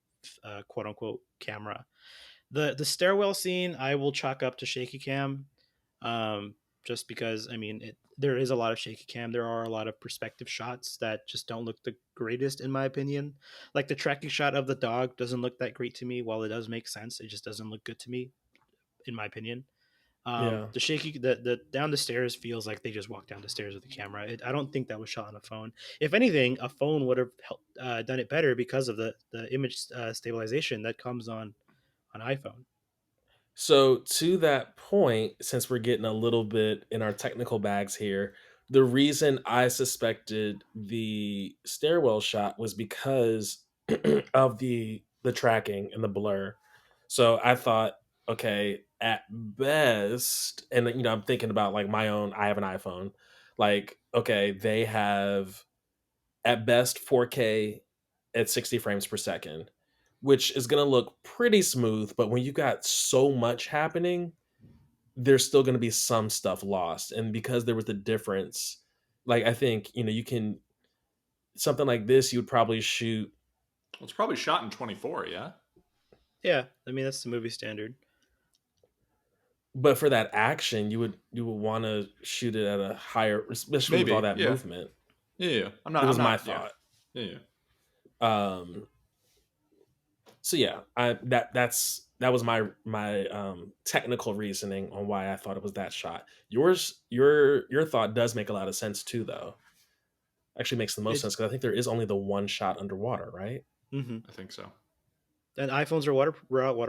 [SPEAKER 2] quote unquote camera. The stairwell scene I will chalk up to shaky cam, um, just because I mean there is a lot of shaky cam. There are a lot of perspective shots that just don't look the greatest in my opinion. Like the tracking shot of the dog doesn't look that great to me. While it does make sense, it just doesn't look good to me in my opinion.
[SPEAKER 1] Yeah.
[SPEAKER 2] The shaky the down the stairs feels like they just walked down the stairs with the camera. I don't think that was shot on a phone. If anything, a phone would have done it better because of the image stabilization that comes on iPhone.
[SPEAKER 1] So to that point, since we're getting a little bit in our technical bags here, the reason I suspected the stairwell shot was because of the tracking and the blur. So I thought, okay, at best, and I'm thinking about like my own, I have an iPhone. Like, okay, they have at best 4K at 60 frames per second, which is going to look pretty smooth. But when you got so much happening, there's still going to be some stuff lost. And because there was the difference, like I think, you can something like this, you would probably shoot.
[SPEAKER 3] well, it's probably shot in 24. Yeah,
[SPEAKER 2] Yeah, I mean that's the movie standard.
[SPEAKER 1] But for that action, you would want to shoot it at a higher, especially with all
[SPEAKER 3] Maybe.
[SPEAKER 1] that
[SPEAKER 3] Yeah.
[SPEAKER 1] movement.
[SPEAKER 3] Yeah. Yeah. I'm
[SPEAKER 1] It
[SPEAKER 3] not. I'm
[SPEAKER 1] was my
[SPEAKER 3] not. Yeah.
[SPEAKER 1] thought.
[SPEAKER 3] Yeah. Yeah.
[SPEAKER 1] Um, so yeah, that was my technical reasoning on why I thought it was that shot. Your thought does make a lot of sense too, though. Actually, makes the most
[SPEAKER 2] It's
[SPEAKER 1] sense because I think there is only the one shot underwater, right?
[SPEAKER 2] mm-hmm.
[SPEAKER 3] I think so.
[SPEAKER 2] And iPhones are water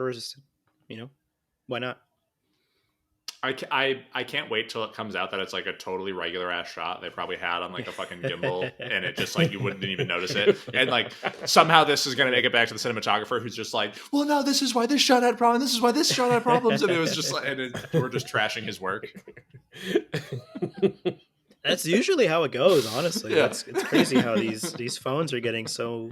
[SPEAKER 2] resistant. You know, why not?
[SPEAKER 3] I can't wait till it comes out that it's like a totally regular ass shot they probably had on like a fucking gimbal, and it just like you wouldn't even notice it, and like somehow this is gonna make it back to the cinematographer who's just like, well, no, this is why this shot had problems, this is why this shot had problems, and it was just like, we're just trashing his work.
[SPEAKER 2] That's usually how it goes. Honestly,
[SPEAKER 3] Yeah.
[SPEAKER 2] it's crazy how these phones are getting so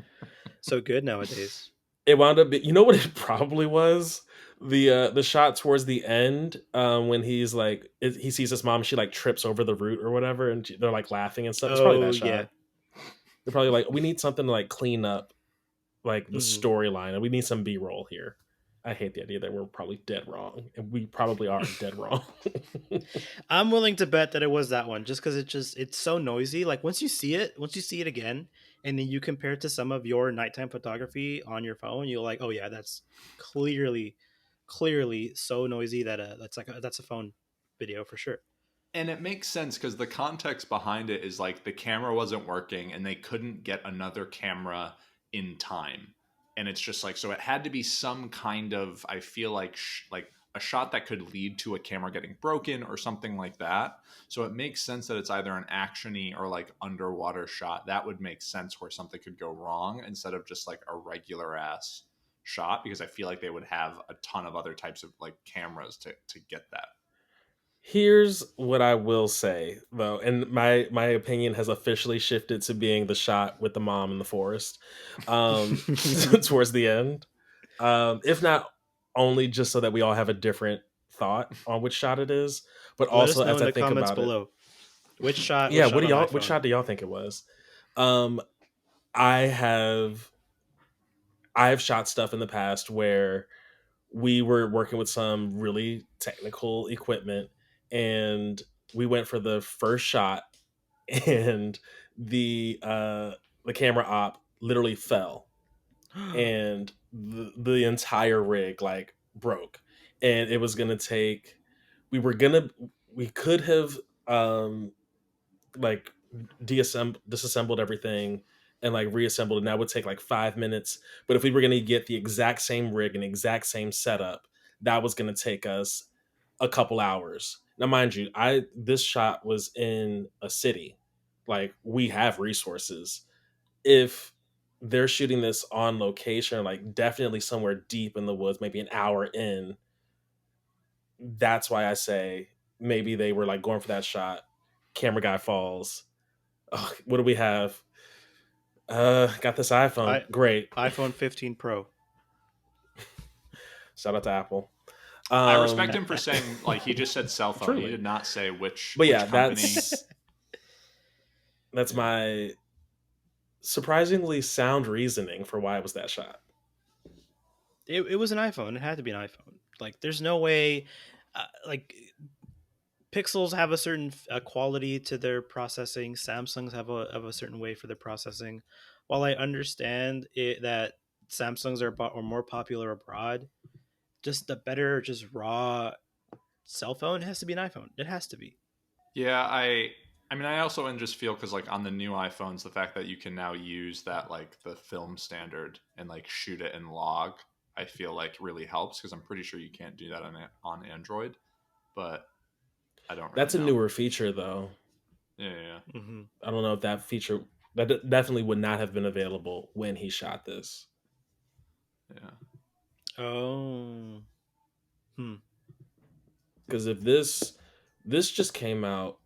[SPEAKER 2] good nowadays.
[SPEAKER 1] It wound up. You know what it probably was? The shot towards the end, when he's like, he sees his mom, she like trips over the root or whatever, and they're like laughing and stuff. It's probably
[SPEAKER 2] Oh
[SPEAKER 1] that
[SPEAKER 2] yeah.
[SPEAKER 1] shot. They're probably like, we need something to like clean up like the
[SPEAKER 2] Mhm.
[SPEAKER 1] storyline, and we need some B roll here. I hate the idea that we're probably dead wrong, and we probably are dead wrong.
[SPEAKER 2] I'm willing to bet that it was that one, just because it's so noisy. Like once you see it again, and then you compare it to some of your nighttime photography on your phone, you're like, oh yeah, that's clearly so noisy that that's a phone video for sure.
[SPEAKER 3] And it makes sense because the context behind it is like the camera wasn't working and they couldn't get another camera in time. And it's just like, so it had to be some kind of, I feel like, like a shot that could lead to a camera getting broken or something like that. So it makes sense that it's either an actiony or like underwater shot. That would make sense where something could go wrong instead of just like a regular ass shot, because I feel like they would have a ton of other types of like cameras to get that.
[SPEAKER 1] Here's what I will say though, and my opinion has officially shifted to being the shot with the mom in the forest, towards the end. If not only just so that we all have a different thought on which shot it is, but
[SPEAKER 2] Let
[SPEAKER 1] also
[SPEAKER 2] us know
[SPEAKER 1] as
[SPEAKER 2] in
[SPEAKER 1] I
[SPEAKER 2] the
[SPEAKER 1] think
[SPEAKER 2] comments
[SPEAKER 1] about it,
[SPEAKER 2] below which shot was
[SPEAKER 1] yeah.
[SPEAKER 2] shot on
[SPEAKER 1] Which
[SPEAKER 2] iPhone.
[SPEAKER 1] shot do y'all think it was? Um, I have I have shot stuff in the past where we were working with some really technical equipment, and we went for the first shot, and the camera op literally fell, and the entire rig like broke, and it was gonna take we were gonna we could have like disassembled everything and like reassembled, and that would take like 5 minutes. But if we were going to get the exact same rig and exact same setup, that was going to take us a couple hours. Now mind you, I this shot was in a city, like we have resources. If they're shooting this on location, like definitely somewhere deep in the woods, maybe an hour in, that's why I say maybe they were like going for that shot, camera guy falls. Oh, what do we have? Got this iPhone.
[SPEAKER 2] I
[SPEAKER 1] Great.
[SPEAKER 2] iPhone 15 Pro.
[SPEAKER 1] Shout out to Apple.
[SPEAKER 3] I respect
[SPEAKER 1] Um,
[SPEAKER 3] him for saying, like, he just said cell phone. He
[SPEAKER 1] truly.
[SPEAKER 3] did not say which
[SPEAKER 1] But yeah,
[SPEAKER 3] company.
[SPEAKER 1] that's
[SPEAKER 3] Yeah.
[SPEAKER 1] my surprisingly sound reasoning for why it was that shot.
[SPEAKER 2] It was an iPhone. It had to be an iPhone. Like there's no way. Like Pixels have a certain quality to their processing. Samsungs have a certain way for their processing. While I understand it that Samsungs are more popular abroad, just the better just raw cell phone has to be an iPhone. It has to be.
[SPEAKER 3] Yeah, I mean, I also just feel because like on the new iPhones, the fact that you can now use that like the film standard and like shoot it in log, I feel like really helps because I'm pretty sure you can't do that on Android, but I don't really
[SPEAKER 1] That's a
[SPEAKER 3] know.
[SPEAKER 1] newer feature, though.
[SPEAKER 3] Yeah, yeah,
[SPEAKER 2] Mm-hmm.
[SPEAKER 1] I don't know if that feature definitely would not have been available when he shot this.
[SPEAKER 3] yeah.
[SPEAKER 2] Oh. Hmm.
[SPEAKER 1] Because if this just came out,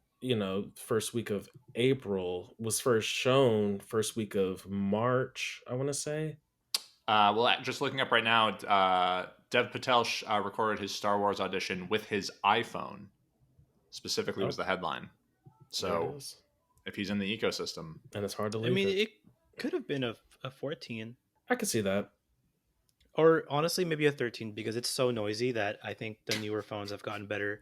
[SPEAKER 1] first week of April, was first shown first week of March, I want to say.
[SPEAKER 3] Well, just looking up right now, Dev Patel recorded his Star Wars audition with his iPhone. Specifically, was
[SPEAKER 1] Oh,
[SPEAKER 3] the headline.
[SPEAKER 1] there it
[SPEAKER 3] So
[SPEAKER 1] is.
[SPEAKER 3] if he's in the ecosystem,
[SPEAKER 1] And it's hard to
[SPEAKER 2] I
[SPEAKER 1] leave
[SPEAKER 2] mean,
[SPEAKER 1] it.
[SPEAKER 2] it could have been a 14.
[SPEAKER 1] I could see that.
[SPEAKER 2] Or honestly, maybe a 13 because it's so noisy that I think the newer phones have gotten better.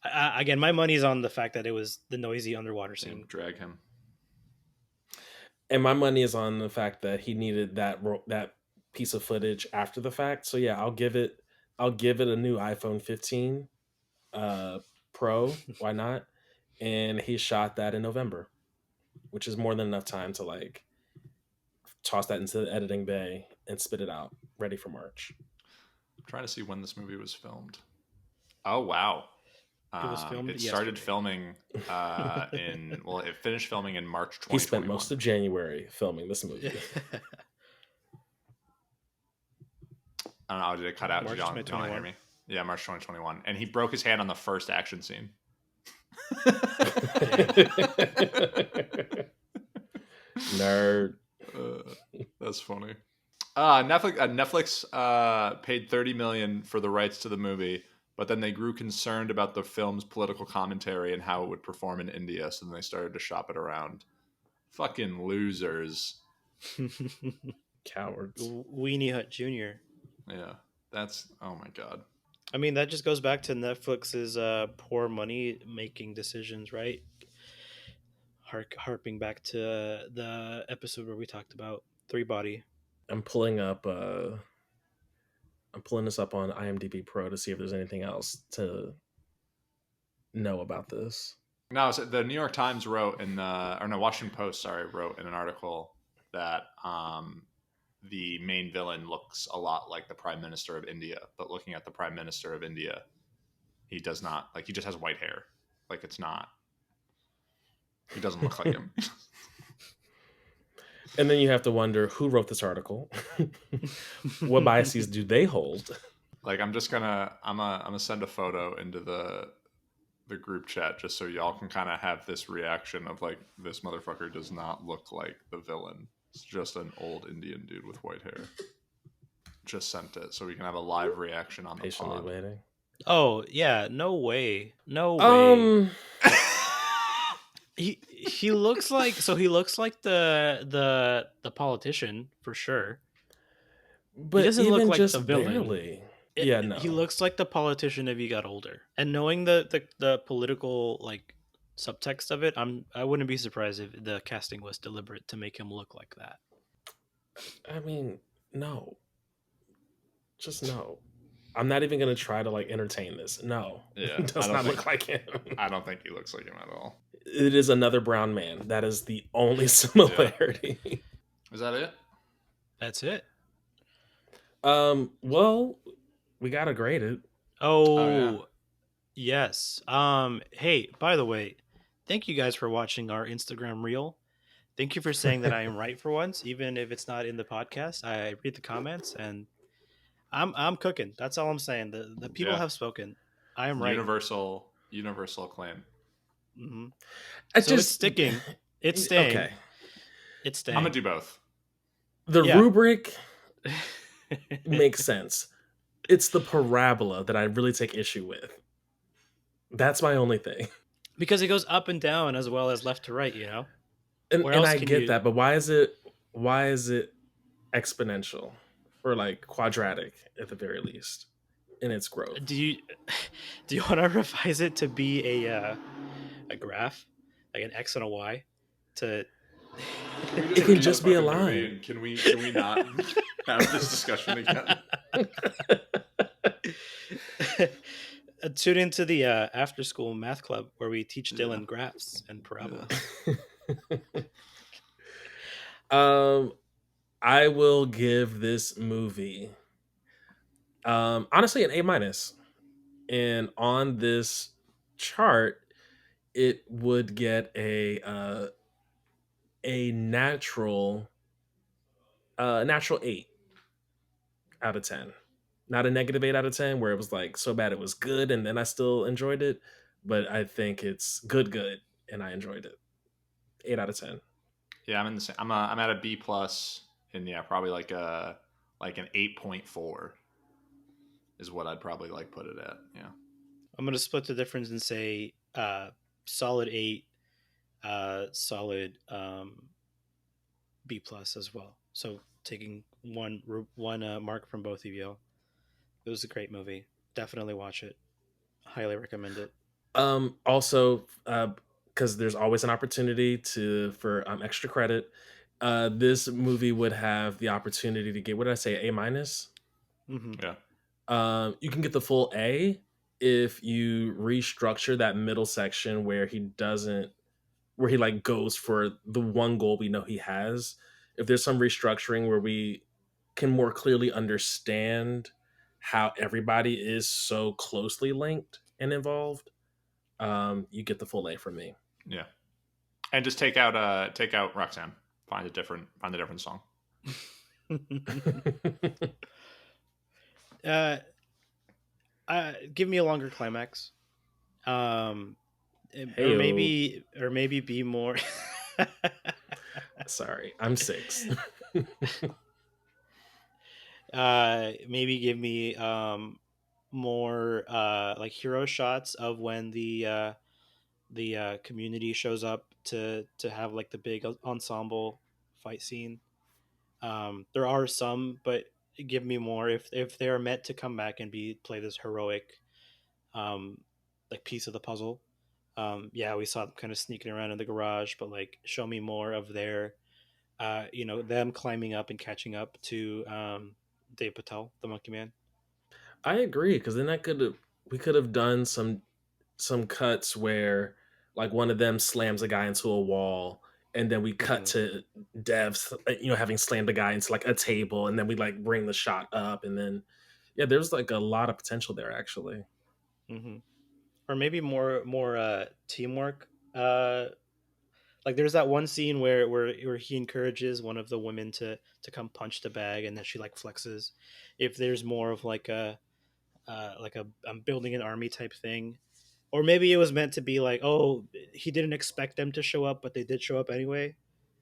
[SPEAKER 2] Again, my money's on the fact that it was the noisy underwater scene.
[SPEAKER 3] Drag him.
[SPEAKER 1] And my money is on the fact that he needed that piece of footage after the fact. So yeah, I'll give it a new iPhone 15 Pro. Why not? And he shot that in November, which is more than enough time to like toss that into the editing bay and spit it out, ready for March.
[SPEAKER 3] I'm trying to see when this movie was filmed. Oh wow.
[SPEAKER 2] It was filmed.
[SPEAKER 3] It started filming it finished filming in March 2021.
[SPEAKER 1] He spent most of January filming this movie.
[SPEAKER 3] I don't know. Did it cut out?
[SPEAKER 2] March
[SPEAKER 3] Did y'all hear me? Yeah, March 2021. And he broke his hand on the first action scene.
[SPEAKER 1] Nerd.
[SPEAKER 3] That's funny. Netflix paid $30 million for the rights to the movie, but then they grew concerned about the film's political commentary and how it would perform in India, so then they started to shop it around. Fucking losers.
[SPEAKER 1] Cowards.
[SPEAKER 2] Weenie Hut Jr.
[SPEAKER 3] Yeah, that's, oh my god.
[SPEAKER 2] I mean, that just goes back to Netflix's poor money making decisions, right? Harping back to the episode where we talked about Three Body.
[SPEAKER 1] I'm pulling this up on IMDb Pro to see if there's anything else to know about this.
[SPEAKER 3] No, so the New York Times wrote Washington Post, wrote in an article that the main villain looks a lot like the Prime Minister of India, but looking at the Prime Minister of India, he does not, like, he just has white hair. Like, it's not, he doesn't look like him.
[SPEAKER 1] And then you have to wonder who wrote this article. What biases do they hold?
[SPEAKER 3] Like, I'm gonna send a photo into the group chat just so y'all can kind of have this reaction of like, this motherfucker does not look like the villain. It's just an old Indian dude with white hair. Just sent it so we can have a live reaction on the
[SPEAKER 1] Patiently
[SPEAKER 3] pod.
[SPEAKER 1] waiting.
[SPEAKER 2] Oh yeah, no way. Way. He looks like the politician for sure.
[SPEAKER 1] But
[SPEAKER 2] he doesn't
[SPEAKER 1] even
[SPEAKER 2] look like
[SPEAKER 1] just
[SPEAKER 2] the villain.
[SPEAKER 1] barely. Yeah, no.
[SPEAKER 2] He looks like the politician if he got older. And knowing the political like subtext of it, I wouldn't be surprised if the casting was deliberate to make him look like that.
[SPEAKER 1] I mean, no. Just no. I'm not even gonna try to like entertain this. No.
[SPEAKER 3] Yeah,
[SPEAKER 1] It does not look like him.
[SPEAKER 3] I don't think he looks like him at all.
[SPEAKER 1] It is another brown man. That is the only similarity.
[SPEAKER 3] Yeah. Is that it?
[SPEAKER 2] That's it.
[SPEAKER 1] Well, we gotta grade it.
[SPEAKER 2] Oh yeah. Yes. Hey, by the way, thank you guys for watching our Instagram reel. Thank you for saying that I am right for once, even if it's not in the podcast. I read the comments and I'm cooking. That's all I'm saying. The people have spoken. I am right.
[SPEAKER 3] Universal acclaim.
[SPEAKER 2] Mm-hmm. It's sticking. It's staying. Okay. It's staying.
[SPEAKER 3] I'm gonna do both.
[SPEAKER 1] The rubric makes sense. It's the parabola that I really take issue with. That's my only thing.
[SPEAKER 2] Because it goes up and down as well as left to right, you know?
[SPEAKER 1] And I get that, but why is it exponential or like quadratic at the very least in its growth?
[SPEAKER 2] Do you want to revise it to be a graph, like an X and a Y? To
[SPEAKER 1] it can just be a line.
[SPEAKER 3] Can we not have this discussion again?
[SPEAKER 2] Tune into the after school math club where we teach Dylan graphs and parabolas.
[SPEAKER 1] I will give this movie honestly an A-. And on this chart it would get a natural 8 out of 10. Not a negative 8 out of 10 where it was like so bad it was good and then I still enjoyed it, but I think it's good and I enjoyed it. 8 out of 10.
[SPEAKER 3] Yeah, I'm in the same. I'm at a B+, and probably like an 8.4 is what I'd probably like put it at. Yeah,
[SPEAKER 2] I'm gonna split the difference and say solid 8, solid B+ as well. So taking one mark from both of you. It was a great movie. Definitely watch it. Highly recommend it.
[SPEAKER 1] Also, because there's always an opportunity to for extra credit. This movie would have the opportunity to get, what did I say, A minus.
[SPEAKER 2] Mm-hmm.
[SPEAKER 3] Yeah.
[SPEAKER 1] You can get the full A if you restructure that middle section where he doesn't, where he like goes for the one goal we know he has. If there's some restructuring where we can more clearly understand how everybody is so closely linked and involved, you get the full A from me.
[SPEAKER 3] Yeah. And just take out Roxanne. Find a different song.
[SPEAKER 2] uh, Give me a longer climax. Um,
[SPEAKER 1] Hey,
[SPEAKER 2] or maybe be more.
[SPEAKER 1] sorry, I'm 6.
[SPEAKER 2] Maybe give me more like hero shots of when the community shows up to have like the big ensemble fight scene. There are some, but give me more if they are meant to come back and play this heroic um like piece of the puzzle. Yeah, we saw them kind of sneaking around in the garage, but like show me more of their them climbing up and catching up to Dave Patel, the Monkey Man.
[SPEAKER 1] I agree, because then we could have done some cuts where like one of them slams a guy into a wall, and then we cut
[SPEAKER 2] Mm-hmm.
[SPEAKER 1] to Devs, having slammed a guy into like a table, and then we like bring the shot up, and then yeah, there's like a lot of potential there actually.
[SPEAKER 2] Mm-hmm. Or maybe more teamwork. Like there's that one scene where he encourages one of the women to come punch the bag, and then she like flexes. If there's more of like a I'm building an army type thing, or maybe it was meant to be like, oh, he didn't expect them to show up, but they did show up anyway.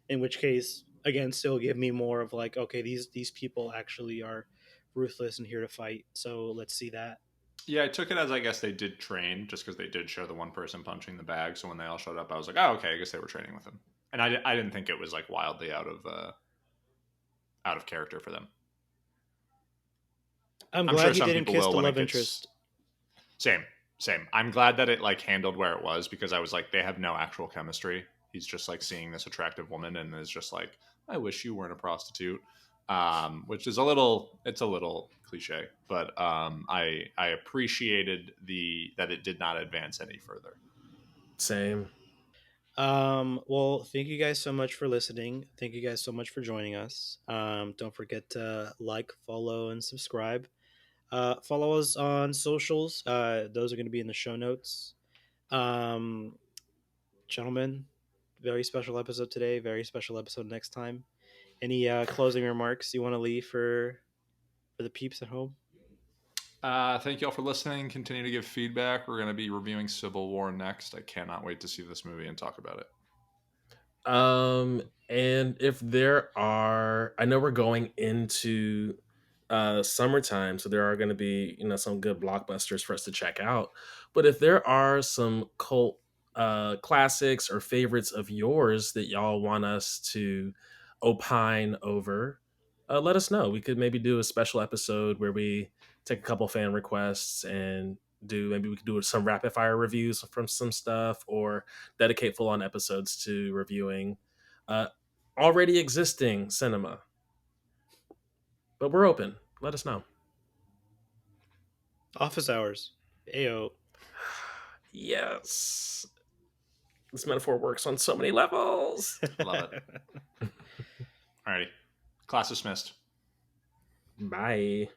[SPEAKER 2] In which case, again, still give me more of like, okay, these people actually are ruthless and here to fight. So let's see that.
[SPEAKER 3] Yeah, I took it as I guess they did train just because they did show the one person punching the bag. So when they all showed up, I was like, oh, okay, I guess they were training with him. And I didn't think it was like wildly out of character for them.
[SPEAKER 2] I'm
[SPEAKER 3] I'm sure
[SPEAKER 2] glad he
[SPEAKER 3] some
[SPEAKER 2] didn't
[SPEAKER 3] people
[SPEAKER 2] kiss
[SPEAKER 3] will
[SPEAKER 2] the
[SPEAKER 3] when it
[SPEAKER 2] love
[SPEAKER 3] gets
[SPEAKER 2] interest.
[SPEAKER 3] same, same. I'm glad that it like handled where it was because I was like, they have no actual chemistry. He's just like seeing this attractive woman and is just like, I wish you weren't a prostitute. Which is it's a little cliche, but I appreciated that it did not advance any further.
[SPEAKER 1] Same.
[SPEAKER 2] Well, thank you guys so much for listening. Thank you guys so much for joining us. Don't forget to like, follow, and subscribe. Follow us on socials. Those are going to be in the show notes. Um, Gentlemen, very special episode today. Very special episode next time. Any closing remarks you want to leave for the peeps at home?
[SPEAKER 3] Thank you all for listening. Continue to give feedback. We're going to be reviewing Civil War next. I cannot wait to see this movie and talk about it.
[SPEAKER 1] And if there are, I know we're going into summertime, so there are going to be, some good blockbusters for us to check out. But if there are some cult classics or favorites of yours that y'all want us to opine over, let us know. We could maybe do a special episode where we take a couple fan requests and maybe we could do some rapid fire reviews from some stuff, or dedicate full on episodes to reviewing uh, already existing cinema. But we're open. Let us know.
[SPEAKER 2] Office hours. Ayo.
[SPEAKER 1] Yes. This metaphor works on so many levels.
[SPEAKER 3] Love it. Alrighty. Class dismissed.
[SPEAKER 1] Bye.